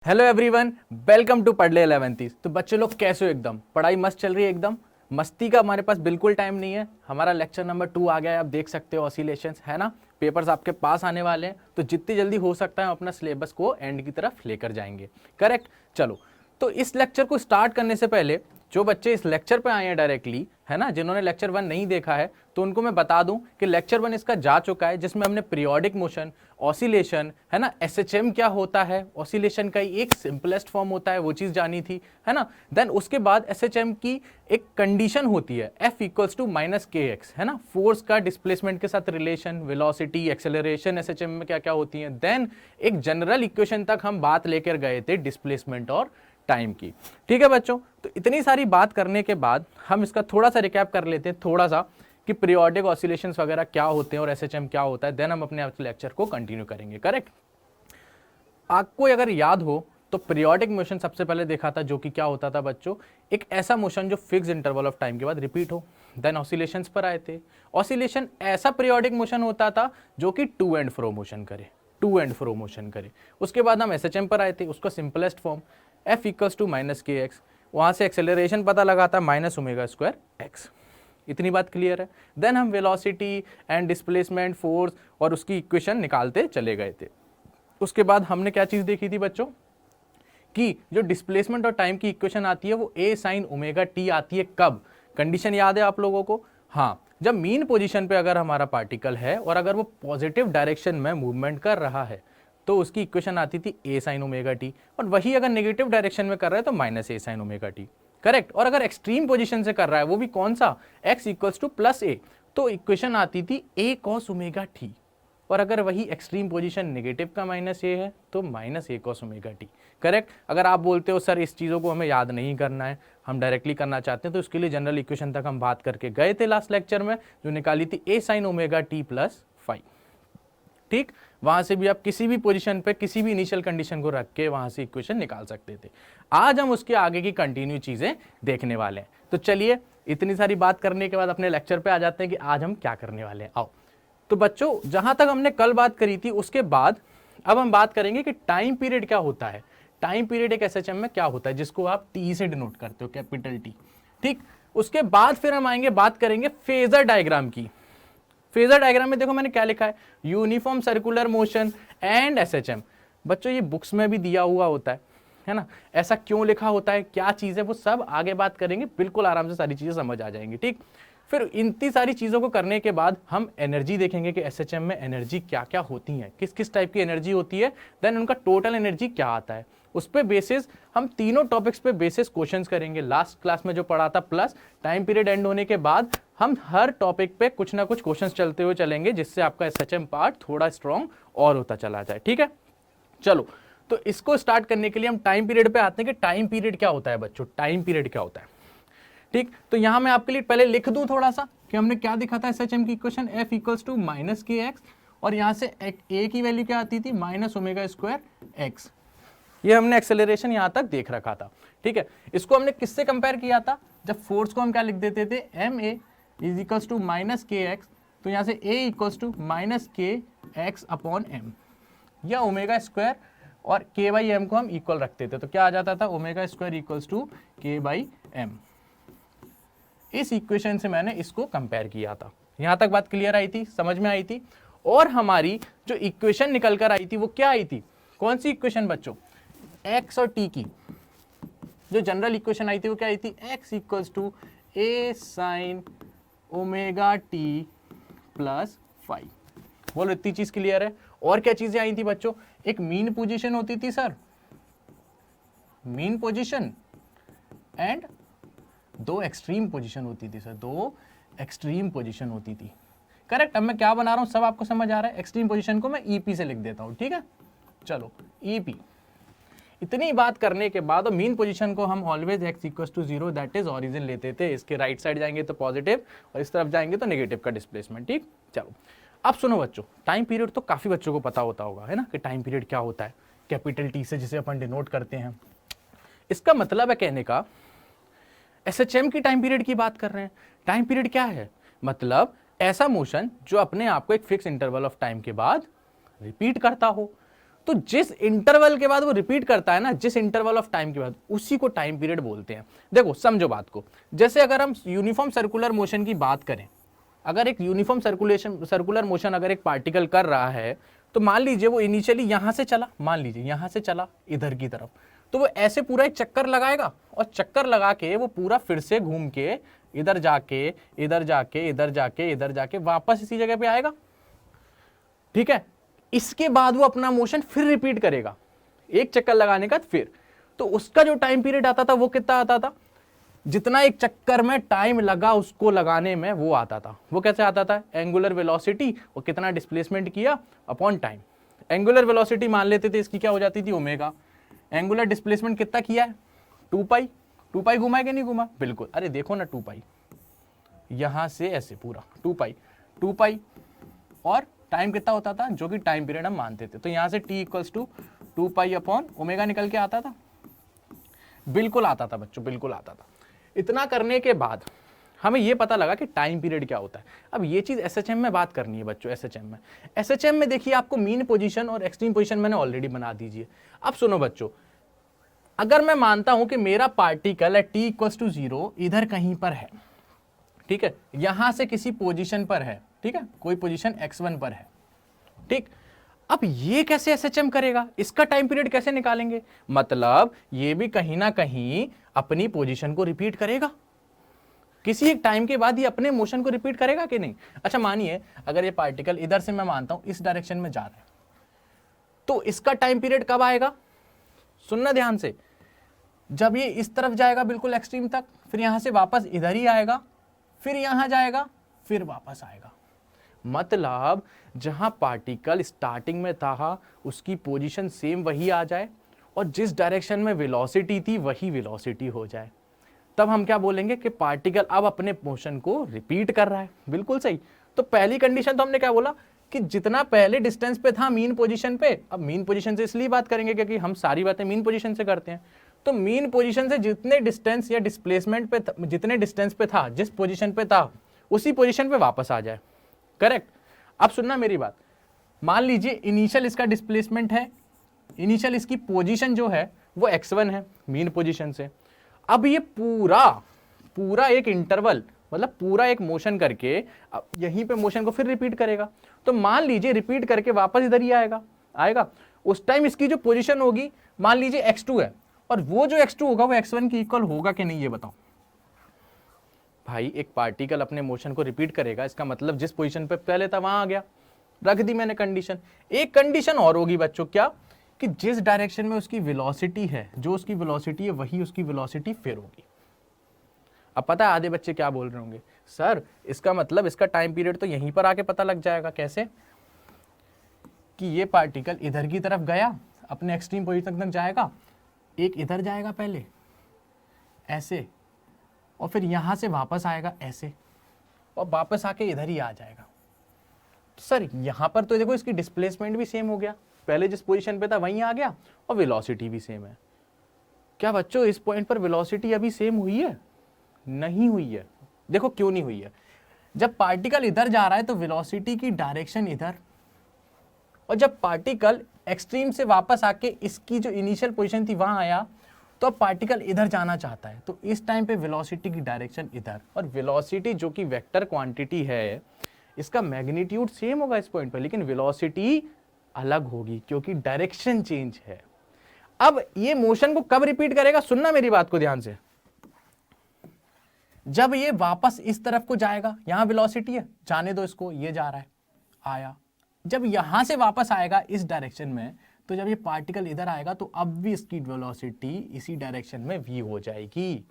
Hello everyone, welcome to पढ़ ले 11th। तो बच्चे लोग कैसे हो? एकदम पढ़ाई मस्त चल रही है। एकदम मस्ती का हमारे पास बिल्कुल टाइम नहीं है। हमारा लेक्चर नंबर 2 आ गया है, आप देख सकते हो, ऑसिलेशंस, है ना। पेपर्स आपके पास आने वाले हैं, तो जितनी जल्दी हो सकता है अपना सिलेबस को एंड की तरफ लेकर जाएंगे। करेक्ट। चलो, तो इस लेक्चर को स्टार्ट करने से पहले जो बच्चे इस लेक्चर पे आए हैं डायरेक्टली, है ना, जिन्होंने लेक्चर 1 नहीं देखा है, तो उनको मैं बता दूं कि लेक्चर 1 इसका जा चुका है, जिसमें हमने पीरियोडिक मोशन, ऑसिलेशन, है ना, एसएचएम क्या होता है, ऑसिलेशन का ही एक सिंपलेस्ट फॉर्म होता है, वो चीज जानी थी, है ना। देन उसके बाद एसएचएम की एक कंडीशन होती है F equals to minus k x, है ना, फोर्स का डिस्प्लेसमेंट के साथ रिलेशन, वेलोसिटी, एक्सेलरेशन एसएचएम में क्या क्या होती है। देन एक जनरल इक्वेशन तक हम बात लेकर गए थे डिस्प्लेसमेंट और टाइम की। ठीक है बच्चों, तो इतनी सारी बात करने के बाद हम इसका थोड़ा सा रिकैप कर लेते हैं, थोड़ा सा, कि पीरियोडिक ऑसिलेशंस वगैरह क्या होते हैं और एसएचएम क्या होता है। देन हम अपने लेक्चर को कंटिन्यू करेंगे। करेक्ट। आपको अगर याद हो तो पीरियोडिक मोशन सबसे पहले देखा था, जो कि क्या होता था बच्चों, एक ऐसा मोशन जो फिक्स इंटरवल ऑफ टाइम के बाद रिपीट हो। देन ऑसिलेशंस पर आए थे। ऑसिलेशन ऐसा पीरियोडिक मोशन होता था जो कि टू एंड फ्रो मोशन करे, टू एंड फ्रो मोशन करे। उसके बाद हम एसएचएम पर आए थे, उसका simplest form F equals to minus k x, वहां से एक्सेलरेशन पता लगा था माइनस ओमेगा स्क्वायर एक्स। इतनी बात क्लियर है। देन हम वेलोसिटी एंड डिस्प्लेसमेंट, फोर्स और उसकी इक्वेशन निकालते चले गए थे। उसके बाद हमने क्या चीज देखी थी बच्चों, कि जो डिस्प्लेसमेंट और टाइम की इक्वेशन आती है वो a साइन ओमेगा टी आती है। कब? कंडीशन याद है आप लोगों को? हाँ, जब मीन पोजीशन पे अगर हमारा पार्टिकल है और अगर वो पॉजिटिव डायरेक्शन में मूवमेंट कर रहा है तो उसकी इक्वेशन आती थी a साइन ओमेगा टी, और वही अगर नेगेटिव डायरेक्शन में कर रहा है तो minus a sine omega T. Correct. और अगर एक्सट्रीम पोजीशन से कर रहा है, वो भी कौन सा, x equals to plus a, तो इक्वेशन आती थी a कॉस ओमेगा टी। और अगर वही एक्सट्रीम पोजीशन नेगेटिव का माइनस ए है तो minus a cos omega T. Correct. अगर आप बोलते हो सर इस चीज़ों को हमें याद नहीं करना है, हम डायरेक्टली करना चाहते हैं, तो उसके लिए जनरल इक्वेशन तक हम बात करके गए थे लास्ट लेक्चर में, जो निकाली थी A sine omega t plus five. ठीक, वहां से भी आप किसी भी पोजीशन पे किसी भी इनिशियल कंडीशन को रख के वहां से इक्वेशन निकाल सकते थे। आज हम उसके आगे की कंटिन्यू चीजें देखने वाले हैं। तो चलिए, इतनी सारी बात करने के बाद अपने लेक्चर पे आ जाते हैं कि आज हम क्या करने वाले हैं। आओ। तो बच्चों, जहां तक हमने कल बात करी थी उसके बाद अब हम बात करेंगे कि टाइम पीरियड क्या होता है। टाइम पीरियड एक एसएचएम में क्या होता है, जिसको आप टी से डिनोट करते हो, कैपिटल टी। ठीक, उसके बाद फिर हम आएंगे, बात करेंगे फेजर डायग्राम की। फेजर डायग्राम में देखो मैंने क्या लिखा है, uniform circular motion and SHM. बच्चों ये बुक्स में भी दिया हुआ होता है ना, ऐसा क्यों लिखा होता है, क्या चीज है, वो सब आगे बात करेंगे, बिल्कुल आराम से सारी चीजें समझ आ जाएंगी। ठीक, फिर इतनी सारी चीज़ों को करने के बाद हम एनर्जी देखेंगे कि एसएचएम में एनर्जी क्या क्या होती हैं, किस किस टाइप की एनर्जी होती है, देन उनका टोटल एनर्जी क्या आता है। उस पे बेसिस हम तीनों टॉपिक्स पे बेसिस क्वेश्चंस करेंगे। लास्ट क्लास में जो पढ़ा था, प्लस टाइम पीरियड एंड होने के बाद हम हर टॉपिक पे कुछ ना कुछ क्वेश्चंस चलते हुए चलेंगे, जिससे आपका एसएचएम पार्ट थोड़ा स्ट्रॉन्ग और होता चला जाए। ठीक है, चलो, तो इसको स्टार्ट करने के लिए हम टाइम पीरियड पे आते हैं कि टाइम पीरियड क्या होता है बच्चों, टाइम पीरियड क्या होता है। ठीक, तो यहां मैं आपके लिए पहले लिख दूं थोड़ा सा कि हमने क्या दिखा था एसएचएम की equation, F equals to minus k x, और यहां से a की वैल्यू क्या आती थी, माइनस ओमेगा स्क्वायर एक्स। ये हमने एक्सेलरेशन यहां तक देख रखा था। ठीक है, इसको हमने किससे कंपेयर किया था, जब फोर्स को हम क्या लिख देते थे, m a is equals to minus k x, तो यहां से a equals to minus k x upon m, या ओमेगा स्क्वायर और के बाई एम को हम इक्वल रखते थे, तो क्या आ जाता था, ओमेगा स्क्वायर इक्वल्स टू के बाई एम। इस इक्वेशन से मैंने इसको कंपेयर किया था। यहां तक बात क्लियर आई थी, समझ में आई थी। और हमारी जो इक्वेशन निकल कर आई थी वो क्या आई थी, कौन सी इक्वेशन बच्चों, एक्स और टी की जो जनरल इक्वेशन आई थी वो क्या आई थी, x equals to a sine omega t plus five. बोलो इतनी चीज क्लियर है। और क्या चीजें आई थी बच्चों, एक मीन पोजीशन होती थी सर, मीन पोजीशन, एंड दो एक्सट्रीम पोजीशन होती थी सर, दो एक्सट्रीम पोजीशन होती थी। करेक्ट। अब मैं क्या बना रहा हूं सब आपको समझ आ रहा है। एक्सट्रीम पोजीशन को मैं ईपी से लिख देता हूं। ठीक है, चलो ईपी। इतनी बात करने के बाद मीन पोजीशन को हम always x equals to zero, that is origin लेते थे। इसके राइट साइड जाएंगे तो पॉजिटिव और इस तरफ जाएंगे तो नेगेटिव का डिस्प्लेसमेंट। ठीक, चलो अब सुनो बच्चों, टाइम पीरियड तो काफी बच्चों को पता होता होगा, है ना, कि टाइम पीरियड क्या होता है, कैपिटल टी से जिसे अपन डिनोट करते हैं। इसका मतलब है कहने का, एसएचएम की टाइम पीरियड की बात कर रहे हैं। टाइम पीरियड क्या है, मतलब ऐसा मोशन जो अपने आप को एक फिक्स इंटरवल ऑफ टाइम के बाद रिपीट करता हो। तो जिस इंटरवल के बाद वो रिपीट करता है ना, जिस इंटरवल ऑफ टाइम के बाद, उसी को टाइम पीरियड बोलते हैं। देखो समझो बात को, जैसे अगर हम यूनिफॉर्म सर्कुलर मोशन की बात करें, अगर एक यूनिफॉर्म सर्कुलर मोशन अगर एक पार्टिकल कर रहा है, तो मान लीजिए वो इनिशियली यहां से चला, मान लीजिए यहां से चला इधर की तरफ, तो वो ऐसे पूरा एक चक्कर लगाएगा, और चक्कर लगा के वो पूरा फिर से घूम के इधर जाके इधर जाके इधर जाके इधर जाके वापस इसी जगह पे आएगा। ठीक है, इसके बाद वो अपना मोशन फिर रिपीट करेगा, एक चक्कर लगाने का फिर। तो उसका जो टाइम पीरियड आता था वो कितना आता था, जितना एक चक्कर में टाइम लगा उसको लगाने में वो आता था। वो कैसे आता था, एंगुलर वेलोसिटी और कितना डिस्प्लेसमेंट किया अपॉन टाइम। एंगुलर वेलोसिटी मान लेते थे इसकी क्या हो जाती थी, ओमेगा। एंगुलर डिस्प्लेसमेंट कितना किया है, 2 पाई। 2 पाई घुमा है कि नहीं घुमा, बिल्कुल। अरे देखो ना 2 पाई, यहां से ऐसे पूरा 2 पाई 2 पाई, और टाइम कितना होता था, जो कि टाइम पीरियड हम मानते थे। तो यहां से t equals to 2 pi upon omega निकल के आता था, बिल्कुल आता था बच्चों, बिल्कुल आता था। इतना करने के बाद हमें यह पता लगा कि टाइम पीरियड क्या होता है। अब ये चीज एसएचएम में बात करनी है बच्चों। एसएचएम में देखिए आपको मीन पोजीशन और एक्सट्रीम पोजीशन मैंने ऑलरेडी बना दीजिए। अब सुनो बच्चों, अगर मैं मानता हूं कि मेरा पार्टिकल है t इक्वल्स टू 0 इधर कहीं पर है, ठीक है, यहां से किसी पोजीशन पर है, ठीक है, कोई पोजीशन x1 पर है, ठीक। अब ये कैसे एसएचएम करेगा, इसका टाइम पीरियड कैसे निकालेंगे, मतलब ये भी कहीं ना कहीं अपनी पोजीशन को रिपीट करेगा, किसी एक टाइम के बाद ये अपने मोशन को रिपीट करेगा कि नहीं। अच्छा मानिए अगर ये पार्टिकल इधर से मैं मानता हूं इस डायरेक्शन में जा रहा है, तो इसका टाइम पीरियड कब आएगा, सुनना ध्यान से, जब ये इस तरफ जाएगा बिल्कुल एक्सट्रीम तक, फिर यहां से वापस इधर ही आएगा, फिर यहां जाएगा, फिर वापस आएगा। मतलब जहां पार्टिकल स्टार्टिंग में था उसकी पोजीशन सेम वही आ जाए, और जिस डायरेक्शन में वेलोसिटी थी वही वेलोसिटी हो जाए, तब हम क्या बोलेंगे कि पार्टिकल अब अपने मोशन को रिपीट कर रहा है। बिल्कुल सही। तो पहली कंडीशन तो हमने क्या बोला कि जितना पहले डिस्टेंस पे था मीन पोजीशन पे, अब मीन पोजीशन से इसलिए बात करेंगे क्योंकि हम सारी बातें मीन पोजीशन से करते हैं, तो मीन पोजीशन से जितने डिस्टेंस या डिस्प्लेसमेंट पे जितने डिस्टेंस पे था, जिस पोजीशन पे था उसी पोजीशन पे वापस आ जाए। करेक्ट। अब सुनना मेरी बात, मान लीजिए इनिशियल इसका डिस्प्लेसमेंट है, इनिशियल इसकी पोजीशन जो है वो x1 है मीन पोजीशन से। अब ये पूरा एक इंटरवल, मतलब पूरा एक मोशन करके अब यहीं पे मोशन को फिर रिपीट करेगा। तो मान लीजिए रिपीट करके वापस इधर ही आएगा। उस टाइम इसकी जो पोजीशन होगी मान लीजिए x2 है, और वो जो x2 होगा वो x1 की इक्वल होगा कि नहीं, ये बताओ भाई। एक पार्टिकल अपने मोशन को रिपीट करेगा, इसका मतलब जिस पोजीशन पे पहले था वहां आ गया, रख दी मैंने कंडीशन। एक कंडीशन और होगी बच्चों, क्या, कि जिस डायरेक्शन में उसकी वेलोसिटी है, जो उसकी वेलोसिटी है वही उसकी वेलोसिटी फिर होगी। अब पता है आधे बच्चे क्या बोल रहे होंगे, सर इसका मतलब इसका टाइम पीरियड तो यहीं पर आके पता लग जाएगा। कैसे, कि ये पार्टिकल इधर की तरफ गया, अपने एक्सट्रीम पोजीशन तक जाएगा, एक इधर जाएगा पहले ऐसे, और फिर यहां से वापस आएगा ऐसे, और वापस आके इधर ही आ जाएगा। सर यहां पर तो देखो इसकी डिस्प्लेसमेंट भी सेम हो गया, पहले जिस पोजीशन पे था वहीं आ गया, और वेलोसिटी भी सेम है। क्या बच्चों इस पॉइंट पर वेलोसिटी अभी सेम हुई है, नहीं हुई है। देखो क्यों नहीं हुई है, जब पार्टिकल इधर जा रहा है तो वेलोसिटी की डायरेक्शन इधर, और जब पार्टिकल एक्सट्रीम से वापस आके इसकी जो इनिशियल पोजीशन थी वहां आया, तो अब पार्टिकल इधर जाना चाहता है, तो इस टाइम पे वेलोसिटी की डायरेक्शन इधर, और वेलोसिटी जो कि वेक्टर क्वांटिटी है इसका मैग्नीट्यूड सेम होगा इस पॉइंट पर, लेकिन वेलोसिटी अलग होगी क्योंकि डायरेक्शन चेंज है। अब ये मोशन को कब रिपीट करेगा, सुनना मेरी बात को ध्यान से, जब ये वापस इस तरफ को जाएगा, यहां वेलोसिटी है, जाने दो इसको, ये जा रहा है, आया, जब यहां से वापस आएगा इस डायरेक्शन में, तो जब ये पार्टिकल इधर आएगा तो अब भी इसकी वेलोसिटी इसी डायरेक्शन में v हो जाएगी।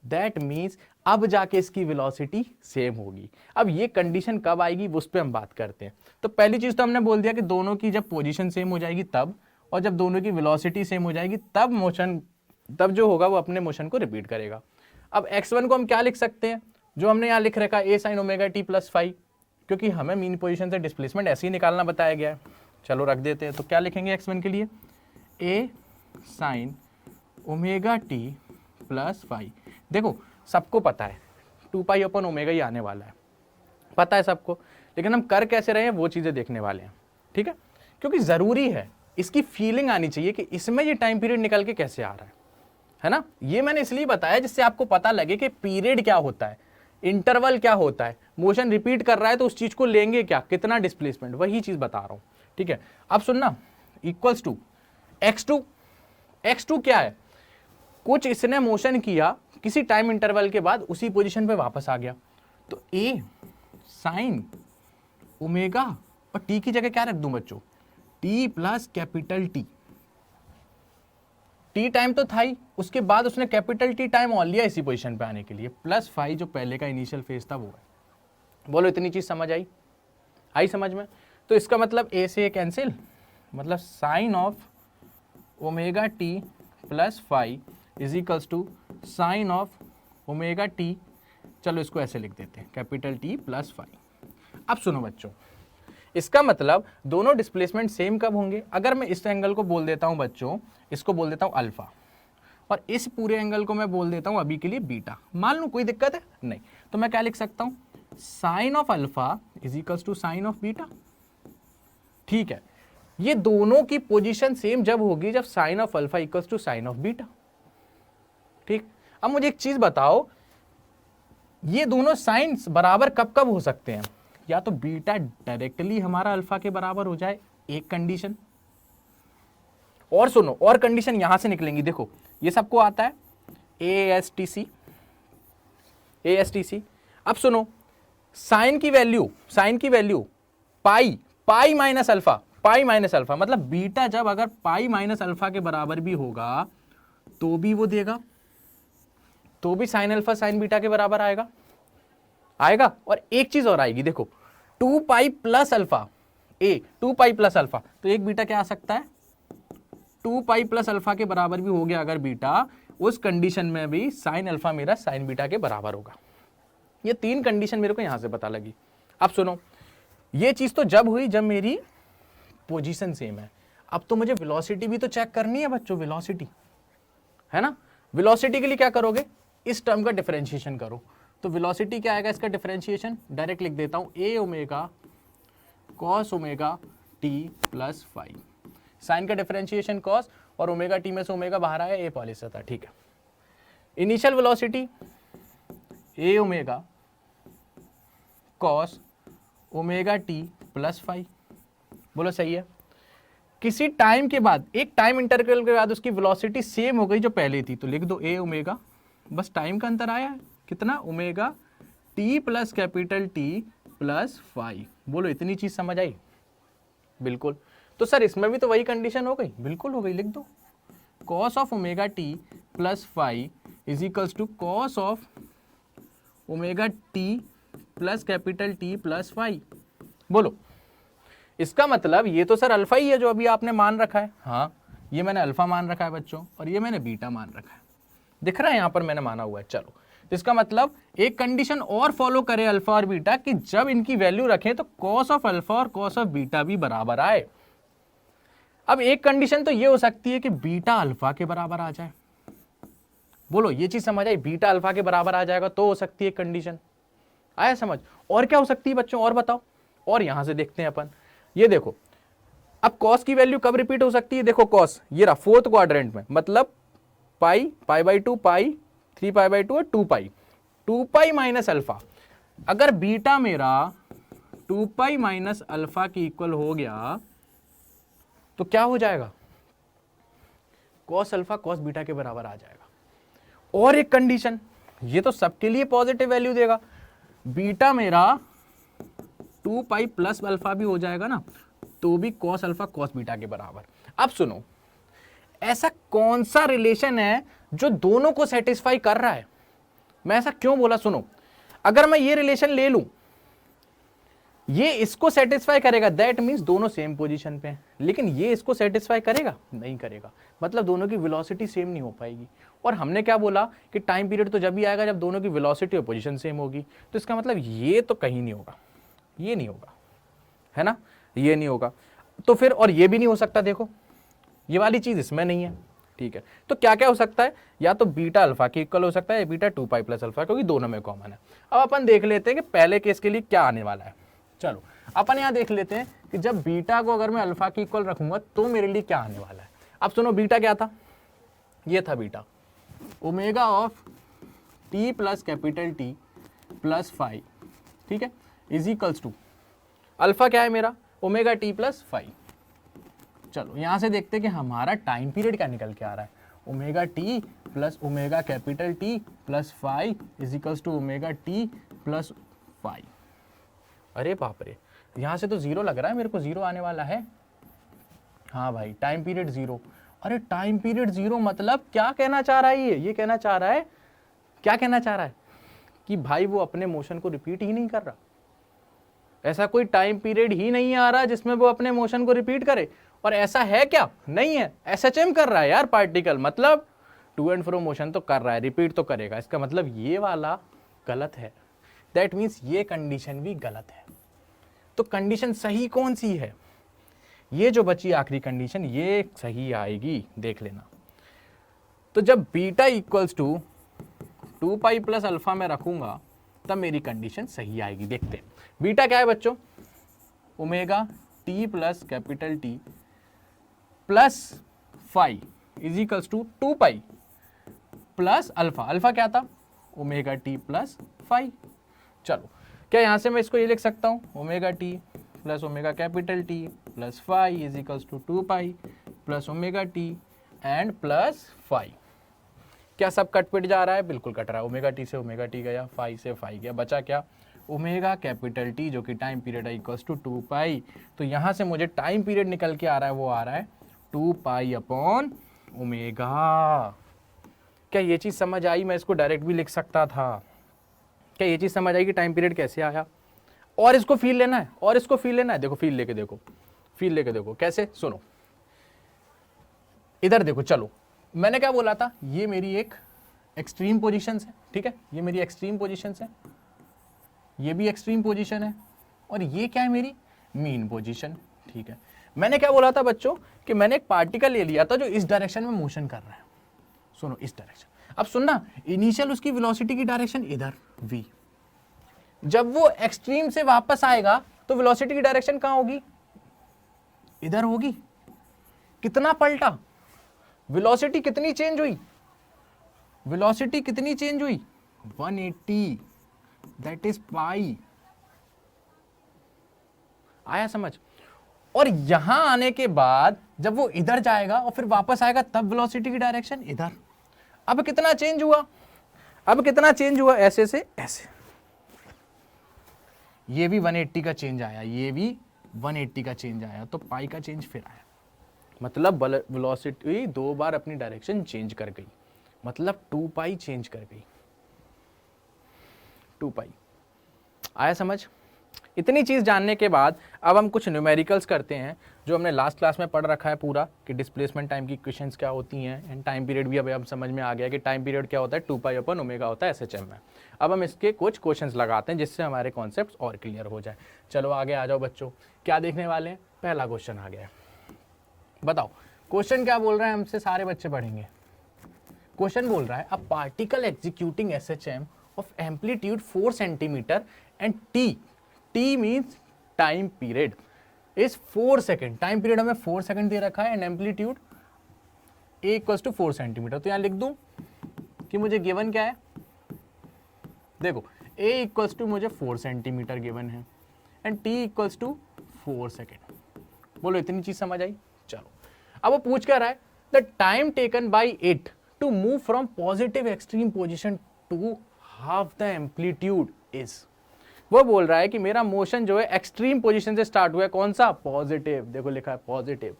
दैट मीन्स अब जाके इसकी वेलोसिटी सेम होगी। अब ये कंडीशन कब आएगी उस पर हम बात करते हैं। तो पहली चीज तो हमने बोल दिया कि दोनों की जब पोजीशन सेम हो जाएगी तब, और जब दोनों की वेलोसिटी सेम हो जाएगी तब जो होगा वो अपने मोशन को रिपीट करेगा। अब x1 को हम क्या लिख सकते हैं, जो हमने यहाँ लिख रखा है a sin omega t plus 5, क्योंकि हमें मीन पोजीशन से डिस्प्लेसमेंट ऐसे ही निकालना बताया गया है। चलो रख देते हैं। तो क्या लिखेंगे x1 के लिए, a sin omega t plus 5। देखो सबको पता है 2 पाई अपन ओमेगा ही आने वाला है, पता है सबको, लेकिन हम कर कैसे रहे हैं वो चीज़ें देखने वाले हैं, ठीक है, क्योंकि ज़रूरी है इसकी फीलिंग आनी चाहिए कि इसमें ये टाइम पीरियड निकल के कैसे आ रहा है ना। ये मैंने इसलिए बताया जिससे आपको पता लगे कि पीरियड क्या होता है, इंटरवल क्या होता है, मोशन रिपीट कर रहा है तो उस चीज को लेंगे क्या, कितना डिस्प्लेसमेंट, वही चीज बता रहा हूं। ठीक है, अब सुनना, इक्वल्स टू x2। x2 क्या है, कुछ इसने मोशन किया किसी टाइम इंटरवल के बाद उसी पोजीशन पे वापस आ गया, तो a साइन ओमेगा और t की जगह क्या रख दूं बच्चों, t plus capital T। T time तो था ही, उसके बाद उसने कैपिटल टी टाइम और लिया इसी पोजीशन पे आने के लिए, प्लस 5 जो पहले का इनिशियल फेज था वो है। बोलो इतनी चीज समझ आई, आई समझ में। तो इसका मतलब ए से ए कैंसिल, मतलब sine of omega t plus 5 is equals to sine of omega t, चलो इसको ऐसे लिख देते हैं, कैपिटल टी प्लस 5। अब सुनो बच्चों, इसका मतलब दोनों डिस्प्लेसमेंट सेम कब होंगे, अगर मैं इस एंगल को बोल देता हूं बच्चों, इसको बोल देता हूं अल्फा, और इस पूरे एंगल को मैं बोल देता हूं अभी के लिए बीटा, मान लो कोई दिक्कत है नहीं, तो मैं क्या लिख सकता हूं, sine of alpha is equals to sine of beta. ठीक है, ये दोनों की पोजीशन सेम जब होगी जब sine of alpha equals to sine of beta. ठीक, अब मुझे एक चीज बताओ, ये दोनों साइंस बराबर कब कब हो सकते हैं, या तो बीटा डायरेक्टली हमारा अल्फा के बराबर हो जाए, एक कंडीशन, और सुनो और कंडीशन यहां से निकलेंगी, देखो ये सबको आता है ASTC। अब सुनो, साइन की वैल्यू पाई माइनस अल्फा, मतलब बीटा जब अगर पाई माइनस अल्फा के बराबर भी होगा तो भी वो देगा, तो भी साइन अल्फा साइन बीटा के बराबर आएगा। और एक चीज और आएगी, देखो 2 pi plus alpha, 2 pi plus alpha, तो एक बीटा क्या आ सकता है, 2 पाई प्लस अल्फा के बराबर भी हो गया अगर बीटा, उस कंडीशन में भी साइन अल्फा मेरा साइन बीटा के बराबर होगा। ये 3 कंडीशन मेरे को यहां से पता लगी। अब सुनो, ये चीज तो जब हुई जब मेरी पोजीशन सेम है। अब तो मुझे वेलोसिटी भी तो चेक करनी है बच्चों, वेलोसिटी है ना। वेलोसिटी के लिए क्या करोगे, इस टर्म का डिफरेंशिएशन करो, तो वेलोसिटी क्या आएगा इसका डिफरेंशिएशन, डायरेक्ट लिख देता हूं a omega cos omega t plus 5, sine का डिफरेंशिएशन कॉस, और ओमेगा टी में से ओमेगा बाहर आया, ए पॉलिश था। ठीक है, initial velocity a omega cos omega t plus 5, बोलो सही है। किसी टाइम के बाद, एक टाइम इंटरवल के बाद उसकी वेलोसिटी सेम हो गई जो पहले थी, तो लिख दो a ओमेगा, बस टाइम का अंतर आया है कितना, omega t plus capital t plus 5। बोलो इतनी चीज समझ आई, बिल्कुल। तो सर इसमें भी तो वही कंडीशन हो गई, बिल्कुल हो गई, लिख दो cos of omega t plus 5 is equals to cos of omega t plus capital t plus 5। बोलो इसका मतलब ये तो सर अल्फा ही है जो अभी आपने मान रखा है, हाँ ये मैंने अल्फा मान रखा है बच्चों, और ये मैंने बीटा मान रखा है, दिख रहा है यहां पर मैंने माना हुआ है। चलो, तो इसका मतलब एक कंडीशन और फॉलो करे अल्फा और बीटा कि जब इनकी वैल्यू रखें तो कॉस ऑफ अल्फा और कॉस ऑफ बीटा भी बराबर आए। अब एक कंडीशन तो ये हो सकती है कि बीटा अल्फा के बराबर आ जाए, बोलो ये चीज समझ आई, बीटा अल्फा के बराबर आ जाएगा तो हो सकती है कंडीशन, आया समझ। और क्या हो सकती है बच्चों, और बताओ, और यहां से देखते हैं अपन, ये देखो अब कॉस की वैल्यू कब रिपीट हो सकती है, देखो कॉस ये रहा 4th क्वाड्रेंट में, मतलब पाई बाई 2 पाई 3 पाई बाई 2 और 2 पाई माइनस अल्फा। अगर बीटा मेरा 2 पाई माइनस अल्फा की इक्वल हो गया तो क्या हो जाएगा, कॉस अल्फा कॉस बीटा के बराबर आ जाएगा। और एक कंडीशन, ये तो सबके लिए पॉजिटिव वैल्यू देगा, बीटा मेरा 2 पाई प्लस अल्फा भी हो जाएगा ना, तो भी कॉस अल्फा कॉस बीटा के बराबर। अब सुनो, ऐसा कौन सा रिलेशन है जो दोनों को सेटिस्फाई कर रहा है, मैं ऐसा क्यों बोला, सुनो, अगर मैं ये रिलेशन ले लूं, ये इसको सेटिस्फाई करेगा, दैट मींस दोनों सेम पोजीशन पे हैं, लेकिन ये इसको सेटिस्फाई करेगा, नहीं करेगा, मतलब दोनों की वेलोसिटी सेम नहीं हो पाएगी। और हमने क्या बोला कि टाइम पीरियड तो जब भी आएगा जब दोनों की वेलोसिटी और पोजीशन सेम होगी, तो इसका मतलब ये तो कहीं नहीं होगा, ये नहीं होगा, है ना, ये नहीं होगा। तो फिर और ये भी नहीं हो सकता, देखो ये वाली चीज इसमें नहीं है, ठीक है। तो क्या क्या हो सकता है, या तो बीटा अल्फा की इक्वल हो सकता है, या बीटा 2 पाई प्लस अल्फा, क्योंकि दोनों में कॉमन है। अब अपन देख लेते हैं कि पहले केस के लिए क्या आने वाला है। चलो अपन यहां देख लेते हैं कि जब बीटा को अगर मैं अल्फा के इक्वल रखूंगा तो मेरे लिए क्या आने वाला है। अब सुनो, बीटा क्या था, ये था beta omega of T plus capital t plus 5, ठीक है, इज इक्वल्स टू अल्फा क्या है मेरा, ओमेगा टी प्लस 5। चलो यहां से देखते हैं कि हमारा टाइम पीरियड क्या निकल के आ रहा है, omega t plus omega capital t plus 5 is equals to omega t plus 5। अरे बाप रे, यहां से तो जीरो लग रहा है मेरे को, जीरो आने वाला है। हाँ भाई, टाइम पीरियड जीरो। अरे टाइम पीरियड जीरो मतलब क्या कहना चाह रहा है ये कहना चाह रहा है, क्या कहना चाह रहा है कि भाई वो अपने मोशन को रिपीट ही नहीं कर रहा। ऐसा कोई टाइम पीरियड ही नहीं आ रहा जिसमें वो अपने मोशन को रिपीट करे। और ऐसा है क्या, नहीं है, एसएचएम कर रहा है यार पार्टिकल, मतलब टू एंड फ्रो मोशन तो कर रहा है, रिपीट तो करेगा। इसका मतलब ये वाला गलत है, दैट मीन्स ये कंडीशन भी गलत है। तो कंडीशन सही कौन सी है, ये जो बची आखिरी कंडीशन, ये सही आएगी, देख लेना। तो जब beta equals to 2 pi plus alpha में रखूंगा तब मेरी कंडीशन सही आएगी। देखते हैं बीटा क्या है बच्चों, omega t plus capital t plus 5 is equals to 2 pi plus alpha, alpha क्या था, ओमेगा टी प्लस 5। चलो क्या यहां से मैं इसको ये लिख सकता हूं, omega t plus omega capital t plus 5 is equals to 2 pi plus omega t and plus 5। क्या सब कट पिट जा रहा है, बिल्कुल कट रहा है। ओमेगा टी से ओमेगा टी गया, 5 से 5 गया, बचा क्या, ओमेगा कैपिटल टी जो कि टाइम पीरियड है इक्वल्स टू 2 पाई। तो यहां से मुझे टाइम पीरियड निकल के आ रहा है, वो आ रहा है 2 पाई अपॉन ओमेगा। क्या ये चीज समझ आई, मैं इसको डायरेक्ट भी लिख सकता था। क्या ये चीज समझ आई कि टाइम पीरियड कैसे आया। और इसको फील लेना है, और इसको फील लेना है, देखो फील लेके देखो, फील लेके देखो कैसे, सुनो इधर देखो। चलो मैंने क्या बोला था, ये मेरी एक एक्सट्रीम पोजीशन है, ठीक है, ये मेरी एक्सट्रीम पोजीशन है, ये भी एक्सट्रीम पोजीशन है, और ये क्या है मेरी मीन पोजीशन, ठीक है। मैंने क्या बोला था बच्चों कि मैंने एक पार्टिकल ले लिया था जो इस डायरेक्शन में मोशन कर रहा है, सुनो इस डायरेक्शन। अब सुनना, इनिशियल उसकी वेलोसिटी की डायरेक्शन इधर v, जब वो एक्सट्रीम से वापस आएगा तो वेलोसिटी की डायरेक्शन कहां होगी, इधर होगी। कितना पलटा, वेलोसिटी कितनी चेंज हुई, वेलोसिटी कितनी चेंज हुई, 180, दैट इज पाई। आया समझ। और यहां आने के बाद जब वो इधर जाएगा और फिर वापस आएगा तब वेलोसिटी की डायरेक्शन इधर। अब कितना चेंज हुआ, अब कितना चेंज हुआ, ऐसे से ऐसे, ये भी 180 का चेंज आया, ये भी 180 का चेंज आया, तो पाई का चेंज फिर आया। मतलब वेलोसिटी 2 बार अपनी डायरेक्शन चेंज कर गई, मतलब 2 पाई चेंज कर गई, 2 पाई। आया समझ। इतनी चीज जानने के बाद अब हम कुछ न्यूमेरिकल्स करते हैं जो हमने लास्ट क्लास में पढ़ रखा है पूरा, कि डिस्प्लेसमेंट टाइम की इक्वेशंस क्या होती हैं, एंड टाइम पीरियड भी अब समझ में आ गया कि टाइम पीरियड क्या होता है, 2 पाई अपन ओमेगा होता है एसएचएम में। अब हम इसके कुछ क्वेश्चंस लगाते हैं जिससे हमारे कॉन्सेप्ट्स और क्लियर हो जाए। चलो आगे आ जाओ बच्चों, क्या देखने वाले हैं, पहला क्वेश्चन आ गया। बताओ क्वेश्चन क्या बोल रहा है हमसे, सारे बच्चे पढ़ेंगे। क्वेश्चन बोल रहा है a particle executing SHM of amplitude 4 centimetre and t means time period is 4 second. Time period हमें 4 सेकेंड दे रखा है and amplitude a equals to 4 centimetre. तो यहां लिख दूं कि मुझे गिवन क्या है, देखो ए इक्वल्स टू मुझे 4 सेंटीमीटर गिवन है and t equals to 4 second. बोलो इतनी चीज समझ आई। चलो अब वो पूछ कर रहा है the time taken by it to move from positive extreme position to half the amplitude is. वो बोल रहा है कि मेरा मोशन जो है एक्सट्रीम पोजीशन से स्टार्ट हुआ है, कौन सा, पॉजिटिव, देखो लिखा है पॉजिटिव,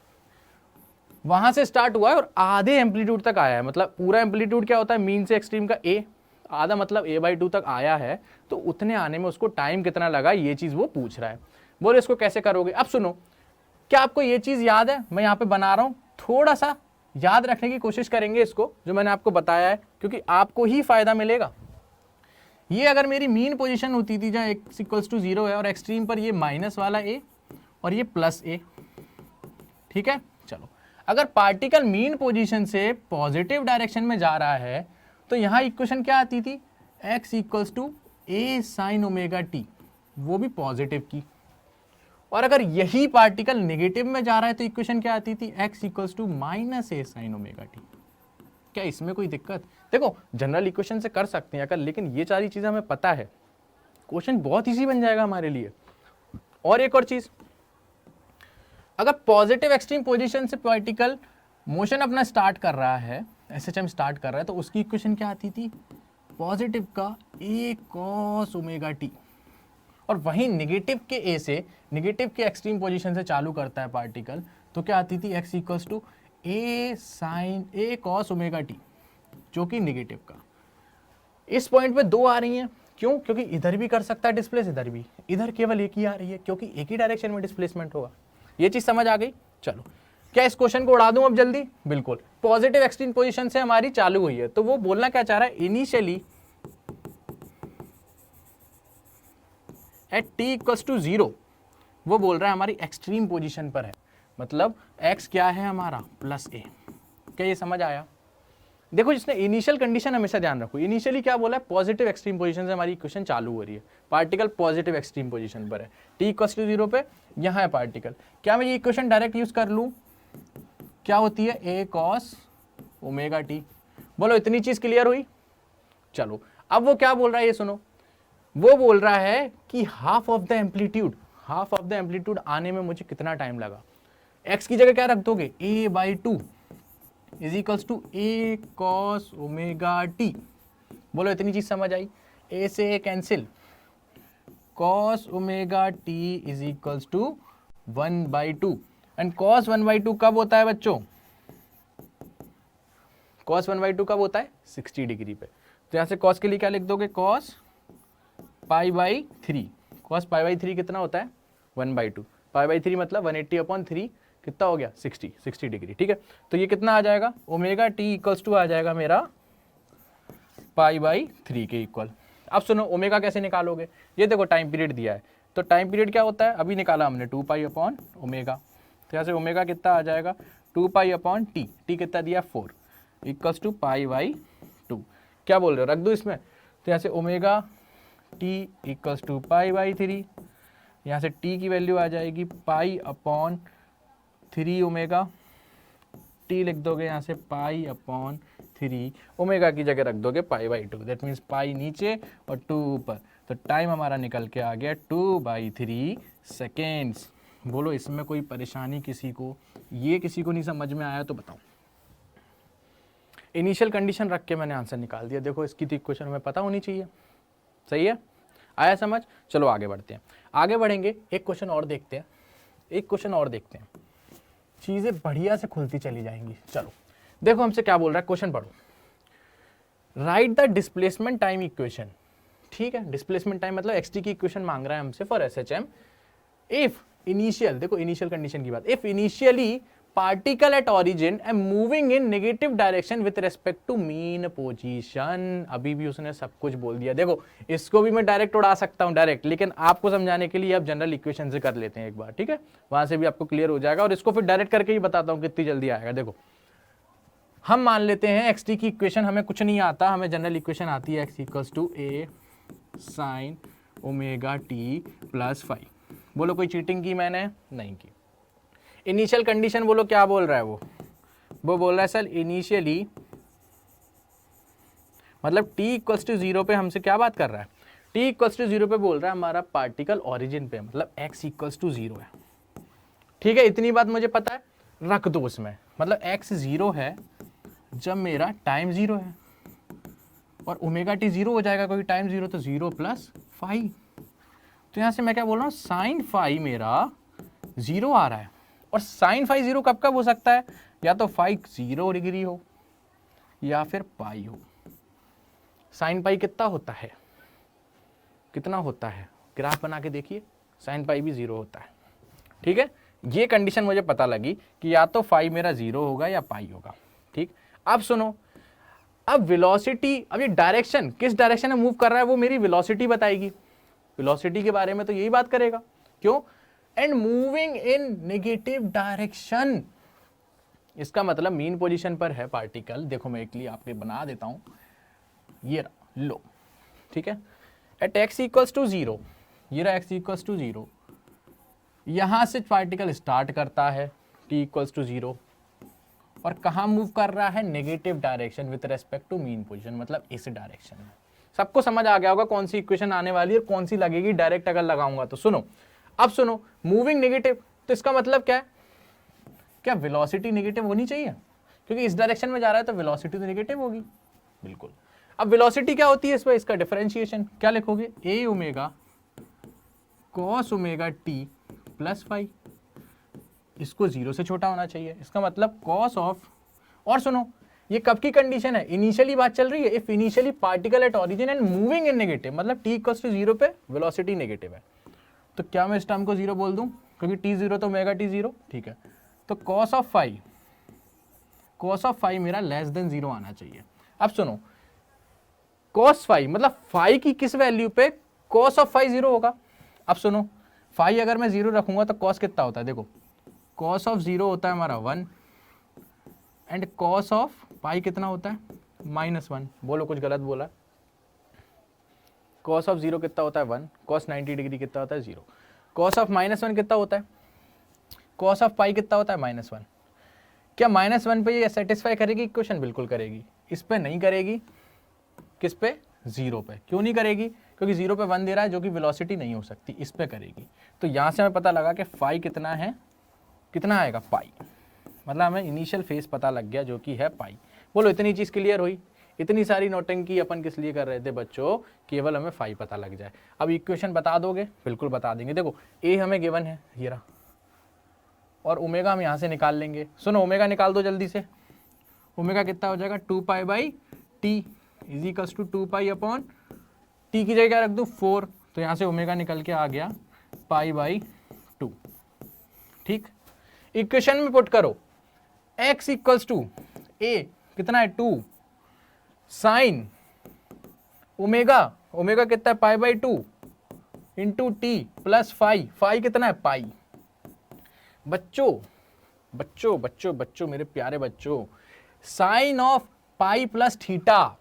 वहां से स्टार्ट हुआ है और आधे एम्पलीट्यूड तक आया है। मतलब पूरा एम्पलीट्यूड क्या होता है, मीन से एक्सट्रीम का ए, आधा मतलब a/2 तक आया है, तो उतने आने में उसको टाइम कितना लगा, ये चीज वो पूछ रहा है। बोले इसको कैसे करोगे। अब सुनो, क्या आपको ये चीज याद है, मैं यहाँ पे बना रहा हूं, थोड़ा सा याद रखने की कोशिश करेंगे इसको जो मैंने आपको बताया है, क्योंकि आपको ही फायदा मिलेगा। ये अगर मेरी मीन पोजीशन होती थी जहाँ x इक्वल्स टू 0 है और एक्सट्रीम पर ये माइनस वाला a और ये प्लस a, ठीक है। चलो अगर पार्टिकल मीन पोजीशन से पॉजिटिव डायरेक्शन में जा रहा है तो यहाँ इक्वेशन क्या आती थी, x equals to a sine omega t, वो भी पॉजिटिव की। और अगर यही पार्टिकल नेगेटिव में जा रहा है तो इक्वेशन क्या आती थी, x equals to minus a sine omega t. क्या इसमें कोई दिक्कत? देखो जनरल इक्वेशन से कर सकते हैं अगर, लेकिन ये सारी चीजें हमें पता है, क्वेश्चन बहुत इजी बन जाएगा हमारे लिए। और एक और चीज, अगर पॉजिटिव एक्सट्रीम पोजीशन से पार्टिकल मोशन अपना स्टार्ट कर रहा है, एसएचएम स्टार्ट कर रहा है, तो उसकी इक्वेशन क्या आती थी, पॉजिटिव का ए कॉस ओमेगा टी। और वहीं नेगेटिव के ए से, नेगेटिव के एक्सट्रीम पोजीशन से चालू करता है पार्टिकल, तो क्या आती थी, x equals to a sine a cos omega t, जो कि नेगेटिव का। इस पॉइंट पे दो आ रही हैं, क्यों? क्योंकि इधर भी कर सकता है डिस्प्लेस, इधर भी, इधर केवल एक ही आ रही है क्योंकि एक ही डायरेक्शन में डिस्प्लेसमेंट होगा। ये चीज समझ आ गई? चलो, क्या इस क्वेश्चन को उड़ा दूं अब जल्दी? बिल्कुल। पॉजिटिव एक्सट्रीम पोजीशन से हमारी चालू हुई है, तो वो बोलना क्या चाह रहा है, initially at t equals to 0, वो बोल रहा है हमारी एक्सट्रीम पोजीशन पर है, मतलब x क्या है हमारा, प्लस ए। क्या ये समझ आया? देखो, जिसने इनिशियल कंडीशन हमेशा ध्यान रखो, इनिशियली क्या बोला है, पॉजिटिव एक्सट्रीम पोजीशन से हमारी इक्वेशन चालू हो रही है, पार्टिकल पॉजिटिव एक्सट्रीम पोजीशन पर है, t इक्वल्स टू 0 पे यहाँ है पार्टिकल। क्या मैं ये इक्वेशन डायरेक्ट यूज कर लूँ? क्या होती है, a कॉस ओमेगा टी। बोलो, इतनी चीज क्लियर हुई? चलो, अब वो क्या बोल रहा है ये सुनो, वो बोल रहा है कि half of the amplitude, half of the amplitude आने में मुझे कितना टाइम लगा, x की जगह क्या रख दोगे, a by 2 is equals to a cos omega t. बोलो, इतनी चीज समझ आई? a से a कैंसिल, cos omega t is equals to 1/2। And cos 1/2 कब होता है बच्चों, कॉस 1/2 कब होता है, 60 डिग्री पे। तो यहां से कॉस के लिए क्या लिख दोगे, कॉस π/3। कॉस π/3 कितना होता है, 1/2। π/3 मतलब 180/3 कितना हो गया, 60 डिग्री। ठीक है, तो ये कितना आ जाएगा, ओमेगा टी इक्वल्स टू आ जाएगा मेरा π/3 के इक्वल। अब सुनो, ओमेगा कैसे निकालोगे, ये देखो टाइम पीरियड दिया है, तो टाइम पीरियड क्या होता है, अभी निकाला हमने 2π/ओमेगा। तो यहाँ से ओमेगा कितना आ जाएगा, 2π/t, टी कितना दिया 4 इक्वल्स टू π/2। क्या बोल रहे हो, रख दो इसमें। तो यहाँ से ओमेगा t इक्वल्स टू π/3, यहाँ से t की वैल्यू आ जाएगी π/3 ओमेगा, t लिख दोगे यहाँ से π/3, ओमेगा की जगह रख दोगे π/2, दैट मीन्स पाई नीचे और 2 ऊपर। तो टाइम हमारा निकल के आ गया 2/3 सेकेंड्स। बोलो, इसमें कोई परेशानी किसी को? ये किसी को नहीं समझ में आया तो बताओ। इनिशियल कंडीशन रख के मैंने आंसर निकाल दिया। देखो, इसकी तो इक्वेशन हमें पता होनी चाहिए। सही है, आया समझ? चलो आगे बढ़ते हैं, आगे बढ़ेंगे, एक क्वेश्चन और देखते हैं, एक क्वेश्चन और देखते हैं, चीजें बढ़िया से खुलती चली जाएंगी। चलो देखो, हमसे क्या बोल रहा है, क्वेश्चन पढ़ो। Write the displacement time equation. ठीक है, डिस्प्लेसमेंट टाइम मतलब एक्स टी की इक्वेशन मांग रहा है हमसे फॉर एसएचएम। इफ इनिशियल, देखो इनिशियल कंडीशन की बात, if initially particle at origin and moving in negative direction with respect to mean position. अभी भी उसने सब कुछ बोल दिया। देखो, इसको भी मैं डायरेक्ट उड़ा सकता हूं डायरेक्ट, लेकिन आपको समझाने के लिए अब जनरल इक्वेशन से कर लेते हैं एक बार। ठीक है, वहां से भी आपको क्लियर हो जाएगा, और इसको फिर डायरेक्ट करके ही बताता हूं कितनी जल्दी आएगा। देखो, हम मान लेते हैं एक्स टी की इक्वेशन हमें कुछ नहीं आता, हमें जनरल इक्वेशन आती है x equals to a sine omega t plus 5। बोलो, कोई चीटिंग की मैंने? नहीं की। इनिशियल कंडीशन बोलो क्या बोल रहा है वो बोल रहा है सर इनिशियली, मतलब t इक्वल्स टू 0 पे हमसे क्या बात कर रहा है, t इक्वल्स टू 0 पे बोल रहा है हमारा पार्टिकल ओरिजिन पे, मतलब x इक्वल्स टू 0 है। ठीक है, इतनी बात मुझे पता है, रख दो उसमें। मतलब x 0 है जब मेरा टाइम 0 है, और ओमेगा टी 0 हो जाएगा क्योंकि टाइम 0, तो 0 प्लस 5। तो यहां से मैं क्या बोल रहा हूँ, साइन 5 मेरा 0 आ रहा है, और साइन 5 0 कब कब हो सकता है, या तो 5 0 डिग्री हो या फिर पाई हो। साइन पाई कितना होता है, कितना होता है, ग्राफ बना के देखिए, साइन पाई भी 0 होता है। ठीक है, ये कंडीशन मुझे पता लगी कि या तो 5 मेरा 0 होगा या पाई होगा। ठीक, अब सुनो, अब वेलोसिटी, अब ये डायरेक्शन किस डायरेक्शन में मूव कर रहा है वो मेरी वेलोसिटी बताएगी। वेलोसिटी के बारे में तो यही बात करेगा, क्यों, and moving in negative direction. इसका मतलब मीन पोजीशन पर है पार्टिकल। देखो, मैं एक लिए आपके बना देता हूं, ये लो। ठीक है, एट x इक्वल्स टू 0, ये रहा x इक्वल्स टू 0, यहां से पार्टिकल स्टार्ट करता है t इक्वल्स टू 0 और कहाँ मूव कर रहा है, negative direction with respect to mean position, मतलब इस डायरेक्शन में। सबको समझ आ गया होगा कौन सी इक्वेशन आने वाली है और कौन सी लगेगी डायरेक्ट अगर लगाऊंगा तो। सुनो, अब सुनो, मूविंग नेगेटिव, तो इसका मतलब क्या है, क्या वेलोसिटी नेगेटिव होनी चाहिए, क्योंकि इस डायरेक्शन में जा रहा है तो वेलोसिटी तो नेगेटिव होगी, बिल्कुल। अब वेलोसिटी क्या होती है इसमें, इसका डिफरेंशिएशन क्या लिखोगे, a omega cos omega t plus phi, इसको 0 से छोटा होना चाहिए, इसका मतलब कॉस ऑफ, और सुनो ये कब की कंडीशन है, इनिशियली बात चल रही है, if initially particle at origin and moving in negative, मतलब t इक्वल्स टू 0 पे वेलोसिटी नेगेटिव है, तो क्या मैं इस टर्म को 0 बोल दूं, क्योंकि t 0 तो ओमेगा t 0, ठीक है। तो कॉस ऑफ फाई मेरा लेस देन 0 आना चाहिए। अब सुनो, कॉस फाई मतलब फाई की किस वैल्यू पे कॉस ऑफ फाई 0 होगा। अब सुनो, फाई अगर मैं 0 रखूंगा तो कॉस कितना होता है, देखो कॉस ऑफ 0 होता है हमारा 1 एंड कॉस ऑफ पाई कितना होता है -1। बोलो कुछ गलत बोला, कॉस ऑफ 0 कितना होता है 1, कॉस 90 डिग्री कितना होता है 0, कॉस ऑफ -1 कितना होता है, कॉस ऑफ पाई कितना होता है -1। क्या -1 पे ये सेटिस्फाई करेगी इक्वेशन, बिल्कुल करेगी। इस पे नहीं करेगी, किस पे, 0 पे। क्यों नहीं करेगी, क्योंकि 0 पे 1 दे रहा है जो कि वेलोसिटी नहीं हो सकती, इस पे करेगी। तो यहाँ से हमें पता लगा कि फाई कितना है, कितना आएगा पाई, मतलब हमें इनिशियल फेस पता लग गया जो कि है पाई। बोलो इतनी चीज़ क्लियर हुई। इतनी सारी नोटंकी अपन किस लिए कर रहे थे बच्चों, केवल हमें फाई पता लग जाए। अब इक्वेशन बता दोगे, बिल्कुल बता देंगे। देखो ए हमें गिवन है ये रहा, और ओमेगा हम यहाँ से निकाल लेंगे। सुनो ओमेगा निकाल दो जल्दी से, ओमेगा कितना हो जाएगा 2 pi by t is equals to 2 pi upon t की जगह क्या रख दूँ 4, तो यहाँ से ओमेगा निकल के आ गया पाई बाई 2। ठीक, इक्वेशन में पुट करो x इक्वल्स टू ए कितना है 2 साइन ओमेगा, ओमेगा कितना है pi by 2 into t plus phi, phi कितना है पाई। बच्चों बच्चों बच्चों बच्चों मेरे प्यारे बच्चों, sine of pi plus theta,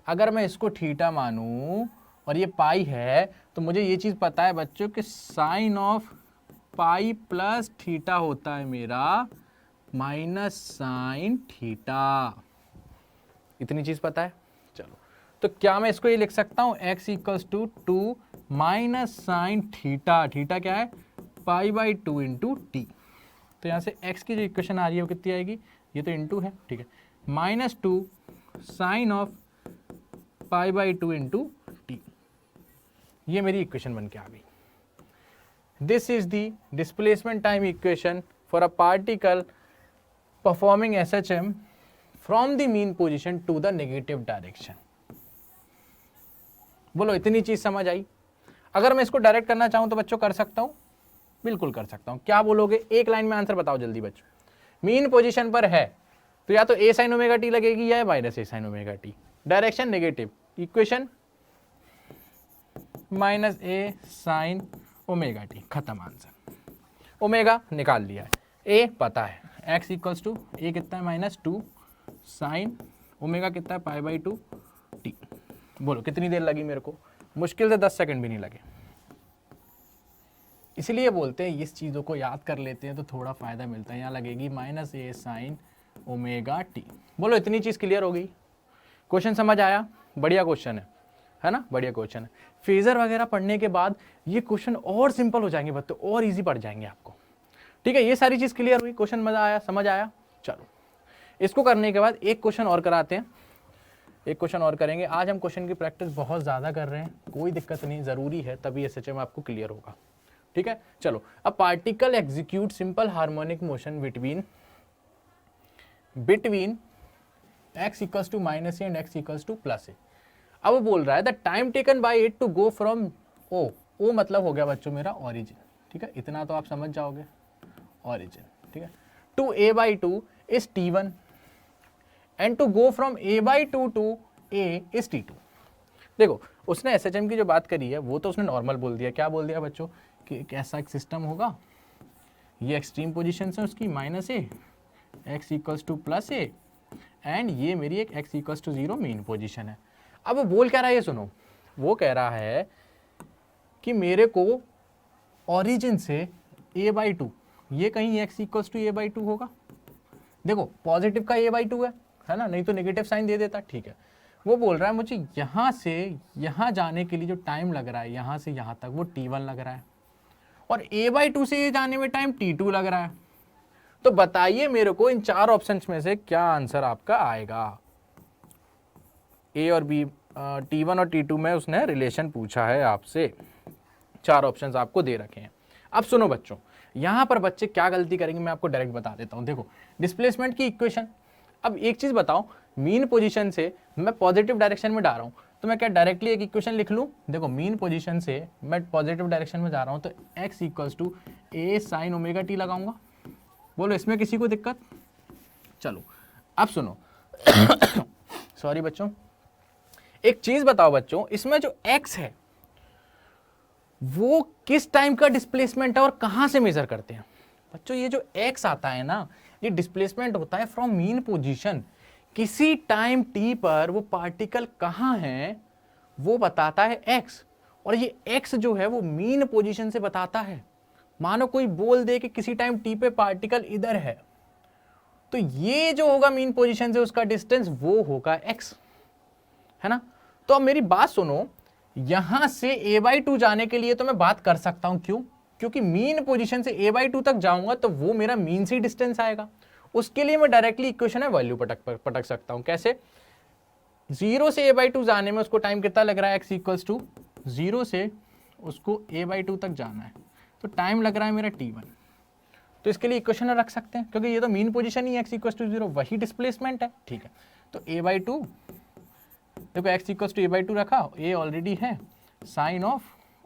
अगर मैं इसको थीटा मानूं और ये पाई है तो मुझे ये चीज पता है बच्चों कि sine of pi plus theta होता है मेरा माइनस साइन थीटा। इतनी चीज पता है। चलो तो क्या मैं इसको ये लिख सकता हूं x equals to 2 minus sine theta, theta क्या है पाई बाई 2 इंटू टी। तो यहाँ से x की जो इक्वेशन आ रही है वो कितनी आएगी, ये तो इंटू है, ठीक है, -2 sine of pi by 2 into t. ये मेरी इक्वेशन बन के आ गई। This is the displacement time equation for a particle performing SHM from the mean position to the negative direction. बोलो इतनी चीज समझ आई। अगर मैं इसको डायरेक्ट करना चाहूं तो बच्चों कर सकता हूं, बिल्कुल कर सकता हूं। क्या बोलोगे, एक लाइन में आंसर बताओ जल्दी बच्चों। मीन पोजीशन पर है तो या तो a sin ओमेगा टी लगेगी या minus a sin omega T, direction negative, equation -a sin omega T, खत्म आंसर। ओमेगा निकाल लिया है, a पता है, x इक्वल्स टू a कितना है -2 साइन ओमेगा कितना है पाई बाई 2 टी। बोलो कितनी देर लगी मेरे को, मुश्किल से 10 सेकंड भी नहीं लगे। इसलिए बोलते हैं इस चीज़ों को याद कर लेते हैं तो थोड़ा फायदा मिलता है। यहाँ लगेगी -a साइन ओमेगा टी। बोलो इतनी चीज़ क्लियर हो गई। क्वेश्चन समझ आया, बढ़िया क्वेश्चन है ना, बढ़िया क्वेश्चन है। फेजर वगैरह पढ़ने के बाद ये क्वेश्चन और सिंपल हो जाएंगे बच्चों, और इजी पड़ जाएंगे आपको। ठीक है, ये सारी चीज़ क्लियर हुई, क्वेश्चन मजा आया, समझ आया। चलो इसको करने के बाद एक क्वेश्चन और कराते हैं, एक क्वेश्चन और करेंगे। आज हम क्वेश्चन की प्रैक्टिस बहुत ज़्यादा कर रहे हैं, कोई दिक्कत नहीं, ज़रूरी है, तभी SHM आपको क्लियर होगा। ठीक है, चलो। A particle execute simple harmonic motion between x equals to -a and x equals to +a। अब वो बोल रहा है the time taken by it to go from O मतलब हो गया बच्चों मेरा ओरिजिन। ठीक है, इतना तो आप समझ जाओगे, ओरिजिन। ठीक है, to a/2 is t1 and to go from a/2 to a is t2। देखो उसने SHM की जो बात करी है वो तो उसने नॉर्मल बोल दिया। क्या बोल दिया बच्चों कि एक ऐसा एक सिस्टम होगा, ये एक्सट्रीम पोजीशन है उसकी -a, x equals to +a and ये मेरी एक x equals to 0 mean position है। अब वो बोल क्या रहा है ये सुनो, वो कह रहा है कि मेरे को ओरिजिन से a/2, ये कहीं x इक्वल्स टू a/2 होगा। देखो पॉजिटिव का a/2 है ना, नहीं तो नेगेटिव साइन दे देता। ठीक है, वो बोल रहा है मुझे यहाँ से यहाँ जाने के लिए जो टाइम लग रहा है यहाँ से यहाँ तक वो t1 लग रहा है, और a/2 से ये जाने में टाइम t2 लग रहा है। तो बताइए मेरे को इन चार ऑप्शंस में से क्या आंसर आपका आएगा। ए और बी, t1 और t2 में उसने रिलेशन पूछा है आपसे, चार ऑप्शंस आपको दे रखे हैं। अब सुनो बच्चों, यहाँ पर बच्चे क्या गलती करेंगे मैं आपको डायरेक्ट बता देता हूँ। देखो डिस्प्लेसमेंट की इक्वेशन, अब एक चीज़ बताओ, मीन पोजीशन से मैं पॉजिटिव डायरेक्शन में जा रहा हूँ तो मैं क्या डायरेक्टली एक इक्वेशन लिख लूँ। देखो मीन पोजीशन से मैं पॉजिटिव डायरेक्शन में जा रहा हूँ तो x equals to a sine omega t लगाऊंगा। बोलो इसमें किसी को दिक्कत? चलो अब सुनो सॉरी बच्चों, एक चीज बताओ बच्चों, इसमें जो x है वो किस टाइम का डिस्प्लेसमेंट है और कहां से मेजर करते हैं? बच्चों ये जो x आता है ना, ये डिस्प्लेसमेंट होता है फ्रॉम मीन पोजीशन। किसी टाइम t पर वो पार्टिकल कहां है वो बताता है x, और ये x जो है वो मीन पोजीशन से बताता है। मानो कोई बोल दे कि किसी टाइम t पे पार्टिकल इधर है, तो ये जो होगा मीन पोजीशन से उसका डिस्टेंस वो होगा x, है ना। तो अब मेरी बात सुनो, यहां से a/2 जाने के लिए तो मैं बात कर सकता हूं, क्यों? क्योंकि मीन पोजीशन से a/2 तक जाऊंगा तो वो मेरा मीन से डिस्टेंस आएगा। उसके लिए मैं डायरेक्टली इक्वेशन है वैल्यू पटक सकता हूं। कैसे? 0 से a/2 जाने में उसको टाइम कितना लग रहा है, x इक्वल्स टू 0 से उसको a/2 तक जाना है तो टाइम लग रहा है मेरा t1। तो इसके लिए इक्वेशन रख सकते हैं क्योंकि ये तो मीन पोजीशन ही x इक्वल्स टू 0 वही डिस्प्लेसमेंट है। ठीक है, तो a/2, देखो x इक्वल्स टू a/2 रखा, a ऑलरेडी है साइन ऑफ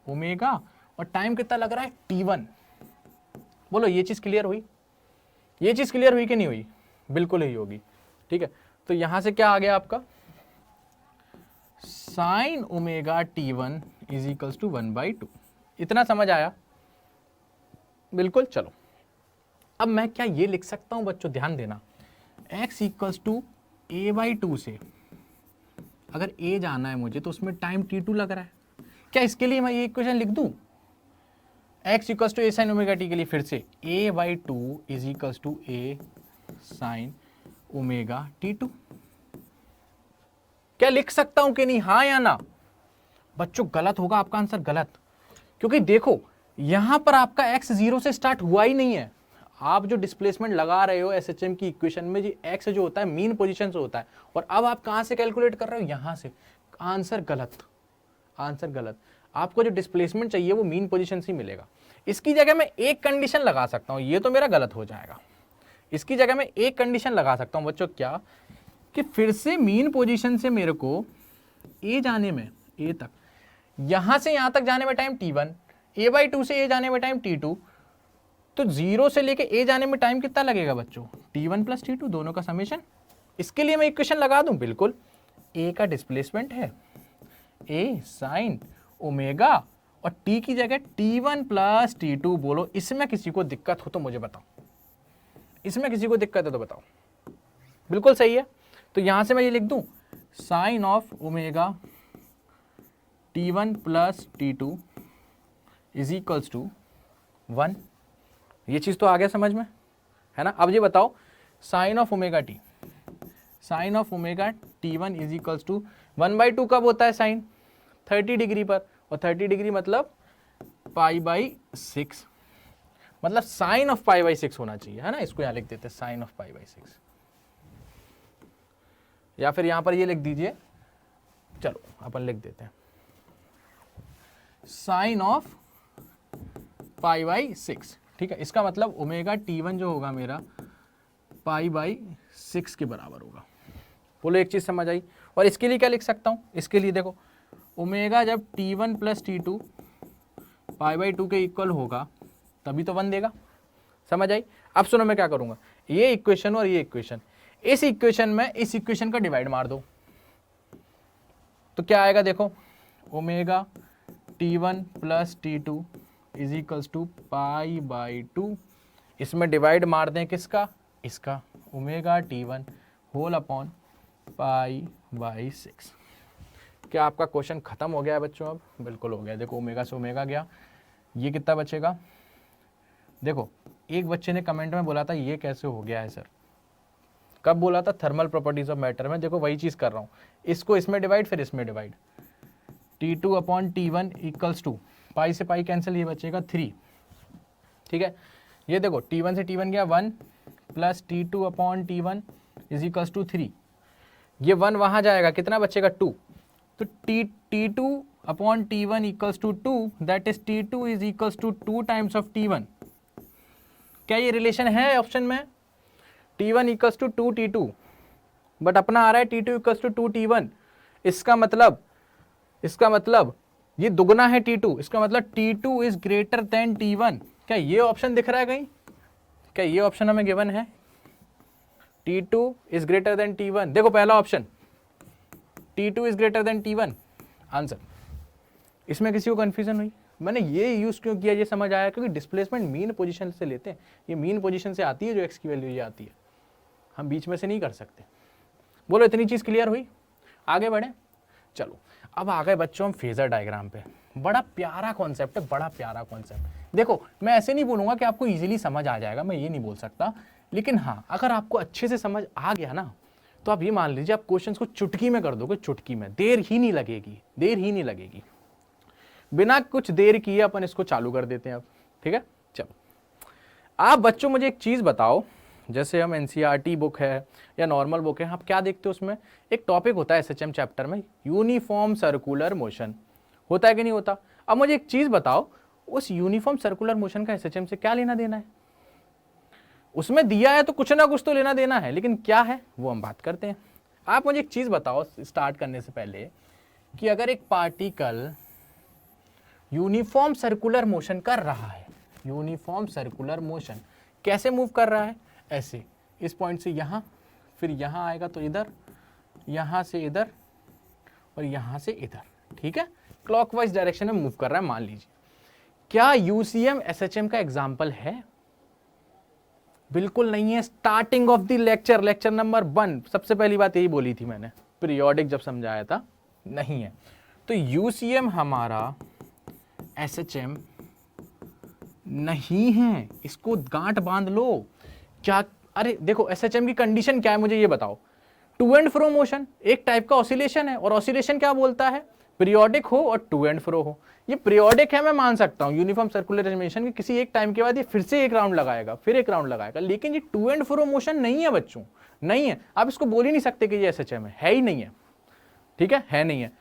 ओमेगा और टाइम कितना लग रहा है t1। बोलो ये चीज क्लियर हुई? ये चीज क्लियर हुई कि नहीं हुई? बिल्कुल ही होगी। ठीक है, तो यहां से क्या आ गया आपका, sine omega t1 is equals to 1/2। इतना समझ आया? बिल्कुल। चलो अब मैं क्या ये लिख सकता हूं बच्चों, ध्यान देना, x इक्वल्स टू a/2 से अगर a जाना है मुझे तो उसमें टाइम t2 लग रहा है। क्या इसके लिए मैं ये इक्वेशन लिख दूं, x equals to a sine omega t के लिए फिर से a/2 is equals to a sine omega t2? क्या लिख सकता हूं कि नहीं, हाँ या ना? बच्चों गलत होगा आपका आंसर, गलत, क्योंकि देखो यहां पर आपका x 0 से स्टार्ट हुआ ही नहीं है। आप जो डिस्प्लेसमेंट लगा रहे हो एसएचएम की इक्वेशन में, जी x जो होता है मीन पोजीशन से होता है, और अब आप कहां से कैलकुलेट कर रहे हो, यहां से। आंसर गलत, आंसर गलत। आपको जो डिस्प्लेसमेंट चाहिए वो मीन पोजीशन से ही मिलेगा। इसकी जगह मैं एक कंडीशन लगा सकता हूं, ये तो मेरा गलत हो जाएगा। इसकी जगह मैं एक कंडीशन लगा सकता हूं बच्चों, क्या, कि फिर से मीन पोजीशन से मेरे को ए जाने में, ए तक, यहां से यहां तक जाने में टाइम t1, a/2 से ए जाने में टाइम t2, तो 0 से लेके ए जाने में टाइम कितना लगेगा बच्चों, t1 प्लस t2 दोनों का समेशन। इसके लिए मैं इक्वेशन लगा दूं, बिल्कुल, ए का डिस्प्लेसमेंट है ए साइन ओमेगा और t की जगह t1 प्लस t2। बोलो इसमें किसी को दिक्कत हो तो मुझे बताओ, इसमें किसी को दिक्कत है तो बताओ। बिल्कुल सही है, तो यहां से मैं ये लिख दूं sine of omega t1 plus t2 is equals to 1। ये चीज तो आ गया समझ में, है ना। अब ये बताओ sine of omega t, sine of omega t1 is equals to 1/2 कब होता है साइन, 30 डिग्री पर, और 30 डिग्री मतलब π/6, मतलब साइन ऑफ π/6 होना चाहिए, है ना। इसको यहां लिख देते हैं साइन ऑफ π/6, या फिर यहां पर ये लिख दीजिए, चलो अपन लिख देते हैं साइन ऑफ π/6। ठीक है, इसका मतलब ओमेगा t1 जो होगा मेरा π/6 के बराबर होगा। बोलो एक चीज समझ आई? और इसके लिए क्या लिख सकता हूं, इसके लिए देखो ओमेगा जब t1 प्लस t2 π/2 के इक्वल होगा तभी तो 1 देगा। समझ आई? अब सुनो मैं क्या करूंगा, ये इक्वेशन और ये इक्वेशन, इस इक्वेशन में इस इक्वेशन का डिवाइड मार दो तो क्या आएगा, देखो omega t1 plus t2 is equals to π/2, इसमें डिवाइड मार दें किसका, इसका, ओमेगा t1 होल अपॉन π/6। क्या आपका क्वेश्चन खत्म हो गया है बच्चों? अब बिल्कुल हो गया। देखो ओमेगा से ओमेगा गया, ये कितना बचेगा, देखो एक बच्चे ने कमेंट में बोला था ये कैसे हो गया है सर, कब बोला था, थर्मल प्रॉपर्टीज ऑफ मैटर में। देखो वही चीज कर रहा हूँ, इसको इसमें डिवाइड फिर इसमें divide, T2 upon T1 equals to, pi से पाई कैंसिल, ये बचेगा 3, ठीक है। ये देखो T1 से T1 गया 1 plus T2 upon T1 is equals to 3, ये 1 वहां जाएगा, कितना बचेगा 2, तो T2 upon T1 equals to 2, that is T2 is equals to 2 times of T1। क्या ये रिलेशन है ऑप्शन में? T1 equals to 2 T2, but अपना आ रहा है T2 इक्वल्स टू 2 T1। इसका मतलब ये दुगना है T2, इसका मतलब T2 is greater than T1। क्या ये ऑप्शन दिख रहा है कहीं? क्या ये ऑप्शन हमें गिवन है? T2 is greater than T1, देखो पहला option T2 is greater than T1 answer. इसमें किसी को कंफ्यूजन हुई? मैंने ये यूज क्यों किया, ये समझ आया क्योंकि डिस्प्लेसमेंट मीन पोजीशन से लेते हैं, ये मीन पोजीशन से आती है जो एक्स की वैल्यू ये आती है, हम बीच में से नहीं कर सकते। बोलो इतनी चीज क्लियर हुई? आगे बढ़े, चलो अब आ गए बच्चों हम फेजर डायग्राम पे। बड़ा प्यारा कॉन्सेप्ट है, बड़ा प्यारा कॉन्सेप्ट। देखो मैं ऐसे नहीं बोलूंगा कि आपको इजीली समझ आ जाएगा, मैं ये नहीं बोल सकता, लेकिन हाँ अगर आपको अच्छे से समझ आ गया ना तो आप ये मान लीजिए आप क्वेश्चंस को चुटकी में कर दोगे, चुटकी में, देर ही नहीं लगेगी। बिना कुछ देर किए अपन इसको चालू कर देते हैं अब, ठीक है। चलो आप बच्चों मुझे एक चीज बताओ, जैसे हम एनसीईआरटी बुक है या नॉर्मल बुक है, आप क्या देखते हो उसमें एक टॉपिक होता है एसएचएम चैप्टर में, यूनिफॉर्म सर्कुलर मोशन, होता है कि नहीं होता? अब मुझे एक चीज बताओ, उस यूनिफॉर्म सर्कुलर मोशन का एसएचएम से क्या लेना देना है? उसमें दिया है तो कुछ ना कुछ तो लेना देना है, लेकिन क्या है वो हम बात करते हैं। आप मुझे एक चीज बताओ स्टार्ट करने से पहले कि अगर एक पार्टिकल यूनिफॉर्म सर्कुलर मोशन कर रहा है, यूनिफॉर्म सर्कुलर मोशन कैसे मूव कर रहा है? ऐसे, इस पॉइंट से यहां, फिर यहां आएगा तो इधर, यहां से इधर और यहां से इधर, ठीक है, क्लॉकवाइज डायरेक्शन में मूव कर रहा है मान लीजिए। क्या यूसीएम एसएचएम का एग्जाम्पल है? बिल्कुल नहीं है। Starting of the lecture number 1 सबसे पहली बात यही बोली थी मैंने, पीरियोडिक जब समझाया था, नहीं है। तो यूसीएम हमारा एसएचएम नहीं है, इसको गांठ बांध लो। क्या? अरे देखो एसएचएम की कंडीशन क्या है मुझे ये बताओ। टू एंड फ्रो मोशन एक टाइप का ऑसिलेशन है, और ऑसिलेशन क्या बोलता है? पीरियोडिक हो और टू एंड फ्रो हो। ये पीरियोडिक है मैं मान सकता हूं, यूनिफॉर्म सर्कुलर मोशन के किसी एक टाइम के बाद ये फिर से एक राउंड लगाएगा, फिर एक राउंड लगाएगा, लेकिन ये टू एंड फ्रो मोशन नहीं है बच्चों, नहीं है। आप इसको बोल ही नहीं सकते कि ये एसएचएम है ही नहीं है, ठीक है नहीं है।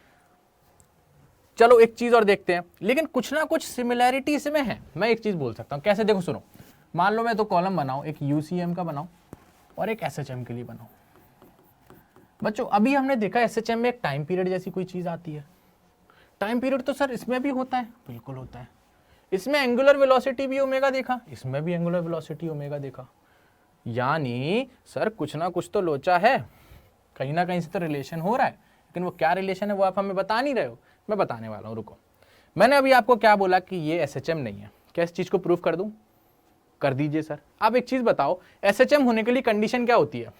चलो एक चीज और देखते हैं, लेकिन कुछ ना कुछ सिमिलैरिटी इसमें है। मैं एक चीज बोल सकता हूं, कैसे? देखो सुनो, मान लो मैं तो कॉलम बनाऊं, एक यूसीएम का बनाऊं और एक एसएचएम के लिए बनाऊं। बच्चों अभी हमने देखा एसएचएम में एक टाइम पीरियड जैसी कोई चीज आती है। टाइम पीरियड तो सर इसमें भी होता है, बिल्कुल होता है। इसमें एंगुलर वेलोसिटी भी ओमेगा देखा, इसमें भी एंगुलर वेलोसिटी ओमेगा देखा। यानी सर कुछ ना कुछ तो लोचा है, कहीं ना कहीं से तो रिलेशन हो रहा है, लेकिन वो क्या रिलेशन है वो आप हमें बता नहीं रहे हो। मैं बताने वाला हूं, रुको। मैंने अभी आपको क्या बोला कि ये एसएचएम नहीं है, क्या इस चीज को प्रूफ कर दूं? कर दीजिए सर। आप एक चीज बताओ, एसएचएम होने के लिए कंडीशन क्या होती है?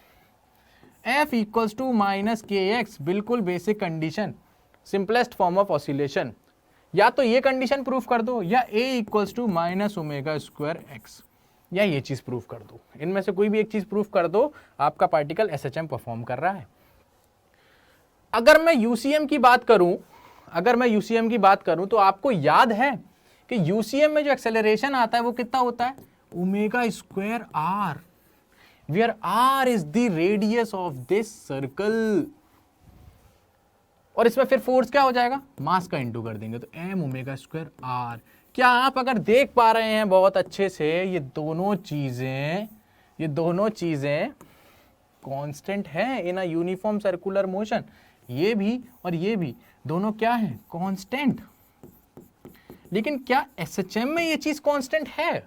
F equals to minus k x, बिल्कुल basic condition, simplest form of oscillation. या तो ये कंडीशन प्रूफ कर दो, या A equals to minus omega square x, या ये चीज प्रूफ कर दो। इनमें से कोई भी एक चीज प्रूफ कर दो, आपका पार्टिकल एसएचएम परफॉर्म कर रहा है। अगर मैं यूसीएम की बात करूं, तो आपको याद है कि यूसीएम में जो एक्सेलरेशन आता है वो कितना होता है? Omega square r, where r is the radius of this circle. और इसमें फिर फोर्स क्या हो जाएगा? मास का इंटू कर देंगे, तो एम ओमेगा स्क्वायर आर। क्या आप अगर देख पा रहे हैं बहुत अच्छे से, ये दोनों चीजें कांस्टेंट हैं इन अ यूनिफॉर्म सर्कुलर मोशन। ये भी और ये भी दोनों क्या है? कांस्टेंट। लेकिन क्या एसएचएम में ये चीज कांस्टेंट है?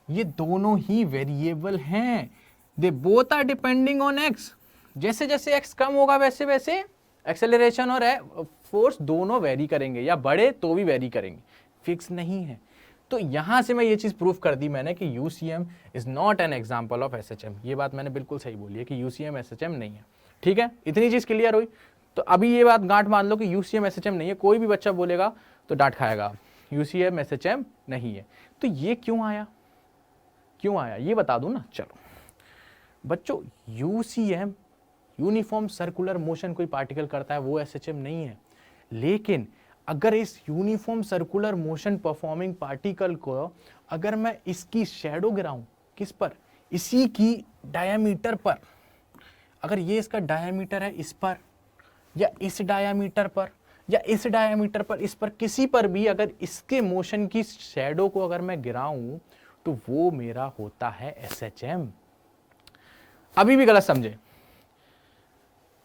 ये दोनों ही वेरिएबल हैं, they both are depending on x. जैसे जैसे एक्स कम होगा वैसे वैसे एक्सेलरेशन और फोर्स दोनों वेरी करेंगे, या बढ़े तो भी वेरी करेंगे, फिक्स नहीं है। तो यहां से मैं ये चीज प्रूफ कर दी मैंने कि UCM is not an example of SHM. ये बात मैंने बिल्कुल सही बोली है कि यूसीएम एसएचएम नहीं है, ठीक है। इतनी चीज क्लियर हुई? तो अभी ये बात गांठ मान लो कि यूसीएम एसएचएम नहीं है। कोई भी बच्चा बोलेगा तो डांट खाएगा, यूसीएम एसएचएम नहीं है। तो ये क्यों आया? क्यों आया ये बता दूं ना। चलो बच्चों, यूसीएम यूनिफॉर्म सर्कुलर मोशन कोई पार्टिकल करता है, वो एसएचएम नहीं है। लेकिन अगर इस uniform circular motion performing particle को अगर मैं इसकी शैडो गिराऊं, किस पर, इसी की डायामीटर पर, अगर ये इसका डायामीटर है इस पर या इस डायामीटर पर या इस डायामीटर पर, इस पर किसी पर भी अगर इसके मोशन की शैडो को अगर मैं गिराऊं तो वो मेरा होता है एसएचएम। अभी भी गलत समझे,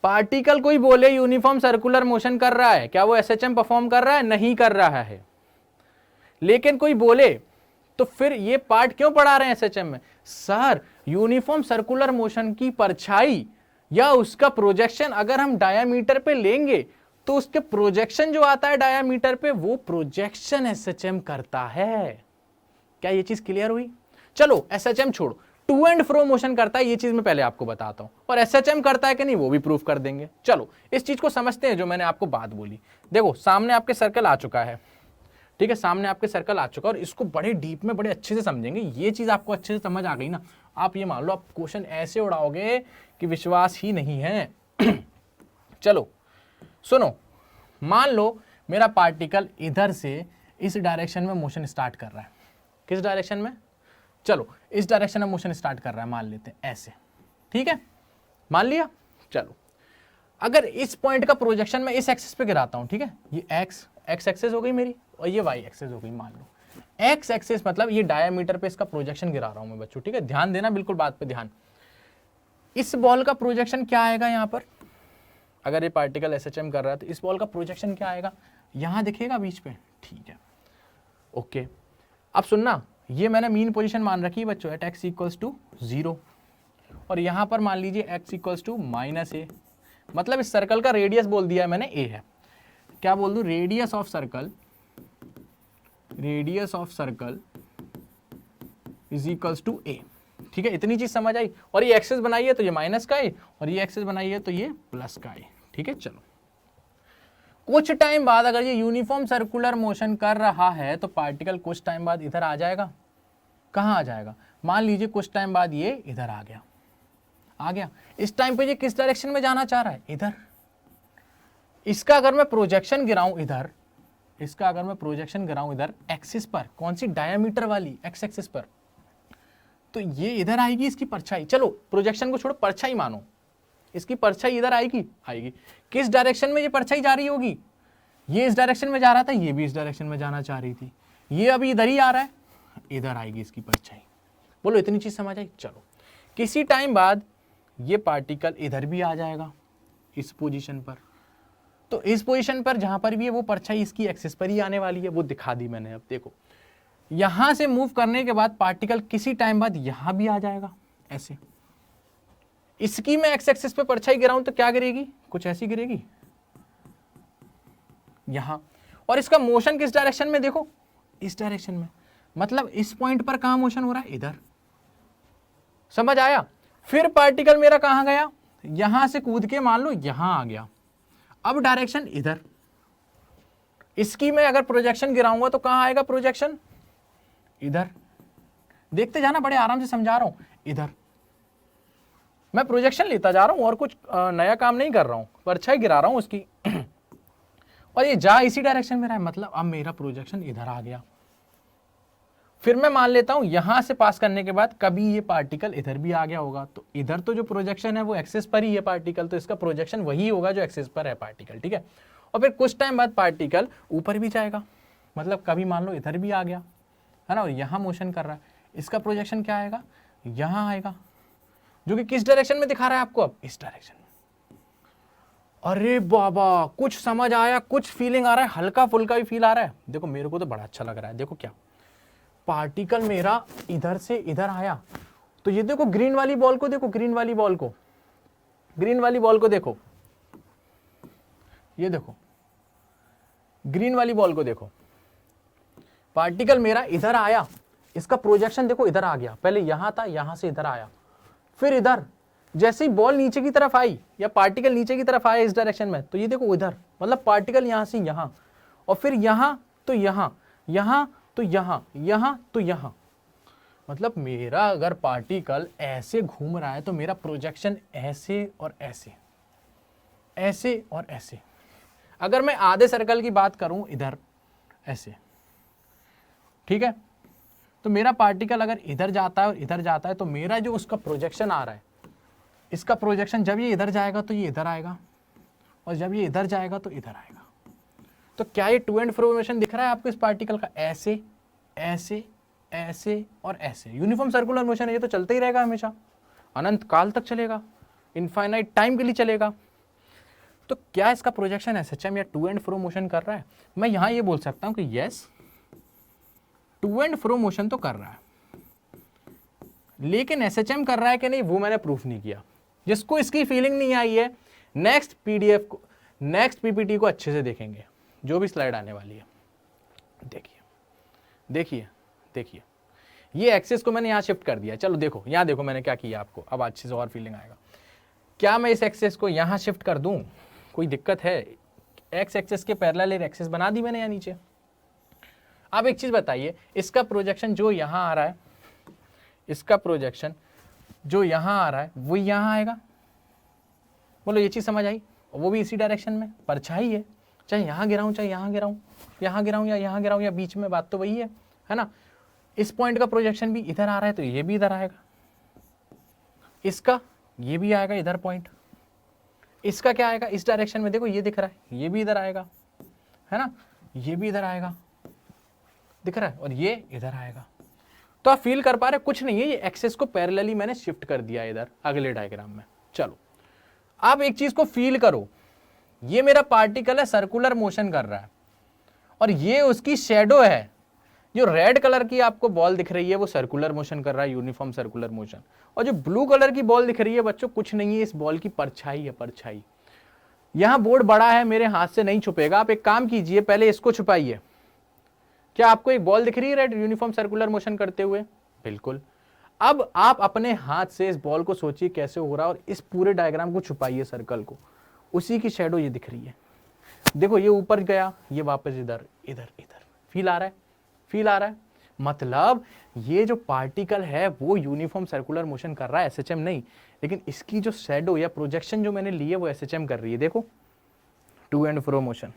पार्टिकल कोई बोले यूनिफॉर्म सर्कुलर मोशन कर रहा है, क्या वो एसएचएम परफॉर्म कर रहा है? नहीं कर रहा है। लेकिन कोई बोले तो फिर ये पार्ट क्यों पढ़ा रहे हैं एसएचएम में? सर यूनिफॉर्म सर्कुलर मोशन की परछाई या उसका प्रोजेक्शन अगर हम डायामीटर पे लेंगे तो उसके प्रोजेक्शन जो आता है डायामीटर पे, वो प्रोजेक्शन एसएचएम करता है। क्या ये चीज क्लियर हुई? चलो एसएचएम छोड़ो, टू एंड फ्रो मोशन करता है, ये चीज मैं पहले आपको बताता हूं, और एसएचएम करता है कि नहीं वो भी प्रूफ कर देंगे। चलो इस चीज को समझते हैं जो मैंने आपको बात बोली। देखो सामने आपके सर्कल आ चुका है, ठीक है, सामने आपके सर्कल आ चुका है, और इसको बड़े डीप में बड़े अच्छे से समझेंगे। ये चीज आपको अच्छे से समझ आ गई ना, आप ये मान लो आप क्वेश्चन ऐसे उड़ाओगे कि विश्वास ही नहीं है। चलो सुनो, मान लो मेरा पार्टिकल इधर से इस डायरेक्शन में मोशन स्टार्ट कर रहा है। किस डायरेक्शन में? चलो इस डायरेक्शन में मोशन स्टार्ट कर रहा है, मान लेते हैं ऐसे, ठीक है, मान लिया। चलो अगर इस पॉइंट का प्रोजेक्शन मैं इस एक्सिस पे गिराता हूं, ठीक है, ये एक्स एक्सिस हो गई मेरी और ये वाई एक्सिस हो गई। मान लो एक्स एक्सिस मतलब ये डायमीटर पे इसका प्रोजेक्शन गिरा रहा हूं मैं बच्चों, ठीक है, ध्यान देना बिल्कुल बात पे ध्यान। इस बॉल का प्रोजेक्शन क्या आएगा यहाँ पर? अगर ये पार्टिकल एसएचएम कर रहा है तो इस बॉल का प्रोजेक्शन क्या आएगा? यहां दिखेगा बीच पे, ठीक है, ओके। अब सुनना, ये मैंने मीन पोजीशन मान रखी है बच्चों, एट एक्स इक्वल्स टू 0, और यहां पर मान लीजिए एक्स इक्वल्स टू -a, मतलब इस सर्कल का रेडियस बोल दिया है मैंने a है। क्या बोल दूं? Radius of circle is equals to a, ठीक है, इतनी चीज समझ आई। और ये एक्सिस बनाई है तो ये माइनस का है, और ये एक्सिस बनाई है तो ये प्लस का है, ठीक है। चलो कुछ टाइम बाद अगर ये यूनिफॉर्म सर्कुलर मोशन कर रहा है तो पार्टिकल कुछ टाइम बाद इधर आ जाएगा। कहाँ आ जाएगा? मान लीजिए कुछ टाइम बाद ये इधर आ गया। इस टाइम पे ये किस डायरेक्शन में जाना चाह रहा है? इधर। इसका अगर मैं प्रोजेक्शन गिराऊं इधर, एक्सिस पर, कौन सी? डायमीटर वाली एक्स एक्सिस पर, तो ये इधर आएगी इसकी परछाई। चलो प्रोजेक्शन को छोड़ो, परछाई मानो, इसकी परछाई इधर आएगी। किस डायरेक्शन में ये परछाई जा रही होगी? ये इस डायरेक्शन में जा रहा था, ये भी इस डायरेक्शन में जाना चाह रही थी, ये अभी इधर ही आ रहा है, इधर आएगी इसकी परछाई। बोलो इतनी चीज समझ आई? चलो किसी टाइम बाद ये पार्टिकल इधर भी आ जाएगा इस पोजीशन पर, तो इस पोजीशन पर जहां पर भी है वो परछाई इसकी एक्सिस पर ही आने वाली है, वो दिखा दी मैंने। अब देखो यहां से मूव करने के बाद पार्टिकल किसी टाइम बाद यहां भी आ जाएगा ऐसे। इसकी मैं एक्स एक्सिस पे परछाई गिराऊं तो क्या गिरेगी? कुछ ऐसी गिरेगी यहां। और इसका मोशन किस डायरेक्शन में? देखो इस डायरेक्शन में, मतलब इस पॉइंट पर कहां मोशन हो रहा है? इधर। समझ आया? फिर पार्टिकल मेरा कहां गया? यहां से कूद के मान लो यहां आ गया, अब डायरेक्शन इधर। इसकी मैं अगर प्रोजेक्शन गिराऊंगा तो कहां आएगा प्रोजेक्शन? इधर। देखते जाना, बड़े आराम से समझा रहा हूं। इधर मैं प्रोजेक्शन लेता जा रहा हूं और कुछ नया काम नहीं कर रहा हूं, परछाई गिरा रहा हूं उसकी और ये जा इसी डायरेक्शन में रहा है, मतलब अब मेरा प्रोजेक्शन इधर आ गया। फिर मैं मान लेता हूं यहां से पास करने के बाद कभी ये पार्टिकल इधर भी आ गया होगा, तो इधर तो जो प्रोजेक्शन है वो एक्सिस पर ही है पार्टिकल, तो इसका प्रोजेक्शन वही होगा जो एक्सिस पर है पार्टिकल, ठीक है। और फिर कुछ टाइम बाद पार्टिकल ऊपर भी जाएगा, मतलब कभी मान लो इधर भी आ गया है ना, और यहां मोशन कर रहा है, इसका प्रोजेक्शन क्या आएगा? यहां आएगा, जो कि किस डायरेक्शन में दिखा रहा है आपको? अब इस डायरेक्शन में। अरे बाबा, कुछ समझ आया, कुछ फीलिंग आ रहा है, हल्का फुल्का भी फील आ रहा है। देखो मेरे को तो बड़ा अच्छा लग रहा है। देखो क्या, पार्टिकल मेरा इधर से इधर आया, तो ये देखो ग्रीन वाली बॉल को देखो, ग्रीन वाली बॉल को देखो, ये देखो ग्रीन वाली बॉल को देखो। पार्टिकल मेरा इधर आया, इसका प्रोजेक्शन देखो इधर आ गया, पहले यहां था, यहां से इधर आया, फिर इधर। जैसे ही बॉल नीचे की तरफ आई या पार्टिकल नीचे की तरफ आया इस डायरेक्शन में, तो ये देखो इधर, मतलब पार्टिकल यहां से यहां, और फिर यहां तो यहां, यहां तो यहां, यहां तो यहां। मतलब मेरा अगर पार्टिकल ऐसे घूम रहा है तो मेरा प्रोजेक्शन ऐसे और ऐसे, ऐसे और ऐसे। अगर मैं आधे सर्कल की बात करूं इधर ऐसे, ठीक है, तो मेरा पार्टिकल अगर इधर जाता है और इधर जाता है तो मेरा जो उसका प्रोजेक्शन आ रहा है, इसका प्रोजेक्शन जब ये इधर जाएगा तो ये इधर आएगा, और जब ये इधर जाएगा तो इधर आएगा। तो क्या ये टू एंड फ्रो मोशन दिख रहा है आपको इस पार्टिकल का? ऐसे, ऐसे, ऐसे और ऐसे। यूनिफॉर्म सर्कुलर मोशन है, ये तो चलता ही रहेगा हमेशा, अनंत काल तक चलेगा, इनफाइनाइट टाइम के लिए चलेगा। तो क्या इसका प्रोजेक्शन एसएचएम या टू एंड फ्रो मोशन कर रहा है? मैं यहां ये बोल सकता हूं कि yes, to and fro motion तो कर रहा है, लेकिन एसएचएम कर रहा है कि नहीं वो मैंने प्रूफ नहीं किया। जिसको इसकी फीलिंग नहीं आई है, नेक्स्ट पीडीएफ को, नेक्स्ट पीपीटी को अच्छे से देखेंगे, जो भी स्लाइड आने वाली है। देखिए देखिए देखिए, ये एक्सेस को मैंने यहां शिफ्ट कर दिया। चलो देखो, यहां देखो मैंने क्या किया आपको, अब अच्छे से और फीलिंग आएगा। क्या मैं इस एक्सेस को यहां शिफ्ट कर दूं? कोई दिक्कत है? एक्स एक्सेस के पैरेलल एक एक्सेस बना दी मैंने यहाँ नीचे। अब एक चीज बताइए, इसका प्रोजेक्शन जो यहां आ रहा है, इसका प्रोजेक्शन जो यहां आ रहा है वो यहां आएगा। बोलो ये चीज समझ आई? वो भी इसी डायरेक्शन में, परछाई है, चाहे यहां गिराऊं चाहे यहां गिराऊं, यहां गिराऊं या यहां गिराऊं या बीच में, बात तो वही है ना। इस पॉइंट का प्रोजेक्शन भी इधर आ रहा है तो ये भी इधर आएगा, इसका ये भी आएगा इधर पॉइंट, इसका क्या आएगा इस डायरेक्शन में, देखो ये दिख रहा है, ये भी इधर आएगा, है ना, ये भी इधर आएगा, दिख रहा है, और ये इधर आएगा। तो आप फील कर पा रहे कुछ नहीं है, ये एक्सेस को पैरेलली मैंने शिफ्ट कर दिया इधर अगले डायग्राम में। चलो आप एक चीज को फील करो, ये मेरा पार्टिकल है, सर्कुलर मोशन कर रहा है, और ये उसकी शेडो है। जो रेड कलर की आपको बॉल दिख रही है वो सर्कुलर मोशन कर रहा है, यूनिफॉर्म सर्कुलर मोशन। और जो ब्लू कलर की बॉल दिख रही है बच्चों, कुछ नहीं है, इस बॉल की परछाई है, परछाई। यहां बोर्ड बड़ा है, मेरे हाथ से नहीं छुपेगा, आप एक काम कीजिए, पहले इसको छुपाइए। क्या आपको एक बॉल दिख रही है रेड यूनिफॉर्म सर्कुलर मोशन करते हुए? बिल्कुल। अब आप अपने हाथ से इस बॉल को सोचिए कैसे हो रहा है, और इस पूरे डायग्राम को छुपाइए, सर्कल को, उसी की शेडो ये दिख रही है। देखो ये ऊपर गया, ये वापस इधर, इधर, इधर। फील आ रहा है? फील आ रहा है? मतलब ये जो पार्टिकल है वो यूनिफॉर्म सर्कुलर मोशन कर रहा है, एसएचएम नहीं, लेकिन इसकी जो शेडो या प्रोजेक्शन जो मैंने ली है वो एसएचएम कर रही है। देखो टू एंड फ्रो मोशन,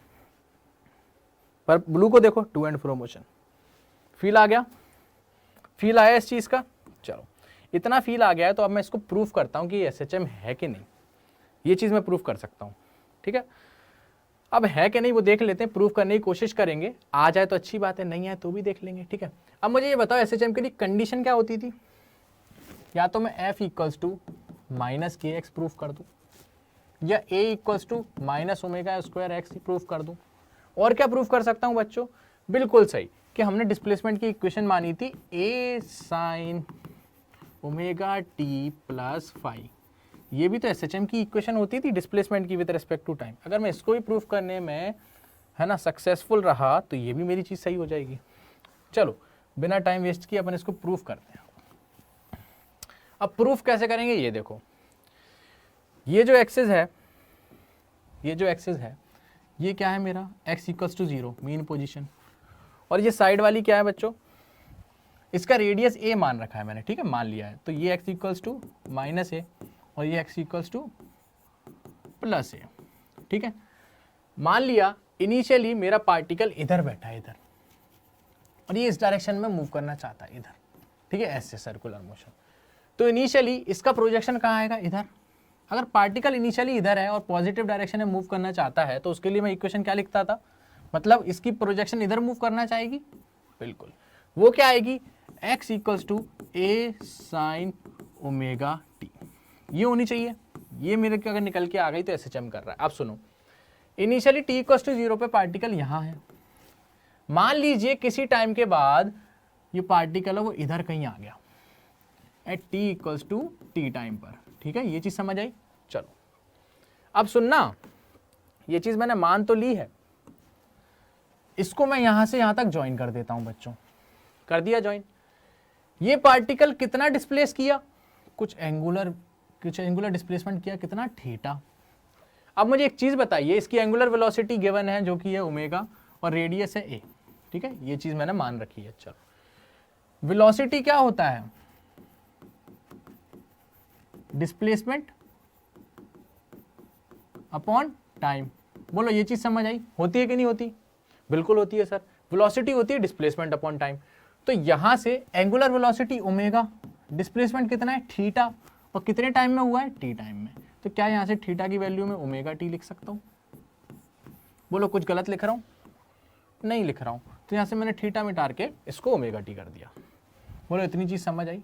पर ब्लू को देखो to and fro motion. Feel आ गया? फील आया इस चीज का? चलो इतना फील आ गया है तो अब मैं इसको प्रूफ करता हूं कि ये एसएचएम है कि नहीं। ये चीज मैं प्रूफ कर सकता हूं, ठीक है। अब है कि नहीं वो देख लेते हैं, प्रूफ करने की कोशिश करेंगे, आ जाए तो अच्छी बात है, नहीं आए तो भी देख लेंगे, ठीक है। अब मुझे ये बताओ एसएचएम के लिए कंडीशन क्या होती थी? या तो मैं F equals to minus k x proof कर दूं, या A equals to minus omega square x proof कर दूं। और क्या प्रूफ कर सकता हूं बच्चों? बिल्कुल सही, कि हमने डिस्प्लेसमेंट की इक्वेशन मानी थी A sine omega t plus phi. ये भी तो एसएचएम की इक्वेशन होती थी डिस्प्लेसमेंट की विद रिस्पेक्ट टू टाइम। अगर मैं इसको भी प्रूफ करने में, है ना, सक्सेसफुल रहा तो ये भी मेरी चीज सही हो जाएगी। चलो बिना टाइम वेस्ट किए अपन इसको प्रूफ करते हैं। अब प्रूफ कैसे करेंगे ये देखो, ये जो एक्सिस है, ये जो एक्सिस है ये क्या है मेरा, x equals to 0 mean position, और ये साइड वाली क्या है बच्चों, इसका रेडियस a मान रखा है मैंने, ठीक है, मान लिया है। तो ये x equals to minus A और ये x इक्वल्स टू प्लस ए, ठीक है। मान लिया इनिशियली मेरा पार्टिकल इधर बैठा है, इधर, और ये इस डायरेक्शन में मूव करना चाहता है इधर, ठीक है, ऐसे सर्कुलर मोशन। तो इनिशियली इसका प्रोजेक्शन कहाँ आएगा? इधर। अगर पार्टिकल इनिशियली इधर है और पॉजिटिव डायरेक्शन में मूव करना चाहता है तो उसके लिए मैं इक्वेशन क्या लिखता था, मतलब इसकी प्रोजेक्शन इधर मूव करना चाहेगी, बिल्कुल। वो क्या आएगी, x equals to a sine omega t, ये होनी चाहिए। ये मेरे को अगर निकल के आ गई तो एसएचएम कर रहा है। अब सुनो, इनिशियली t इक्वल्स टू 0 पे पार्टिकल यहाँ है, मान लीजिए किसी टाइम के बाद ये पार्टिकल है वो इधर कहीं आ गया at t equals to t time पर, ठीक है, ये चीज समझ आई। चलो अब सुनना, ये चीज मैंने मान तो ली है, इसको मैं यहां से यहां तक ज्वाइन कर देता हूं बच्चों, कर दिया ज्वाइन। ये पार्टिकल कितना डिस्प्लेस किया, कुछ एंगुलर डिस्प्लेसमेंट किया, कितना, थीटा। अब मुझे एक चीज बताइए, इसकी एंगुलर वेलोसिटी गिवन है जो कि है ओमेगा और रेडियस है a, ठीक है, ये चीज मैंने मान रखी है। चलो वेलोसिटी क्या होता है? Displacement upon time. बोलो ये चीज समझ आई? होती है कि नहीं होती? बिल्कुल होती है सर। वेलोसिटी होती है डिस्प्लेसमेंट अपॉन टाइम। तो यहां से एंगुलर वेलोसिटी ओमेगा, डिस्प्लेसमेंट कितना है? थीटा, और कितने टाइम में हुआ है? टी टाइम में। तो क्या यहां से थीटा की वैल्यू में ओमेगा टी लिख सकता हूं? बोलो कुछ गलत लिख रहा हूं? नहीं लिख रहा हूं। तो यहां से मैंने थीटा मिटा के इसको ओमेगा टी कर दिया। बोलो इतनी चीज समझ आई?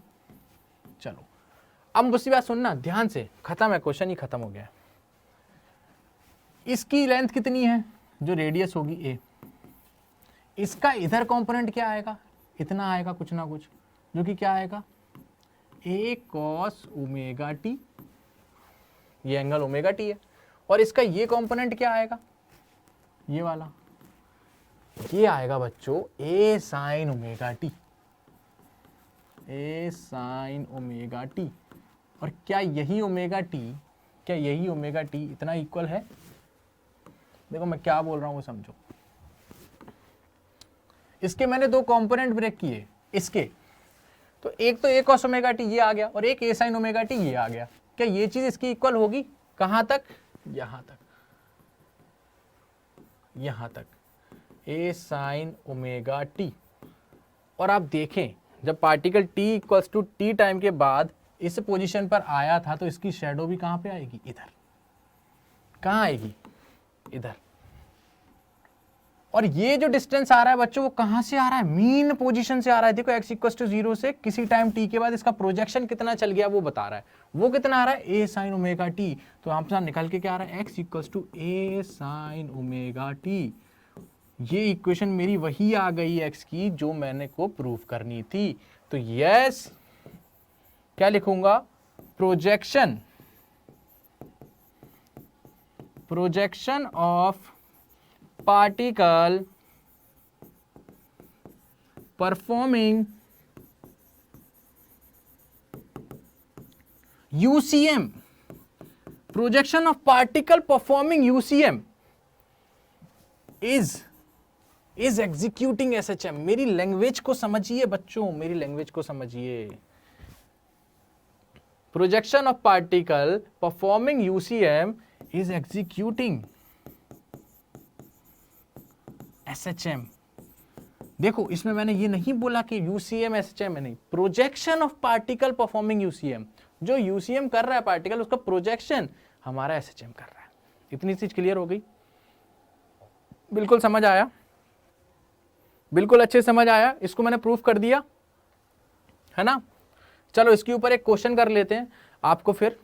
चलो अब मुझसे बात सुनना ध्यान से, खत्म है, क्वेश्चन ही खत्म हो गया है। इसकी लेंथ कितनी है? जो रेडियस होगी ए, इसका इधर कंपोनेंट क्या आएगा? इतना आएगा कुछ ना कुछ, जो कि क्या आएगा? ए कॉस ओमेगा टी, ये एंगल ओमेगा टी है। और इसका ये कंपोनेंट क्या आएगा? ये वाला, ये आएगा बच्चों ए साइन ओमेगा टी, ए साइन ओमेगा टी। और क्या यही ओमेगा टी इतना इक्वल है? देखो मैं क्या बोल रहा हूं वो समझो। इसके मैंने दो कंपोनेंट ब्रेक किए इसके, तो एक तो ए कॉस ओमेगा टी ये आ गया, और एक ए साइन ओमेगा टी ये आ गया। क्या ये चीज इसकी इक्वल होगी? कहां तक? यहां तक, यहां तक, ए साइन ओमेगा टी। और आप देखें जब particle t equals to t time के बाद इस पोजीशन पर आया था, तो इसकी शेडो भी कहां पे आएगी? इधर। कहां आएगी? इधर। और ये जो डिस्टेंस आ रहा है बच्चों, वो कहां से आ रहा है? मीन पोजीशन से आ रहा है। देखो x इक्वल्स टू 0 से किसी टाइम t के बाद इसका प्रोजेक्शन कितना चल गया वो बता रहा है। वो कितना आ रहा है? ए साइन ओमेगा टी। तो यहां पर निकल के क्या आ रहा है? x equals to a sine omega t. ये इक्वेशन मेरी वही आ गई x की जो मैंने को प्रूव करनी थी। तो यस, क्या लिखूंगा? Projection of particle performing UCM, projection of particle performing UCM is executing SHM। मेरी लैंग्वेज को समझिए बच्चों, मेरी लैंग्वेज को समझिए। Projection of particle performing UCM is executing SHM। देखो इसमें मैंने ये नहीं बोला कि UCM SHM है, नहीं, projection of particle performing UCM। जो UCM कर रहा है पार्टिकल, उसका प्रोजेक्शन हमारा SHM कर रहा है। इतनी चीज क्लियर हो गई? बिल्कुल समझ आया? बिल्कुल अच्छे समझ आया? इसको मैंने प्रूफ कर दिया है ना। चलो इसके ऊपर एक क्वेश्चन कर लेते हैं, आपको फिर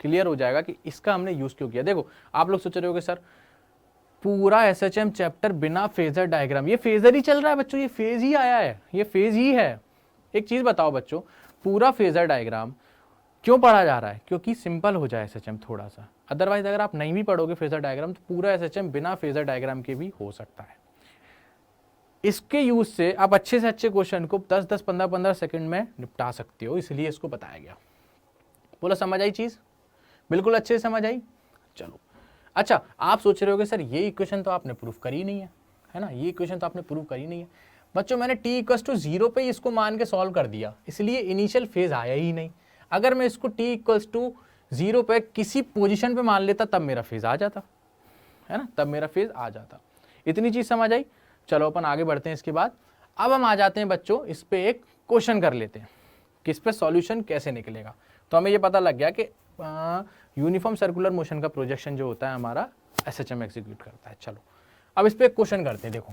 क्लियर हो जाएगा कि इसका हमने यूज क्यों किया। देखो आप लोग सोच रहे होगे सर पूरा SHM चैप्टर बिना फेजर डायग्राम, ये फेजर ही चल रहा है बच्चों, ये फेज ही आया है, ये फेज ही है। एक चीज बताओ बच्चों, पूरा फेजर डायग्राम क्यों पढ़ा जा रहा है? क्योंकि सिंपल हो जाए SHM थोड़ा सा। अदरवाइज अगर आप नहीं भी पढ़ोगे फेजर डायग्राम, तो पूरा SHM बिना फेजर डायग्राम के भी हो सकता है। इसके यूज से आप अच्छे से अच्छे क्वेश्चन को 10-10, 15-15 सेकंड में निपटा सकते हो, इसलिए इसको बताया गया। बोलो समझ आई चीज? बिल्कुल अच्छे से समझ आई? चलो अच्छा, आप सोच रहे होगे सर ये इक्वेशन तो आपने प्रूफ करी नहीं है ना, ये इक्वेशन तो आपने प्रूफ करी नहीं है। बच्चों मैंने t इक्वल्स टू 0 पे इसको मान के सॉल्व कर दिया, इसलिए इनिशियल फेज आया ही नहीं। अगर मैं इसको t इक्वल्स टू 0 पे किसी पोजीशन पे मान लेता, तब मेरा फेज आ जाता है ना, तब मेरा फेज आ जाता। इतनी चीज समझ आई? चलो अपन आगे बढ़ते हैं। इसके बाद अब हम आ जाते हैं बच्चों, इस पे एक क्वेश्चन कर लेते हैं कि इस पे सॉल्यूशन कैसे निकलेगा। तो हमें ये पता लग गया कि यूनिफॉर्म सर्कुलर मोशन का प्रोजेक्शन जो होता है हमारा SHM एग्जीक्यूट करता है। चलो अब इस पे एक क्वेश्चन करते हैं। देखो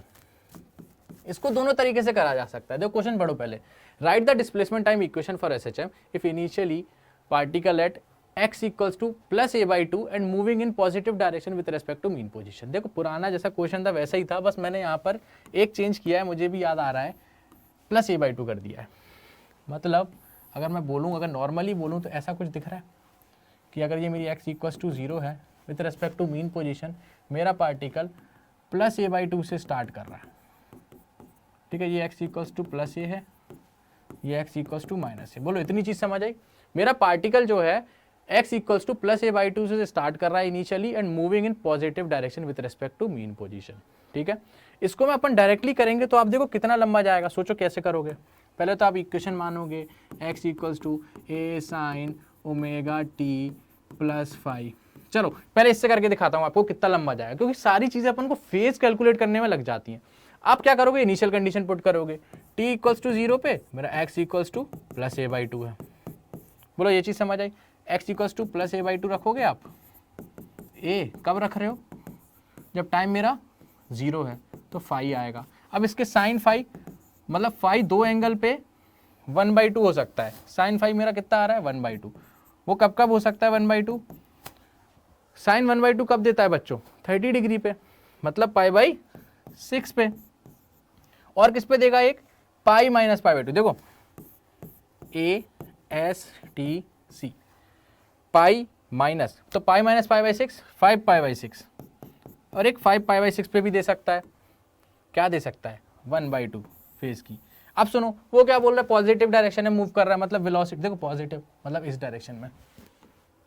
इसको दोनों तरीके से करा जा सकता है। देखो क्वेश्चन पढ़ो पहले। Write the displacement time equation for SHM if initially particle at x equals to plus a/2 and moving in positive direction with respect to mean position. देखो पुराना जैसा क्वेश्चन था वैसा ही था, बस मैंने यहाँ पर एक चेंज किया है, मुझे भी याद आ रहा है, प्लस a/2 कर दिया है। मतलब अगर मैं बोलूँ, अगर नॉर्मली बोलूँ तो ऐसा कुछ दिख रहा है कि अगर ये मेरी x इक्वल्स टू 0 है with respect to mean position, मेरा पार्टिकल प्लस a/2 से स्टार्ट कर रहा है। ठीक है, ये x equals to plus a है, ये x equals to minus a। बोलो इतनी चीज समझ आई? मेरा पार्टिकल जो है x equals to plus a/2 से स्टार्ट कर रहा है initially and moving in positive direction with respect to mean position. ठीक है, इसको मैं अपन डायरेक्टली करेंगे तो आप देखो कितना लंबा जाएगा, सोचो कैसे करोगे। पहले तो आप इक्वेशन मानोगे x equals to a sine omega t plus five. चलो पहले इससे करके दिखाता हूँ आपको कितना लंबा जाएगा, क्योंकि सारी चीज़ें अपन को फेज कैलकुलेट करने में लग जाती हैं। आप क्या करोगे, इनिशियल कंडीशन पुट करोगे, t इक्वल्स टू 0 पे मेरा x equals to plus A by two है। बोलो ये चीज़ समझ आई, x equals to plus A by two रखोगे आप। ए कब रख रहे हो, जब टाइम मेरा 0 है, तो फाई आएगा। अब इसके साइन फाई, मतलब फाई दो एंगल पे 1/2 हो सकता है। साइन फाई मेरा कितना आ रहा है 1/2। वो कब कब हो सकता है 1/2, साइन 1/2 कब देता है बच्चों 30 डिग्री पे, मतलब π/6 पे। और किस पे देगा एक, पाई माइनस π/2। देखो ASTC, पाई माइनस, तो पाई माइनस π/6 5π/6, और एक 5π/6 पे भी दे सकता है। क्या दे सकता है 1/2 फेज की। अब सुनो वो क्या बोल रहा है, पॉजिटिव डायरेक्शन में मूव कर रहा है, मतलब वेलोसिटी देखो पॉजिटिव मतलब इस डायरेक्शन में,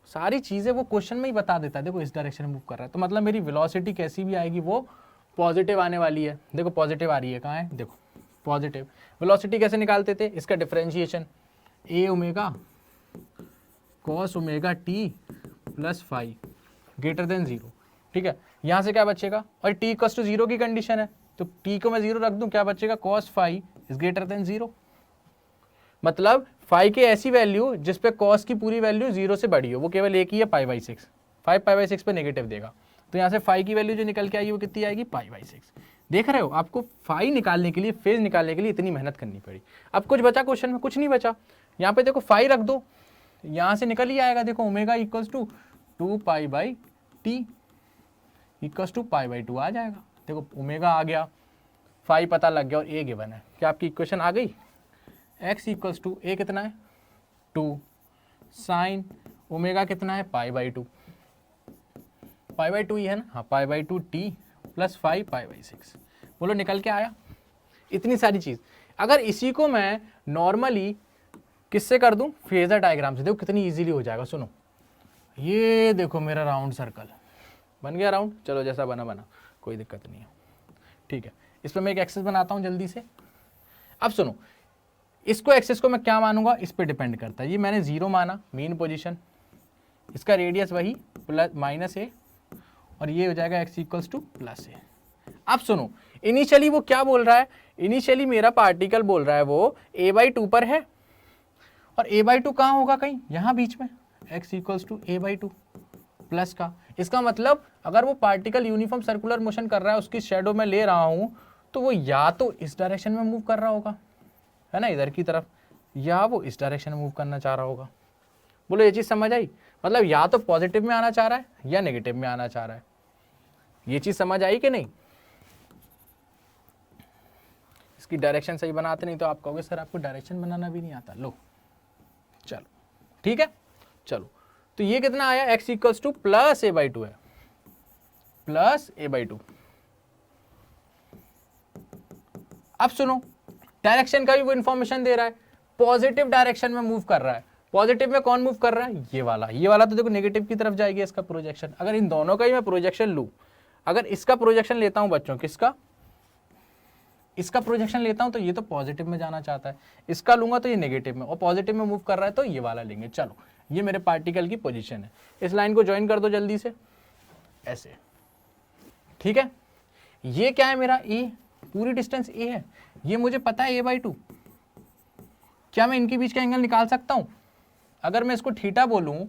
सारी चीजें वो क्वेश्चन में ही बता देता है। देखो इस डायरेक्शन में मूव कर रहा है, तो मतलब मेरी वेलोसिटी कैसी भी आएगी वो पॉजिटिव आने वाली है। देखो पॉजिटिव आ रही है, कहाँ है देखो पॉजिटिव। वेलोसिटी कैसे निकालते थे, इसका differentiation A omega cos omega t plus five greater than 0। ठीक है, यहाँ से क्या बचेगा, और टी इक्वल्स टू 0 की कंडीशन है, तो टी को मैं 0 रख दूं, क्या बचेगा cos five is greater than 0। मतलब फाइव की ऐसी वैल्यू जिसपे कॉस की पूरी वैल्यू 0 से बड़ी हो, वो केवल एक ही है π/6। 5π/6 पे नेगेटिव देगा, तो यहाँ से फाइव की वैल्यू जो निकल के आएगी वो कितनी आएगी π/6। देख रहे हो, आपको फाइव निकालने के लिए, फेज निकालने के लिए इतनी मेहनत करनी पड़ी। अब कुछ बचा क्वेश्चन में, कुछ नहीं बचा। यहाँ पे देखो फाइव रख दो, यहाँ से निकल ही आएगा। देखो omega equals to 2π/t equals to π/2 आ जाएगा। देखो ओमेगा आ गया, फाइव पता लग गया, और ए गिवन है। क्या आपकी इक्वेशन आ गई, x इक्वल्स टू ए कितना है 2 साइन ओमेगा कितना है π/2, π/2 ही है ना, हाँ π/2 t प्लस 5 π/6। बोलो निकल के आया। इतनी सारी चीज़, अगर इसी को मैं नॉर्मली किससे कर दूं, फेजर डायग्राम से, देखो कितनी इजीली हो जाएगा। सुनो ये देखो मेरा राउंड सर्कल बन गया राउंड, चलो जैसा बना बना, कोई दिक्कत नहीं है। ठीक है, इस पर मैं एक एक्सेस बनाता हूँ जल्दी से। अब सुनो, इसको एक्सेस को मैं क्या मानूंगा, इस पे डिपेंड करता है। ये मैंने 0 माना मीन पोजीशन, इसका रेडियस वही प्लस माइनस ए, और ये हो जाएगा x इक्वल्स टू प्लस ए। अब सुनो, इनिशियली वो क्या बोल रहा है, इनिशियली मेरा पार्टिकल बोल रहा है वो a/2 पर है, और a/2 कहाँ होगा, कहीं यहाँ बीच में, x equals to a/2 plus का। इसका मतलब अगर वो पार्टिकल यूनिफॉर्म सर्कुलर मोशन कर रहा है, उसकी शेडो में ले रहा हूँ, तो वो या तो इस डायरेक्शन में मूव कर रहा होगा, है ना, इधर की तरफ, या वो इस डायरेक्शन में मूव करना चाह रहा होगा। बोलो ये चीज़ समझ आई, मतलब या तो पॉजिटिव में आना चाह रहा है या नेगेटिव में आना चाह रहा है। ये चीज़ समझ आई कि नहीं। इसकी डायरेक्शन सही बनाते नहीं तो आप कहोगे सर आपको डायरेक्शन बनाना भी नहीं आता। लो चलो ठीक है, चलो तो ये कितना आया, x equals to plus a/2 है, प्लस a/2। अब सुनो, डायरेक्शन का भी वो इंफॉर्मेशन दे रहा है, पॉजिटिव डायरेक्शन में मूव कर रहा है। पॉजिटिव में कौन मूव कर रहा है, ये वाला। ये वाला तो देखो नेगेटिव की तरफ जाएगी इसका प्रोजेक्शन। अगर इन दोनों का ही मैं प्रोजेक्शन लूं, अगर इसका प्रोजेक्शन लेता हूं बच्चों, किसका, इसका प्रोजेक्शन लेता हूं, तो ये तो पॉजिटिव में जाना चाहता है, इसका लूंगा तो ये नेगेटिव में, और पॉजिटिव में मूव कर रहा है तो ये वाला लेंगे। चलो ये मेरे पार्टिकल की पोजीशन है। इस लाइन को ज्वाइन कर दो जल्दी से, ऐसे, ठीक है। ये क्या है मेरा a, पूरी डिस्टेंस a है, ये मुझे पता है a/2। क्या मैं इनके बीच का एंगल निकाल सकता हूं, अगर मैं इसको थीटा बोलूं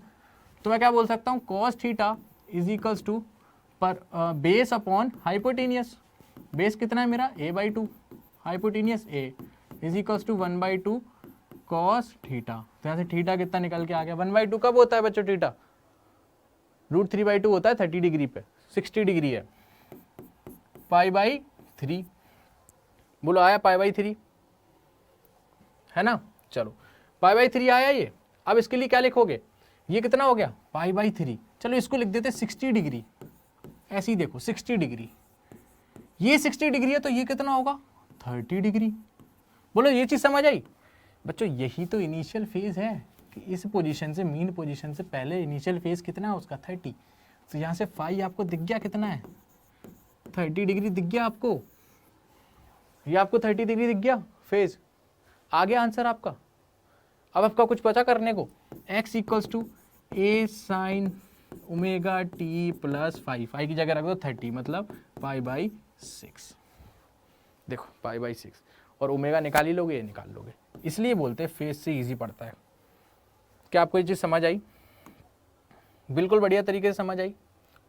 तो मैं क्या बोल सकता हूं, cos theta is equals to पर बेस अपॉन हाइपोटेनियस। बेस कितना है मेरा a/2, hypotenuse a is equals to 1/2 cos theta. तो यहाँ से थीटा कितना निकल के आ गया, 1/2 कब होता है बच्चों थीटा, √3/2 होता है 30 डिग्री पे, 60 डिग्री है, π/3। बोलो आया π/3, है ना। चलो π/3 आया ये। अब इसके लिए क्या लिखोगे, ये कितना हो गया π/3। चलो इसको लिख देते 60 डिग्री, ऐसे ही देखो 60 डिग्री, ये 60 डिग्री है तो ये कितना होगा 30 डिग्री। बोलो ये चीज समझ आई बच्चों। यही तो इनिशियल फेज है कि इस पोजीशन से, मीन पोजीशन से पहले इनिशियल फेज कितना है उसका 30। तो यहाँ से फाई आपको दिख गया कितना है 30 डिग्री दिख गया आपको, ये आपको 30 डिग्री दिख गया फेज। आ गया आंसर आपका। अब आपका कुछ बचा करने को, x equals to a sine omega t plus 5, आई की जगह रख दो 30, मतलब π/6। देखो π/6, और ओमेगा निकाल ही लोगे, ये निकाल लोगे, इसलिए बोलते हैं फेस से इजी पड़ता है। क्या आपको ये चीज़ समझ आई? बिल्कुल बढ़िया तरीके से समझ आई,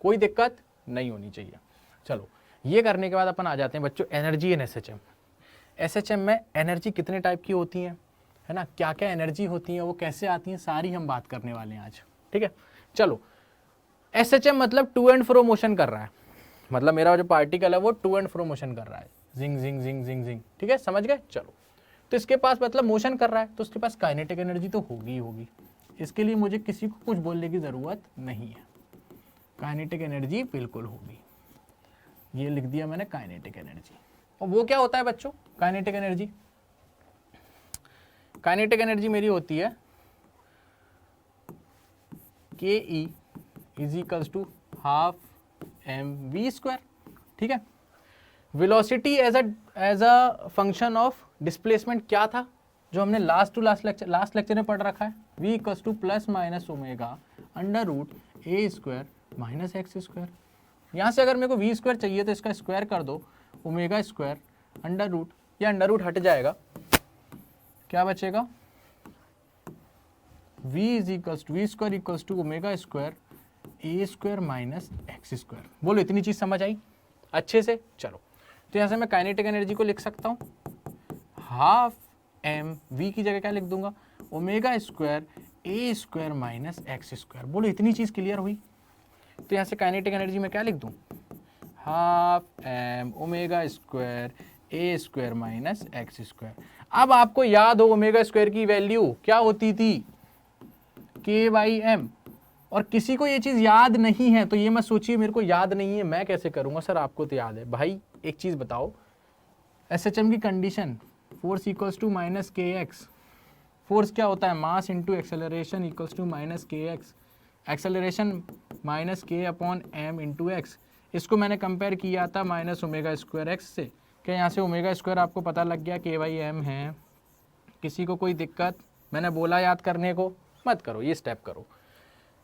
कोई दिक्कत नहीं होनी चाहिए। चलो ये करने के बाद अपन आ जाते हैं बच्चों एनर्जी इन एसएचएम। एसएचएम में एनर्जी कितने टाइप की होती हैं, है ना, क्या क्या एनर्जी होती है, वो कैसे आती हैं, सारी हम बात करने वाले हैं आज। ठीक है, चलो एसएचएम मतलब टू एंड फ्रो मोशन कर रहा है, मतलब मेरा जो पार्टिकल है वो टू एंड फ्रो मोशन कर रहा है, जिंग जिंग जिंग जिंग जिंग। ठीक है, समझ गए? चलो, तो इसके पास मतलब मोशन कर रहा है तो उसके पास काइनेटिक एनर्जी तो होगी ही होगी, इसके लिए मुझे किसी को कुछ बोलने की ज़रूरत नहीं है, काइनेटिक एनर्जी बिल्कुल होगी। ये लिख दिया मैंने काइनेटिक एनर्जी। और वो क्या होता है बच्चों काइनेटिक एनर्जी? काइनेटिक एनर्जी मेरी होती है K E is equals to half mv²। ठीक है, velocity as a function of displacement क्या था जो हमने लास्ट लेक्चर में पढ़ रखा है, v equals to plus minus omega under root a² minus x²। यहाँ से अगर मेरे को v² चाहिए तो इसका स्क्वायर कर दो, ओमेगा² अंडर रूट, या अंडर रूट हट जाएगा, क्या बचेगा, v² equals to ओमेगा² a² minus x²। बोलो इतनी चीज समझ आई अच्छे से? चलो, तो यहाँ से मैं काइनेटिक एनर्जी को लिख सकता हूँ हाफ m, v की जगह क्या लिख दूंगा, ओमेगा² a² माइनस x²। बोलो इतनी चीज क्लियर हुई? तो यहाँ से काइनेटिक एनर्जी में क्या लिख दूँ, half m ओमेगा² a² minus x²। अब आपको याद हो ओमेगा² की वैल्यू क्या होती थी, k/m, और किसी को ये चीज़ याद नहीं है तो ये मत सोचिए मेरे को याद नहीं है मैं कैसे करूँगा, सर आपको तो याद है। भाई एक चीज़ बताओ, एसएचएम की condition force equals to minus k x, force क्या होता है, mass into acceleration equals to minus k x, acceleration minus k upon m into x. इसको मैंने कंपेयर किया था माइनस ओमेगा² एक्स से, क्या यहाँ से ओमेगा² आपको पता लग गया k/m है? किसी को कोई दिक्कत? मैंने बोला याद करने को, मत करो, ये स्टेप करो।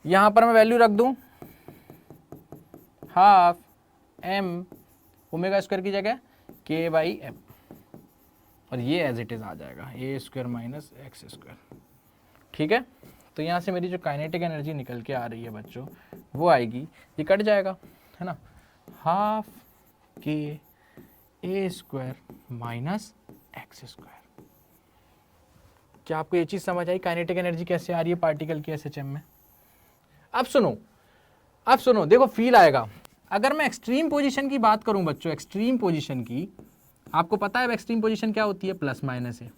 यहाँ पर मैं वैल्यू रख दूँ हाफ m ओमेगा² की जगह k/m, और ये एज इट इज़ आ जाएगा a² माइनस x²। ठीक है, तो यहाँ से मेरी जो काइनेटिक एनर्जी निकल के आ रही है बच्चों वो आएगी, ये कट जाएगा, है ना, half k a² minus x²। क्या आपको ये चीज़ समझ आई काइनेटिक एनर्जी कैसे आ रही है पार्टिकल के एसएचएम में? अब सुनो, देखो फील आएगा। अगर मैं एक्सट्रीम पोजीशन की बात करूं बच्चों, एक्सट्रीम पोजीशन की, आपको पता है एक्सट्रीम पोजीशन क्या होती है, plus minus A.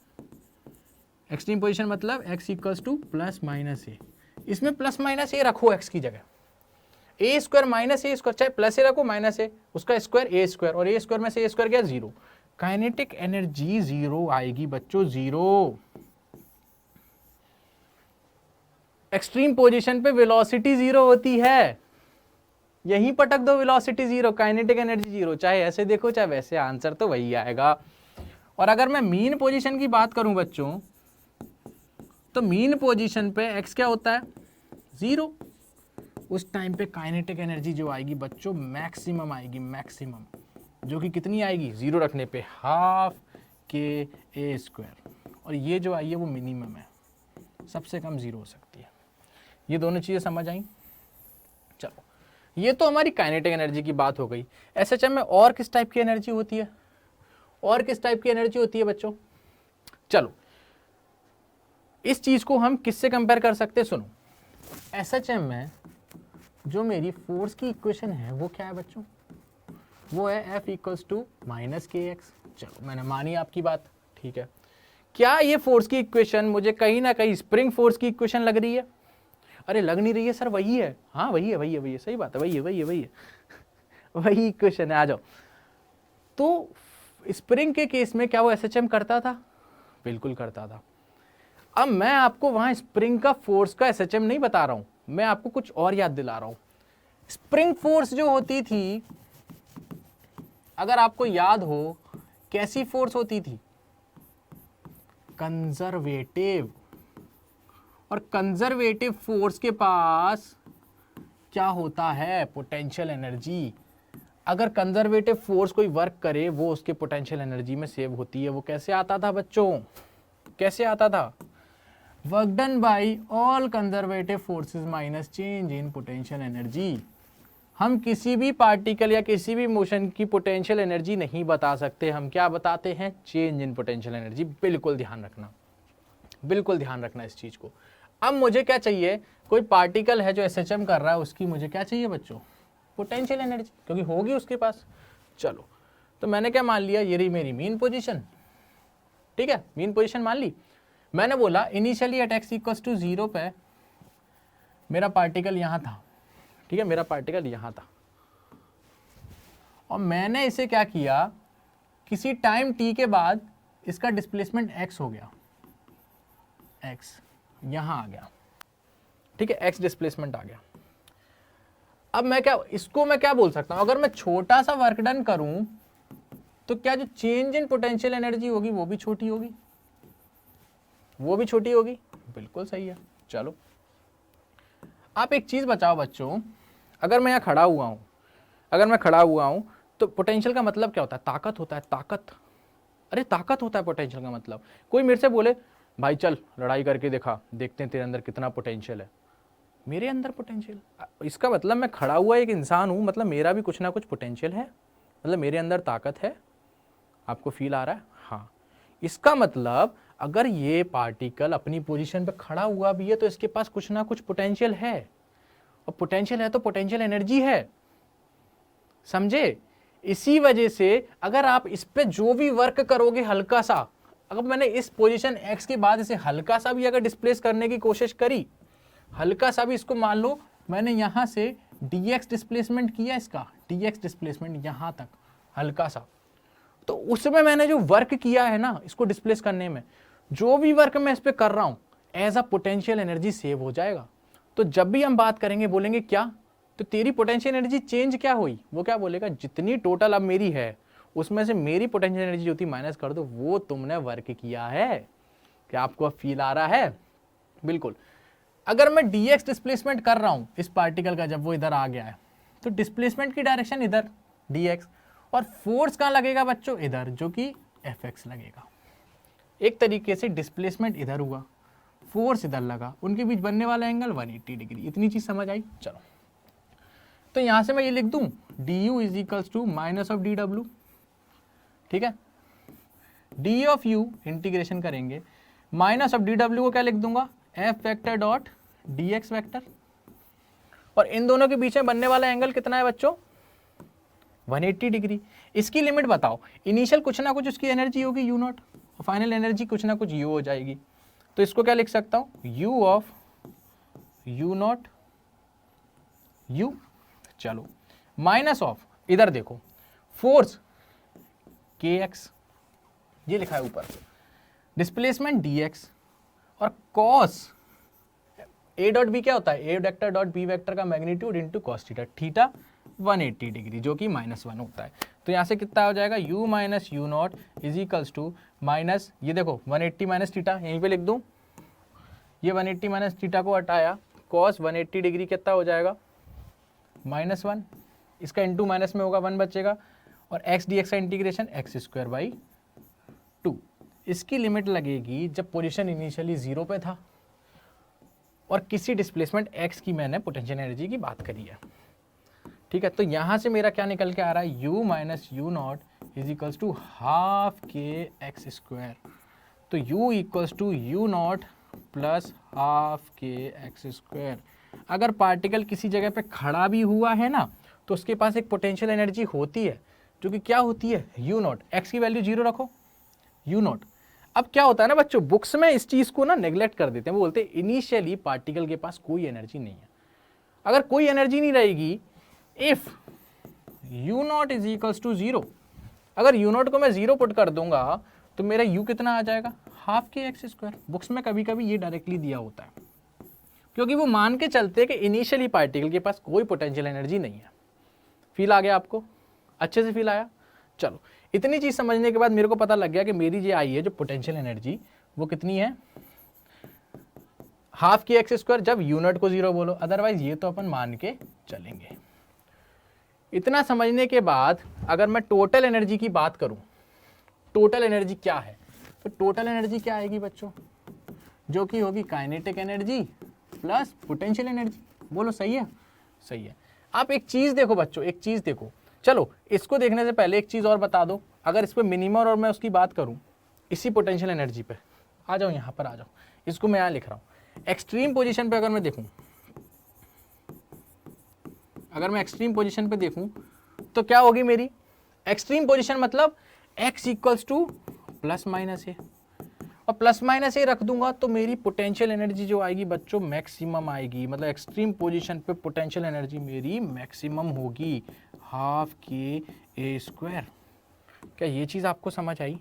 Extreme position मतलब x equals to plus minus A, इसमें प्लस माइनस ए रखो x की जगह, a² माइनस a², चाहे प्लस ए रखो माइनस ए, उसका स्क्वायर a², और a² में से a² गया 0, काइनेटिक एनर्जी 0 आएगी बच्चों, 0। एक्सट्रीम पोजीशन पे वेलोसिटी 0 होती है, यहीं पटक दो वेलोसिटी 0, काइनेटिक एनर्जी 0, चाहे ऐसे देखो चाहे वैसे, आंसर तो वही आएगा। और अगर मैं मीन पोजीशन की बात करूं बच्चों, तो मीन पोजीशन पे x क्या होता है, 0। उस टाइम पे काइनेटिक एनर्जी जो आएगी बच्चों मैक्सिमम आएगी, मैक्सिमम, जो कि कितनी आएगी, 0 रखने पे हाफ k a², और ये जो आई है वो मिनिमम है, सबसे कम 0 हो सकती है। ये दोनों चीज़ें समझ आई? चलो, ये तो हमारी काइनेटिक एनर्जी की बात हो गई। एसएचएम में और किस टाइप की एनर्जी होती है, और किस टाइप की एनर्जी होती है बच्चों? चलो, इस चीज़ को हम किससे कंपेयर कर सकते हैं? सुनो, एसएचएम में जो मेरी फोर्स की इक्वेशन है वो क्या है बच्चों, वो है F equals to minus k x. चलो मैंने मानी आपकी बात, ठीक है। क्या ये फोर्स की इक्वेशन मुझे कहीं ना कहीं स्प्रिंग फोर्स की इक्वेशन लग रही है? अरे लग नहीं रही है सर, वही है, हाँ वही है, सही बात है, वही है वही इक्वेशन है, आ जाओ। तो स्प्रिंग के केस में क्या वो एसएचएम करता था? बिल्कुल करता था। अब मैं आपको वहां स्प्रिंग का फोर्स का एसएचएम नहीं बता रहा हूं, मैं आपको कुछ और याद दिला रहा हूं। स्प्रिंग फोर्स जो होती थी, अगर आपको याद हो, कैसी फोर्स होती थी? कंजर्वेटिव, और कंजर्वेटिव फोर्स के पास क्या होता है? Potential energy. अगर कंजर्वेटिव फोर्स कोई वर्क करे वो उसके पोटेंशियल एनर्जी में सेव होती है। वो कैसे आता था बच्चों? कैसे आता था? Work done by all conservative forces minus change in potential energy. हम किसी भी पार्टिकल या किसी भी मोशन की पोटेंशियल एनर्जी नहीं बता सकते, हम क्या बताते हैं? Change in potential energy. बिल्कुल ध्यान रखना, बिल्कुल ध्यान रखना इस चीज को। अब मुझे क्या चाहिए? कोई पार्टिकल है जो एसएचएम कर रहा है, उसकी मुझे क्या चाहिए बच्चों? पोटेंशियल एनर्जी, क्योंकि होगी उसके पास। चलो, तो मैंने क्या मान लिया? ये रही मेरी मीन पोजीशन, ठीक है, मीन पोजीशन मान ली। मैंने बोला initially at x equals to 0 पे मेरा पार्टिकल यहां था, ठीक है, मेरा पार्टिकल यहां था, और मैंने इसे क्या किया? किसी टाइम t के बाद इसका डिस्प्लेसमेंट x हो गया, x यहां आ गया, ठीक है, x डिस्प्लेसमेंट आ गया। अब मैं क्या, इसको मैं क्या बोल सकता हूं? अगर मैं छोटा सा वर्क डन करूं तो क्या जो चेंज इन पोटेंशियल एनर्जी होगी वो भी छोटी होगी? वो भी छोटी होगी, बिल्कुल सही है। चलो, आप एक चीज बचाओ बच्चों, अगर मैं यहां खड़ा हुआ हूं, अगर मैं खड़ा हुआ हूं तो पोटेंशियल का मतलब क्या होता है? ताकत होता है, ताकत। अरे ताकत होता है पोटेंशियल का मतलब। कोई मेरे से बोले भाई चल लड़ाई करके दिखा, देखते हैं तेरे अंदर कितना पोटेंशियल है। मेरे अंदर पोटेंशियल, इसका मतलब मैं खड़ा हुआ एक इंसान हूं, मतलब मेरा भी कुछ ना कुछ पोटेंशियल है, मतलब मेरे अंदर ताकत है। आपको फील आ रहा है? हाँ। इसका मतलब अगर ये पार्टिकल अपनी पोजीशन पे खड़ा हुआ भी है तो इसके पास कुछ ना कुछ पोटेंशियल है, और पोटेंशियल है तो पोटेंशियल एनर्जी है, समझे? इसी वजह से अगर आप इस पे जो भी वर्क करोगे हल्का सा, अगर मैंने इस पोजीशन x के बाद इसे हल्का सा भी अगर डिस्प्लेस करने की कोशिश करी, हल्का सा भी, इसको मान लो मैंने यहां से dx डिस्प्लेसमेंट किया, इसका dx डिस्प्लेसमेंट यहां तक हल्का सा, तो उसमें मैंने जो वर्क किया है ना इसको डिस्प्लेस करने में, जो भी वर्क मैं इस पे कर रहा हूं as a potential energy save हो जाएगा। तो जब भी हम बात करेंगे बोलेंगे क्या? तो तेरी पोटेंशियल एनर्जी चेंज क्या हुई? वो क्या बोलेगा? जितनी टोटल अब मेरी है उसमें से मेरी पोटेंशियल एनर्जी जो थी माइनस कर दो, वो तुमने वर्क किया है। क्या आपको अब फील आ रहा है? बिल्कुल। अगर मैं dx डिस्प्लेसमेंट कर रहा हूं इस पार्टिकल का, जब वो इधर आ गया है तो डिस्प्लेसमेंट की डायरेक्शन इधर dx, और फोर्स कहां लगेगा बच्चों? इधर, जो कि fx लगेगा। एक तरीके से डिस्प्लेसमेंट इधर हुआ, फोर्स इधर लगा, उनके बीच बनने वाला एंगल 180 डिग्री। इतनी चीज समझ आई? चलो, तो यहां से मैं ये लिख दूं du is equals to minus of dw, ठीक है, डी ऑफ यू इंटीग्रेशन करेंगे, माइनस ऑफ dw को क्या लिख दूंगा? f vector dot dx vector, और इन दोनों के बीच में बनने वाला एंगल कितना है बच्चों? 180 डिग्री। इसकी लिमिट बताओ। इनिशियल कुछ ना कुछ उसकी एनर्जी होगी u नॉट, और फाइनल एनर्जी कुछ ना कुछ u हो जाएगी। तो इसको क्या लिख सकता हूं? u of u not u, चलो, माइनस ऑफ, इधर देखो, फोर्स kx, ये लिखा है ऊपर, डिस्प्लेसमेंट dx, और कॉस a डॉट बी क्या होता है? a vector dot b vector का magnitude into cos theta, theta 180 degree, जो कि -1 होता है। तो यहाँ से कितना हो जाएगा? u minus u not is equals to minus, ये देखो 180 माइनस थीटा, यहीं पे लिख दूं, ये 180 माइनस थीटा को हटाया, कॉस 180 डिग्री कितना हो जाएगा? -1, इसका इंटू माइनस में होगा 1 बचेगा, और x dx का इंटीग्रेशन x स्क्वायर बाई 2। इसकी लिमिट लगेगी जब पोजीशन इनिशियली 0 पे था और किसी डिस्प्लेसमेंट x की मैंने पोटेंशियल एनर्जी की बात करी है, ठीक है। तो यहां से मेरा क्या निकल के आ रहा है? u minus u not is equals to half k x square. तो u equals to u not plus half k x square. अगर पार्टिकल किसी जगह पे खड़ा भी हुआ है ना तो उसके पास एक पोटेंशियल एनर्जी होती है, जो कि क्या होती है? u not. x की वैल्यू 0 रखो, u नॉट। अब क्या होता है ना बच्चों, बुक्स में इस चीज को ना नेग्लेक्ट कर देते हैं, वो बोलते हैं इनिशियली पार्टिकल के पास कोई एनर्जी नहीं है। अगर कोई एनर्जी नहीं रहेगी, if u not is equals to 0, अगर u नॉट को मैं 0 पुट कर दूंगा तो मेरा u कितना आ जाएगा? Half k x square. Books में कभी कभी ये डायरेक्टली दिया होता है, क्योंकि वो मान के चलते हैं कि इनिशियली पार्टिकल के पास कोई पोटेंशियल एनर्जी नहीं है। फील आ गया आपको? अच्छे से फील आया? चलो, इतनी चीज समझने के बाद मेरे को पता लग गया कि मेरी ये आई है जो पोटेंशियल एनर्जी, वो कितनी है, हाफ की एक्स स्क्वायर, जब यू नॉट को 0 बोलो, अदरवाइज ये तो अपन मान के चलेंगे। इतना समझने के बाद अगर मैं टोटल एनर्जी की बात करूं, टोटल एनर्जी क्या है, तो टोटल एनर्जी क्या आएगी बच्चों, जो कि होगी kinetic energy plus potential energy. बोलो सही है, सही है। आप एक चीज देखो बच्चों, एक चीज देखो, चलो इसको देखने से पहले एक चीज और बता दो, अगर इस पे मिनिमम और मैं उसकी बात करूं, इसी पोटेंशियल एनर्जी पे आ जाओ, यहां पर आ जाओ, इसको मैं यहां लिख रहा हूं। एक्सट्रीम पोजीशन पे अगर मैं देखूं, अगर मैं एक्सट्रीम पोजीशन पे देखूं तो क्या होगी मेरी एक्सट्रीम पोजीशन, मतलब x equals to plus minus A, और प्लस माइनस ए रख दूंगा तो मेरी पोटेंशियल एनर्जी जो आएगी बच्चों मैक्सिमम आएगी, मतलब एक्सट्रीम पोजीशन पे पोटेंशियल एनर्जी मेरी मैक्सिमम होगी, हाफ के ए स्क्वायर। क्या ये चीज आपको समझ आई?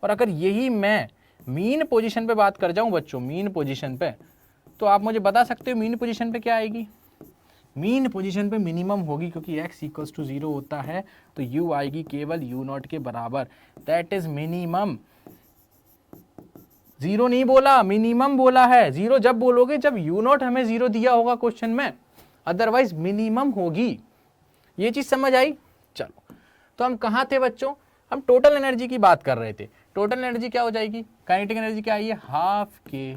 और अगर यही मैं मीन पोजीशन पे बात कर जाऊं बच्चों, मीन पोजीशन पे, तो आप मुझे बता सकते हो मीन पोजीशन पे क्या आएगी? मीन पोजीशन पे मिनिमम होगी, क्योंकि x इक्वल्स टू 0 होता है तो u आएगी केवल u नॉट के बराबर, दैट इज मिनिमम। 0 नहीं बोला, मिनिमम बोला है। 0 जब बोलोगे जब u नॉट हमें 0 दिया होगा क्वेश्चन में, अदरवाइज मिनिमम होगी। ये चीज समझ आई? चलो, तो हम कहाँ थे बच्चों, हम टोटल एनर्जी की बात कर रहे थे। टोटल एनर्जी क्या हो जाएगी, काइनेटिक एनर्जी क्या आई है, हाफ के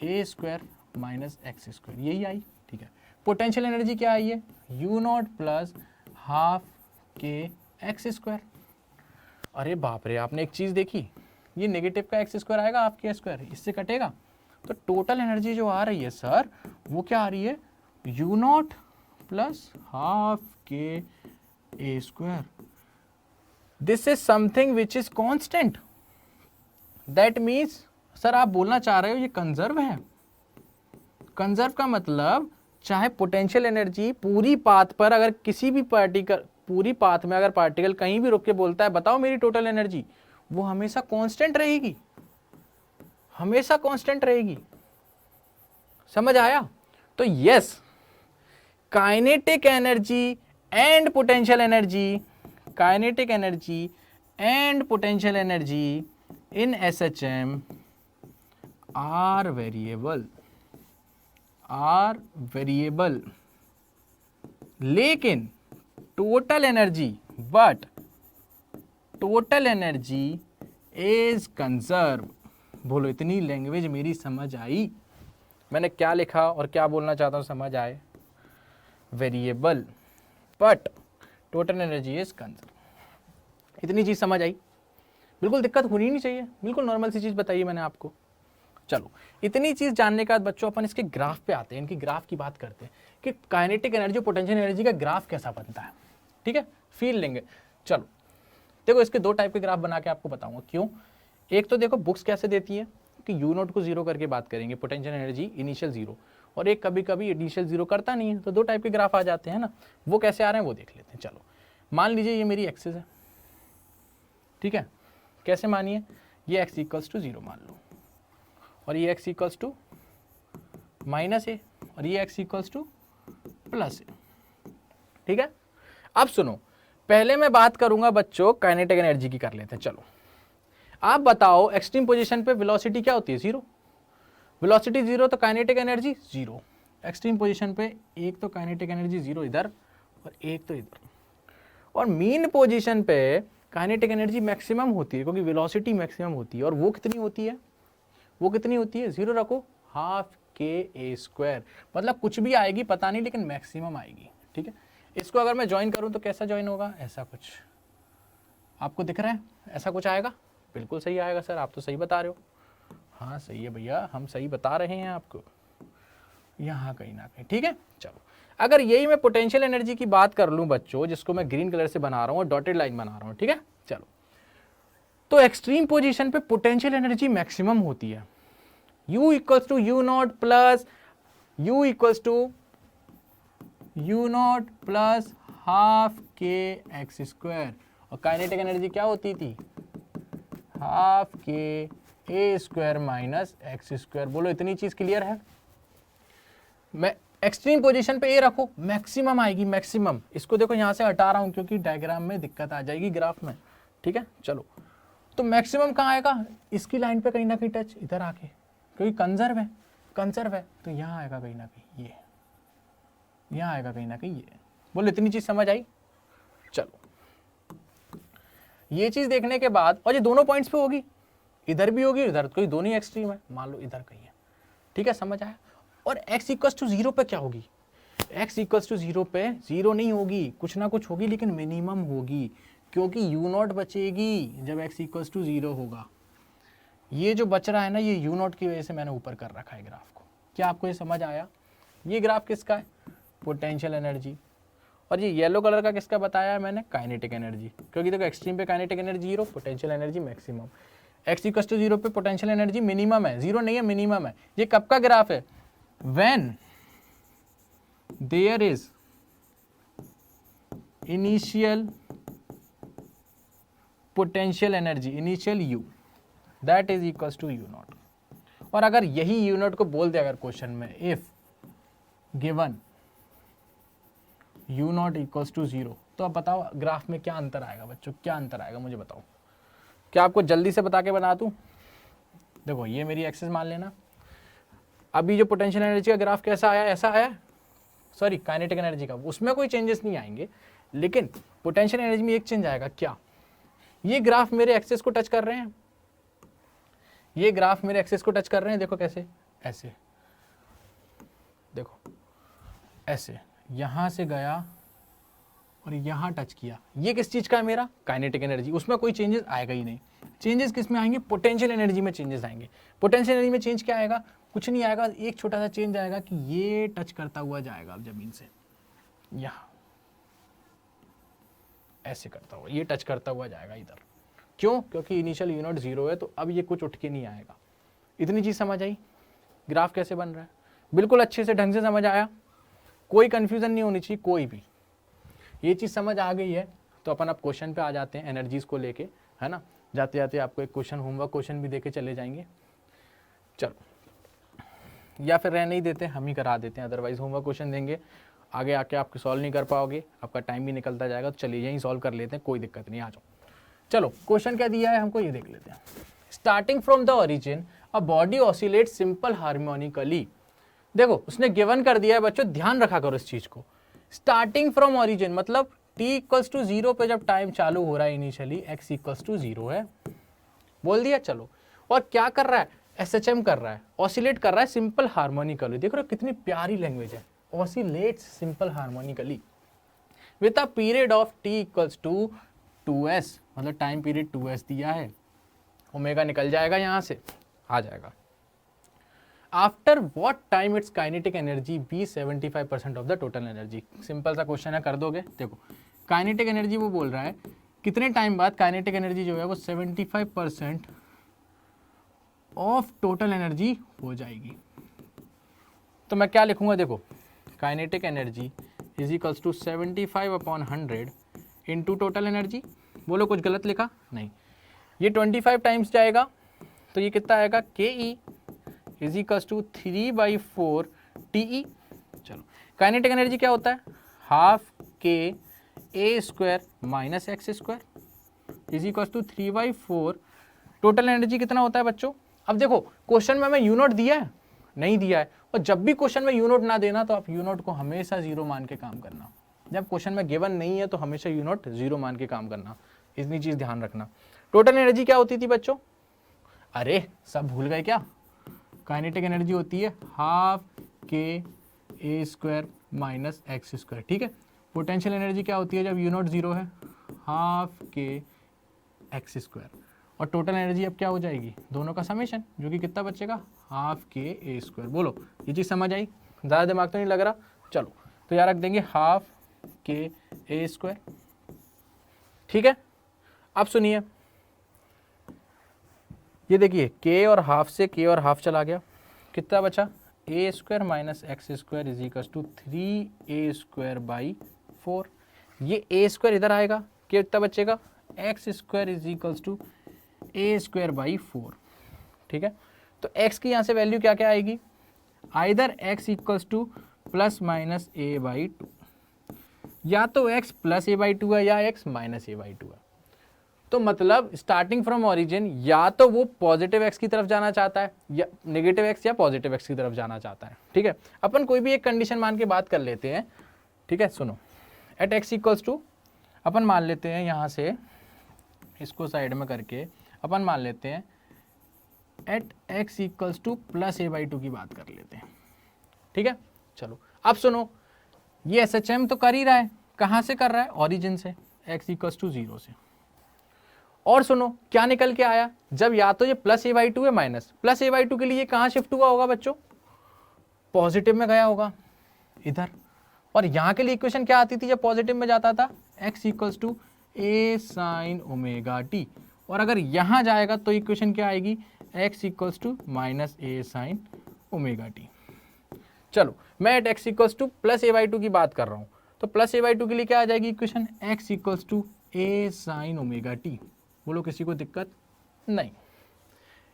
ए स्क्वायर माइनस एक्स स्क्वायर, यही आई, ठीक है। पोटेंशियल एनर्जी क्या आई है, you not plus half k x square. अरे बाप रे, आपने एक चीज देखी, ये नेगेटिव का एक्स स्क्वायर आएगा, हाफ के स्क्वायर इससे कटेगा, तो टोटल एनर्जी जो आ रही है सर वो क्या आ रही है, यू नॉट प्लस हाफ के ए square. This is something which is constant, that means sir आप बोलना चाह रहे हो ये कंजर्व है। कंजर्व का मतलब चाहे पोटेंशियल एनर्जी पूरी पाथ पर, अगर किसी भी पार्टिकल पूरी पाथ में अगर पार्टिकल कहीं भी रुक के बोलता है बताओ मेरी टोटल एनर्जी, वो हमेशा कांस्टेंट रहेगी, हमेशा कांस्टेंट रहेगी। समझ आया? तो yes, kinetic energy and potential energy, kinetic energy and potential energy in SHM are variable, लेकिन total energy, but total energy is conserve. बोलो इतनी लैंग्वेज मेरी समझ आई? मैंने क्या लिखा और क्या बोलना चाहता हूं समझ आए? Variable but total energy is conserve, इतनी चीज समझ आई? बिल्कुल दिक्कत होनी नहीं चाहिए, बिल्कुल नॉर्मल सी चीज बताइए मैंने आपको। चलो, इतनी चीज जानने के बाद बच्चों अपन इसके ग्राफ पे आते हैं, इनकी ग्राफ की बात करते हैं कि काइनेटिक एनर्जी और पोटेंशियल एनर्जी का ग्राफ कैसा बनता है, ठीक है, फील लेंगे। चलो देखो, इसके दो टाइप के ग्राफ बना के आपको बताऊंगा क्यों। एक तो देखो बुक्स कैसे देती है कि यू नॉट को 0 करके बात करेंगे, पोटेंशियल एनर्जी इनिशियल 0, और एक कभी कभी इनिशियल 0 करता नहीं है, तो दो टाइप के ग्राफ आ जाते हैं ना, वो कैसे आ रहे हैं वो देख लेते हैं। चलो मान लीजिए ये मेरी एक्सिस है, ठीक है, कैसे मानिए, ये x इक्वल्स टू 0 मान लो, और ये x equals to minus A, और ये x इक्वल्स टू प्लस ए, ठीक है। अब सुनो, पहले मैं बात करूंगा बच्चों काइनेटिक एनर्जी की, कर लेते हैं। चलो आप बताओ, एक्सट्रीम पोजीशन पे वेलोसिटी क्या होती है, 0, वेलोसिटी 0 तो काइनेटिक एनर्जी 0। एक्सट्रीम पोजीशन पे एक तो काइनेटिक एनर्जी 0 इधर और एक तो इधर, और मीन पोजीशन पे काइनेटिक एनर्जी मैक्सिमम होती है क्योंकि वेलोसिटी मैक्सिमम होती है, और वो कितनी होती है, वो कितनी होती है, 0 रखो, हाफ के ए स्क्वायर, मतलब कुछ भी आएगी पता नहीं लेकिन मैक्सिमम आएगी, ठीक है। इसको अगर मैं ज्वाइन करूं तो कैसा ज्वाइन होगा, ऐसा कुछ आपको दिख रहा है, ऐसा कुछ आएगा, बिल्कुल सही आएगा सर, आप तो सही बता रहे हो। हाँ सही है भैया, हम सही बता रहे हैं आपको, यहाँ कहीं ना कहीं, ठीक है। चलो अगर यही मैं पोटेंशियल एनर्जी की बात कर लूं बच्चों, जिसको मैं ग्रीन कलर से बना रहा हूँ, डॉटेड लाइन बना रहा हूँ, ठीक है। चलो, तो एक्सट्रीम पोजीशन पे पोटेंशियल एनर्जी मैक्सिमम होती है, U equals to u not plus U equals to u not plus half k x square, और काइनेटिक एनर्जी क्या होती थी, हाफ के ए स्क्वायर माइनस एक्स स्क्वायर। बोलो इतनी चीज क्लियर है? मैं एक्सट्रीम पोजीशन पे ए रखो, मैक्सिमम आएगी, मैक्सिमम। इसको देखो यहां से हटा रहा हूं क्योंकि डायग्राम में दिक्कत आ जाएगी ग्राफ में, ठीक है। चलो, तो मैक्सिमम कहाँ आएगा, इसकी लाइन पे कहीं ना कहीं टच, इधर आके, क्योंकि कंजर्व है तो यहाँ आएगा कहीं ना कहीं, ये यहाँ आएगा कहीं ना कहीं ये। बोलो इतनी चीज समझ आई। चलो ये चीज देखने के बाद, और ये दोनों पॉइंट्स पे होगी, इधर भी होगी इधर, कोई दोनों एक्सट्रीम है, मान लो इधर कहीं है, ठीक है, समझ आया। और x इक्वल्स टू 0 पे क्या होगी, x इक्वल्स टू 0 पे 0 नहीं होगी, कुछ ना कुछ होगी, लेकिन मिनिमम होगी, क्योंकि u0 बचेगी जब x इक्वल्स टू 0 होगा। ये जो बच रहा है ना, ये u0 की वजह से मैंने ऊपर कर रखा है ग्राफ को। क्या आपको ये समझ आया। ये ग्राफ किसका है, पोटेंशियल एनर्जी, और ये येलो कलर का किसका बताया है मैंने, काइनेटिक एनर्जी, क्योंकि देखो एक्सट्रीम पे kinetic energy 0, potential energy maximum. x equals to 0 पे पोटेंशियल एनर्जी मिनिमम है, 0 नहीं है, मिनिमम है। ये कब का ग्राफ है, when there is initial potential energy, initial u, that is equals to u0। और अगर यही u0 को बोल दे अगर क्वेश्चन में, if given u0 equals to 0, तो अब बताओ ग्राफ में क्या अंतर आएगा बच्चों, क्या अंतर आएगा मुझे बताओ। क्या आपको जल्दी से बता के बना दूं। देखो ये मेरी एक्सिस मान लेना, अभी जो पोटेंशियल एनर्जी का ग्राफ कैसा आया, ऐसा आया, सॉरी काइनेटिक एनर्जी का, उसमें कोई चेंजेस नहीं आएंगे, लेकिन पोटेंशियल एनर्जी में एक चेंज आएगा। क्या, ये ग्राफ मेरे एक्सिस को टच कर रहे हैं, ये ग्राफ मेरे एक्सिस को टच कर रहे हैं, देखो कैसे, ऐसे देखो, ऐसे यहां से गया और यहां टच किया, ये किस चीज का है, मेरा काइनेटिक एनर्जी, उसमें कोई चेंजेस आएगा ही नहीं। चेंजेस किस में आएंगे, पोटेंशियल एनर्जी में चेंजेस आएंगे। पोटेंशियल एनर्जी में चेंज क्या आएगा, कुछ नहीं आएगा, एक छोटा सा चेंज आएगा कि ये टच करता हुआ जाएगा अब जमीन से, यहां ऐसे करता हुआ, ये टच करता हुआ जाएगा इधर। क्यों, क्योंकि इनिशियल u0 0 है, तो अब ये कुछ उठ के नहीं आएगा। इतनी चीज समझ आई, ग्राफ कैसे बन रहा है, बिल्कुल अच्छे से ढंग से समझ आया, कोई कंफ्यूजन नहीं होनी चाहिए कोई भी। ये चीज समझ आ गई है तो अपन अब क्वेश्चन पे आ जाते हैं, एनर्जीज को लेके, है ना। जाते जाते आपको एक क्वेश्चन, होमवर्क क्वेश्चन भी देके चले जाएंगे। चलो, या फिर रहने ही देते हैं, हम ही करा देते हैं, अदरवाइज होमवर्क क्वेश्चन देंगे, आगे आके आप सॉल्व नहीं कर पाओगे, आपका टाइम भी निकलता जाएगा। तो चलिए यहीं सॉल्व कर लेते हैं, कोई दिक्कत नहीं, आ जाओ। चलो क्वेश्चन क्या दिया है हमको, ये देख लेते हैं। Starting from the origin a body oscillate simple harmonically. देखो उसने गिवन कर दिया है बच्चों, ध्यान रखा करो इस चीज को। स्टार्टिंग फ्रॉम ओरिजिन मतलब t इक्वल्स टू 0 पे जब टाइम चालू हो रहा है इनिशियली, x इक्वल्स टू 0 है, बोल दिया। चलो, और क्या कर रहा है, SHM कर रहा है, ऑसिलेट कर रहा है सिंपल हार्मोनिकली। देख रहे हो कितनी प्यारी लैंग्वेज है, oscillates simple harmonically with a period of t equals to 2s, मतलब टाइम पीरियड 2s दिया है। ओमेगा निकल जाएगा यहाँ से, आ जाएगा। After what time its kinetic energy be 75% of the total energy. Simple सा क्वेश्चन है, कर दोगे। देखो काइनेटिक एनर्जी वो बोल रहा है कितने टाइम बाद काइनेटिक एनर्जी जो है वो 75% ऑफ टोटल एनर्जी हो जाएगी। तो मैं क्या लिखूंगा, देखो kinetic energy is equals to 75/100 into total energy. बोलो कुछ गलत लिखा नहीं, ये 25 टाइम्स जाएगा तो ये कितना आएगा, ke is equals to 3/4 TE। चलो काइनेटिक एनर्जी क्या होता है, हाफ के ए square minus x square is equals to 3/4। Total energy कितना होता है बच्चों। अब देखो क्वेश्चन में मैं u0 दिया है, नहीं दिया है, और जब भी क्वेश्चन में u0 ना देना तो आप u0 को हमेशा 0 मान के काम करना। जब क्वेश्चन में गिवन नहीं है तो हमेशा u0 0 मान के काम करना, इतनी चीज ध्यान रखना। टोटल एनर्जी क्या होती थी बच्चों, अरे सब भूल गए क्या, काइनेटिक एनर्जी होती है हाफ के ए स्क्वायर माइनस एक्स स्क्वायर, ठीक है। पोटेंशियल एनर्जी क्या होती है जब u0 0 है, हाफ के एक्स स्क्वायर, और टोटल एनर्जी अब क्या हो जाएगी, दोनों का समेशन, जो कि कितना बचेगा, हाफ के ए स्क्वायर। बोलो ये चीज़ समझ आई, ज़्यादा दिमाग तो नहीं लग रहा। चलो तो यार रख देंगे हाफ के ए स्क्वायर, ठीक है। अब सुनिए, ये देखिए के और हाफ से के और हाफ चला गया, कितना बचा, A square minus x square is equal to 3a square by 4। ये ए स्क्वायर इधर आएगा, कितना बचेगा, X square is equal to A square by 4, ठीक है। तो x की यहाँ से वैल्यू क्या क्या आएगी, either x equals to plus minus a by 2, या तो x प्लस a बाई 2 है या x माइनस a बाई 2 है। तो मतलब स्टार्टिंग फ्रॉम ओरिजिन या तो वो पॉजिटिव एक्स की तरफ जाना चाहता है या नेगेटिव एक्स या पॉजिटिव एक्स की तरफ जाना चाहता है। ठीक है, अपन कोई भी एक कंडीशन मान के बात कर लेते हैं। ठीक है, सुनो, एट एक्स इक्वल्स टू, अपन मान लेते हैं यहाँ से इसको साइड में करके अपन मान लेते हैं at x equals to plus a/2 की बात कर लेते हैं। ठीक है, चलो अब सुनो, ये SHM तो कर ही रहा है, कहाँ से कर रहा है, ओरिजिन से, x इक्वल्स टू 0 से। और सुनो क्या निकल के आया, जब या तो ये प्लस a/2 है माइनस, प्लस a/2 के लिए कहाँ शिफ्ट हुआ होगा बच्चों, पॉजिटिव में गया होगा इधर। और यहाँ के लिए इक्वेशन क्या आती थी जब पॉजिटिव में जाता था, x equals to a sin omega t। और अगर यहाँ जाएगा तो इक्वेशन क्या आएगी, x equals to minus a sin omega t। चलो मैं at x equals to plus a/2 की बात कर रहा हूँ, तो प्लस a/2 के लिए क्या आ जाएगी equation, x equals to a sin omega t। बोलो किसी को दिक्कत नहीं।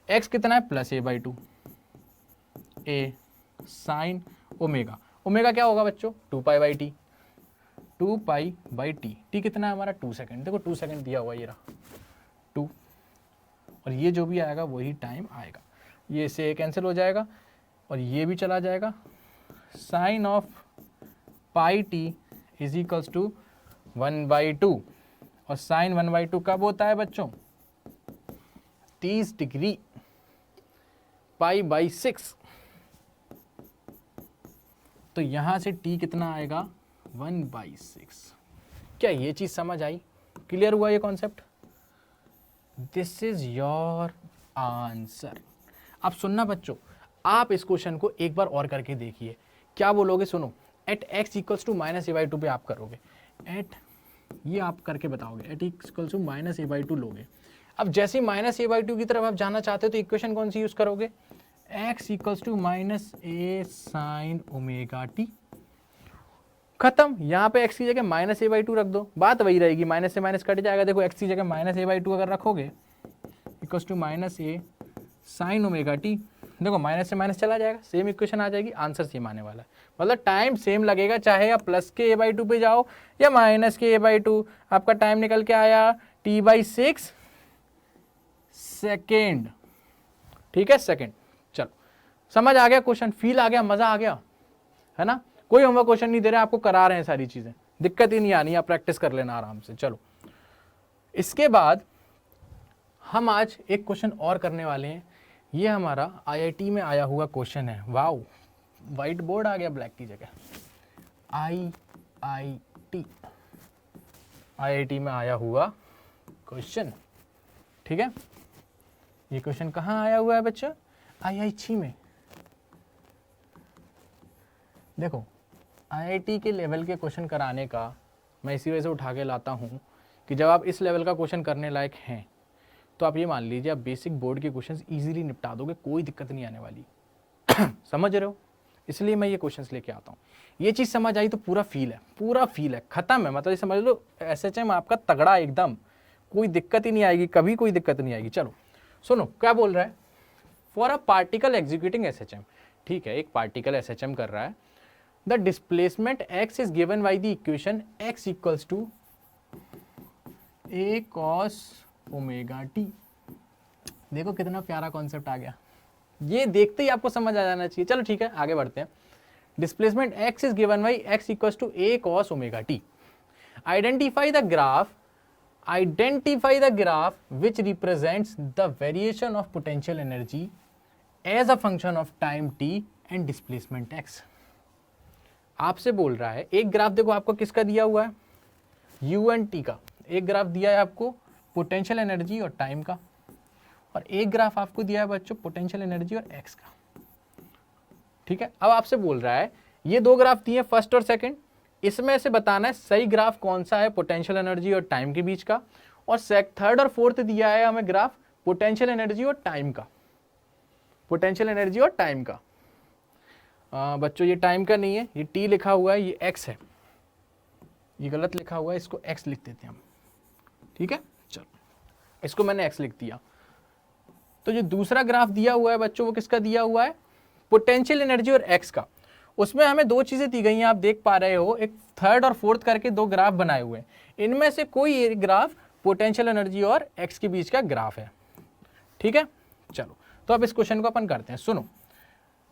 x कितना है, plus a/2, a sin omega, omega क्या होगा बच्चों, 2π/t, 2π/t, t कितना है हमारा 2 सेकेंड, देखो 2 सेकेंड दिया हुआ ये रहा 2, और ये जो भी आएगा वही टाइम आएगा, ये इससे कैंसिल हो जाएगा और ये भी चला जाएगा। Sine of pi t is equals to 1/2, और साइन 1/2 कब होता है बच्चों, 30 डिग्री, π/6। तो यहां से t कितना आएगा, 1/6। क्या ये चीज समझ आई, क्लियर हुआ ये concept, this is your answer. अब सुनना बच्चों, आप इस क्वेश्चन को एक बार और करके देखिए, क्या बोलोगे, सुनो, at x equals to minus a/2 पे आप करोगे, एट ये आप करके बताओगे, at x equals to minus a/2 लोगे। अब जैसे माइनस a/2 की तरफ आप जाना चाहते हो तो इक्वेशन कौन सी यूज करोगे, x equals to minus a sin omega t। खत्म, यहाँ पे x की जगह माइनस a/2 रख दो, बात वही रहेगी, माइनस से माइनस कट जाएगा। देखो x की जगह माइनस a/2 अगर रखोगे equals to minus a sin omega t, देखो माइनस से माइनस चला जाएगा, सेम इक्वेशन आ जाएगी, आंसर सेम आने वाला है। मतलब टाइम सेम लगेगा, चाहे आप प्लस के a/2 पे जाओ या माइनस के a/2, आपका टाइम निकल के आया t/6 सेकेंड। ठीक है, सेकेंड। चलो समझ आ गया क्वेश्चन, फील आ गया, मजा आ गया, है ना। कोई होमवर्क क्वेश्चन नहीं दे रहे, आपको करा रहे हैं सारी चीजें, दिक्कत ही नहीं आनी, आप प्रैक्टिस कर लेना आराम से। चलो इसके बाद हम आज एक क्वेश्चन और करने वाले हैं, ये हमारा IIT में आया हुआ क्वेश्चन है। वाओ, व्हाइट बोर्ड आ गया ब्लैक की जगह, IIT में आया हुआ क्वेश्चन। ठीक है, ये क्वेश्चन कहाँ आया हुआ है बच्चा, IIT में। देखो IIT के लेवल के क्वेश्चन कराने का मैं इसी वजह से उठा के लाता हूँ कि जब आप इस लेवल का क्वेश्चन करने लायक हैं तो आप ये मान लीजिए आप बेसिक बोर्ड के क्वेश्चंस इजीली निपटा दोगे, कोई दिक्कत नहीं आने वाली। समझ रहे हो, इसलिए मैं ये क्वेश्चंस लेके आता हूँ। ये चीज़ समझ आई तो पूरा फील है, पूरा फील है, खत्म है। मतलब ये समझ लो SHM आपका तगड़ा एकदम, कोई दिक्कत ही नहीं आएगी, कभी कोई दिक्कत नहीं आएगी। चलो सुनो क्या बोल रहा है, for a particle executing SHM। ठीक है, एक पार्टिकल SHM कर रहा है, the displacement x is given by the equation x equals to a cos omega t। देखो कितना प्यारा कॉन्सेप्ट आ गया, ये देखते ही आपको समझ आ जाना चाहिए। चलो ठीक है, आगे बढ़ते हैं। Displacement x is given by x equals to a cos omega t। Identify the graph which represents the variation of potential energy as a function of time t and displacement x। आपसे बोल रहा है एक graph, देखो आपको किसका दिया हुआ है, u एंड t का एक ग्राफ दिया है आपको, पोटेंशियल एनर्जी और टाइम का, और एक ग्राफ आपको दिया है बच्चों पोटेंशियल एनर्जी और x का। ठीक है, अब आपसे बोल रहा है ये दो ग्राफ दिए फर्स्ट और सेकंड, इसमें से बताना है सही ग्राफ कौन सा है पोटेंशियल एनर्जी और टाइम के बीच का, और थर्ड और फोर्थ दिया है हमें ग्राफ पोटेंशियल एनर्जी और टाइम का, पोटेंशियल एनर्जी और टाइम का। बच्चों ये टाइम का नहीं है, ये t लिखा हुआ है, ये x है, ये गलत लिखा हुआ है, इसको x लिख देते हैं हम। ठीक है, चलो इसको मैंने x लिख दिया। तो जो दूसरा ग्राफ दिया हुआ है बच्चों वो किसका दिया हुआ है, पोटेंशियल एनर्जी और x का। उसमें हमें दो चीजें दी गई हैं, आप देख पा रहे हो, एक थर्ड और फोर्थ करके दो ग्राफ बनाए हुए हैं, इनमें से कोई एक ग्राफ पोटेंशियल एनर्जी और एक्स के बीच का ग्राफ है, ठीक है। चलो तो अब इस क्वेश्चन को अपन करते हैं। सुनो,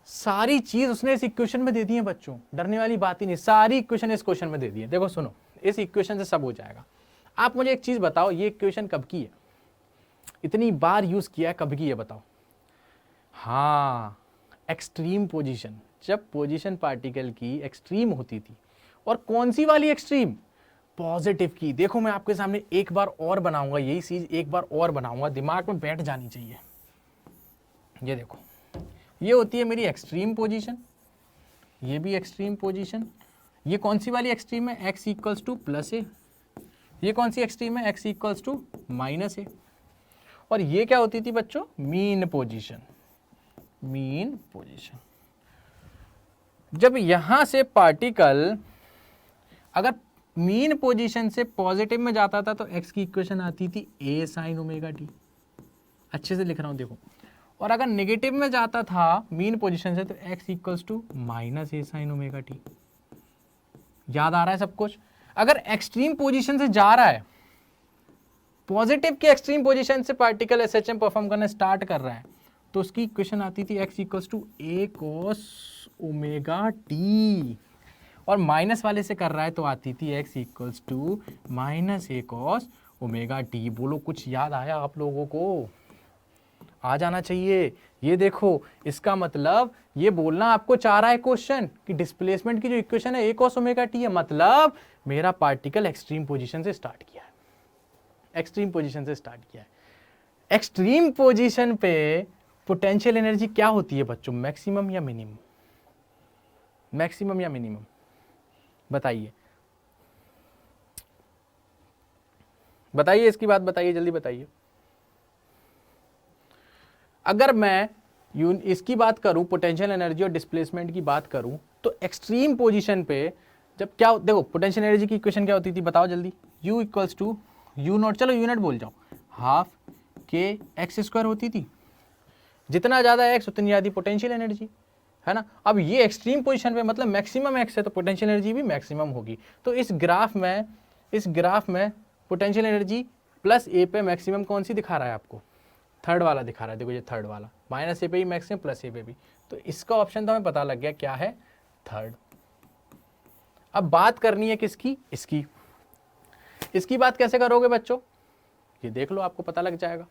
सारी चीज उसने इस इक्वेशन में दे दी है बच्चों, डरने वाली बात ही नहीं, सारी इक्वेशन इस क्वेश्चन में दे दी है। देखो सुनो, इस इक्वेशन से सब हो जाएगा। आप मुझे एक चीज बताओ, ये इक्वेशन कब की है, इतनी बार यूज किया है, कब की है बताओ। हाँ, एक्सट्रीम पोजीशन, जब पोजीशन पार्टिकल की एक्सट्रीम होती थी। और कौन सी वाली एक्सट्रीम, पॉजिटिव की। देखो मैं आपके सामने एक बार और बनाऊंगा, यही चीज एक बार और बनाऊंगा, दिमाग में बैठ जानी चाहिए। ये देखो, ये होती है मेरी एक्सट्रीम पोजीशन, ये भी एक्सट्रीम पोजीशन। ये कौन सी वाली एक्सट्रीम है, x इक्वल्स टू प्लस ए। ये कौन सी एक्सट्रीम है, x equals to minus A. और ये क्या होती थी बच्चों, मीन पोजीशन, मीन पोजीशन। जब यहां से पार्टिकल अगर मीन पोजीशन से पॉजिटिव में जाता था तो x की इक्वेशन आती थी a साइन ओमेगा टी, अच्छे से लिख रहा हूं देखो। और अगर नेगेटिव में जाता था मीन पोजीशन से तो x equals to minus a sine omega t. याद आ रहा है सब कुछ। अगर एक्सट्रीम पोजीशन से जा रहा है, पॉजिटिव के एक्सट्रीम पोजीशन से पार्टिकल एसएचएम परफॉर्म करना स्टार्ट कर रहा है, तो उसकी इक्वेशन आती थी x equals to a cos omega t. और माइनस वाले से कर रहा है तो आती थी x equals to minus a cos omega t. बोलो कुछ याद आया आप लोगों को, आ जाना चाहिए। ये देखो, इसका मतलब ये बोलना आपको चाह रहा है क्वेश्चन कि डिस्प्लेसमेंट की जो इक्वेशन है ए कॉस ओमेगा टी है, मतलब मेरा पार्टिकल एक्सट्रीम पोजीशन से स्टार्ट किया है, एक्सट्रीम पोजीशन से स्टार्ट किया है। एक्सट्रीम पोजीशन पे पोटेंशियल एनर्जी क्या होती है बच्चों, मैक्सिमम या मिनिमम, मैक्सिमम या मिनिमम बताइए, बताइए इसकी बात बताइए, जल्दी बताइए। अगर मैं इसकी बात करूं, पोटेंशियल एनर्जी और डिस्प्लेसमेंट की बात करूं, तो एक्सट्रीम पोजीशन पे जब क्या, देखो पोटेंशियल एनर्जी की इक्वेशन क्या होती थी बताओ जल्दी, U equals to u not, चलो यूनिट बोल जाओ, हाफ के एक्स स्क्वायर होती थी। जितना ज्यादा एक्स उतनी ज्यादा पोटेंशियल एनर्जी, है ना। अब ये एक्सट्रीम पोजीशन पे मतलब मैक्सिमम एक्स है तो पोटेंशियल एनर्जी भी मैक्सिमम होगी। तो इस ग्राफ में पोटेंशियल एनर्जी प्लस ए पे मैक्सिमम कौन सी दिखा रहा है आपको, थर्ड वाला दिखा रहा है। देखो ये थर्ड वाला, माइनस ए पे भी मैक्सिमम, प्लस ए पे भी। तो इसका ऑप्शन तो हमें पता लग गया क्या है, थर्ड। अब बात करनी है किसकी, इसकी बात कैसे करोगे बच्चों, ये देख लो आपको पता लग जाएगा।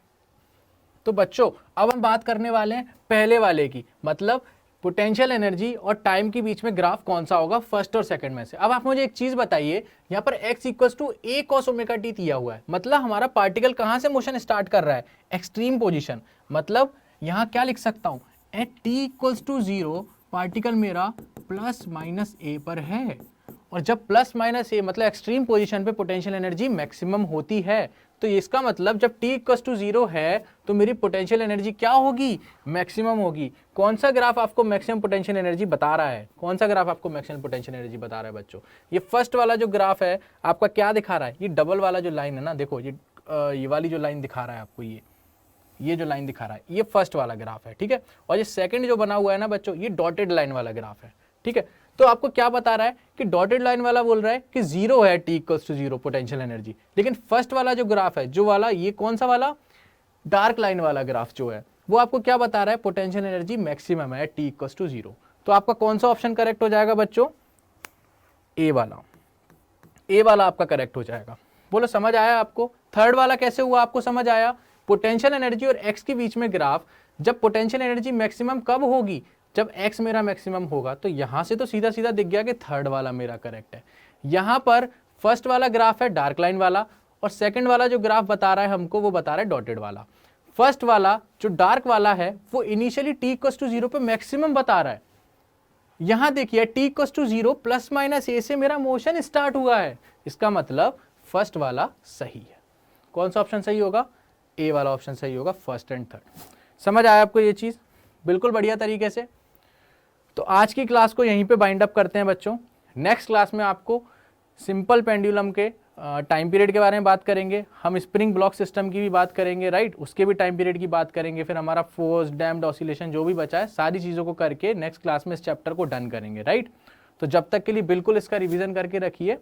तो बच्चों अब हम बात करने वाले हैं पहले वाले की, मतलब पोटेंशियल एनर्जी और टाइम के बीच में ग्राफ कौन सा होगा, फर्स्ट और सेकंड में से। अब आप मुझे एक चीज बताइए, यहाँ पर x equals to a cos omega t दिया हुआ है, मतलब हमारा पार्टिकल कहां से मोशन स्टार्ट कर रहा है, एक्सट्रीम पोजीशन। मतलब यहाँ क्या लिख सकता हूं, at t equals to 0 particle मेरा प्लस माइनस ए पर है। और जब प्लस माइनस ए मतलब एक्सट्रीम पोजीशन पे पोटेंशियल एनर्जी मैक्सिमम होती है, तो इसका मतलब जब t इक्वल्स टू 0 है तो मेरी पोटेंशियल एनर्जी क्या होगी, मैक्सिमम होगी। कौन सा ग्राफ आपको मैक्सिमम पोटेंशियल एनर्जी बता रहा है, कौन सा ग्राफ आपको मैक्सिमम पोटेंशियल एनर्जी बता रहा है बच्चों, ये फर्स्ट वाला जो ग्राफ है आपका क्या दिखा रहा है, ये डबल वाला जो लाइन है ना, देखो ये वाली जो लाइन दिखा रहा है आपको, ये जो लाइन दिखा रहा है ये फर्स्ट वाला ग्राफ है, ठीक है। और ये सेकंड जो बना हुआ है ना बच्चों, ये डॉटेड लाइन वाला ग्राफ है, ठीक है। तो आपको क्या बता रहा है कि डॉटेड लाइन वाला बोल रहा है कि 0 है t equals to 0 potential energy, लेकिन फर्स्ट वाला जो ग्राफ है, जो वाला ये कौन सा वाला डार्क लाइन वाला ग्राफ जो है, वो आपको क्या बता रहा है, पोटेंशियल एनर्जी मैक्सिमम है t इक्वल्स टू 0। तो आपका कौन सा ऑप्शन करेक्ट हो जाएगा बच्चों, ए वाला आपका करेक्ट हो जाएगा। बोलो समझ आया आपको, थर्ड वाला कैसे हुआ आपको समझ आया। पोटेंशियल एनर्जी और x के बीच में ग्राफ, जब पोटेंशियल एनर्जी मैक्सिमम कब होगी, जब x मेरा मैक्सिमम होगा। तो यहां से तो सीधा सीधा दिख गया कि थर्ड वाला मेरा करेक्ट है। यहां पर फर्स्ट वाला ग्राफ है डार्क लाइन वाला, और सेकंड वाला जो ग्राफ बता रहा है हमको, वो बता रहा है डॉटेड वाला। फर्स्ट वाला जो डार्क वाला है वो इनिशियली t इक्वल्स टू 0 पे मैक्सिमम बता रहा है। यहां देखिए t equals to 0 plus minus a से मेरा मोशन स्टार्ट हुआ है, इसका मतलब फर्स्ट वाला सही है। कौन सा ऑप्शन सही होगा, ए वाला ऑप्शन सही होगा, फर्स्ट एंड थर्ड। समझ आया आपको ये चीज, बिल्कुल बढ़िया तरीके से। तो आज की क्लास को यहीं पे बाइंड अप करते हैं बच्चों। नेक्स्ट क्लास में आपको सिंपल पेंडुलम के टाइम पीरियड के बारे में बात करेंगे, हम स्प्रिंग ब्लॉक सिस्टम की भी बात करेंगे, राइट, उसके भी टाइम पीरियड की बात करेंगे, फिर हमारा फोर्स, डैम्प्ड ऑसिलेशन जो भी बचा है, सारी चीज़ों को करके नेक्स्ट क्लास में इस चैप्टर को डन करेंगे, राइट। तो जब तक के लिए बिल्कुल इसका रिविजन करके रखिए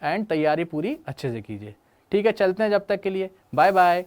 एंड तैयारी पूरी अच्छे से कीजिए। ठीक है, चलते हैं जब तक के लिए, बाय बाय।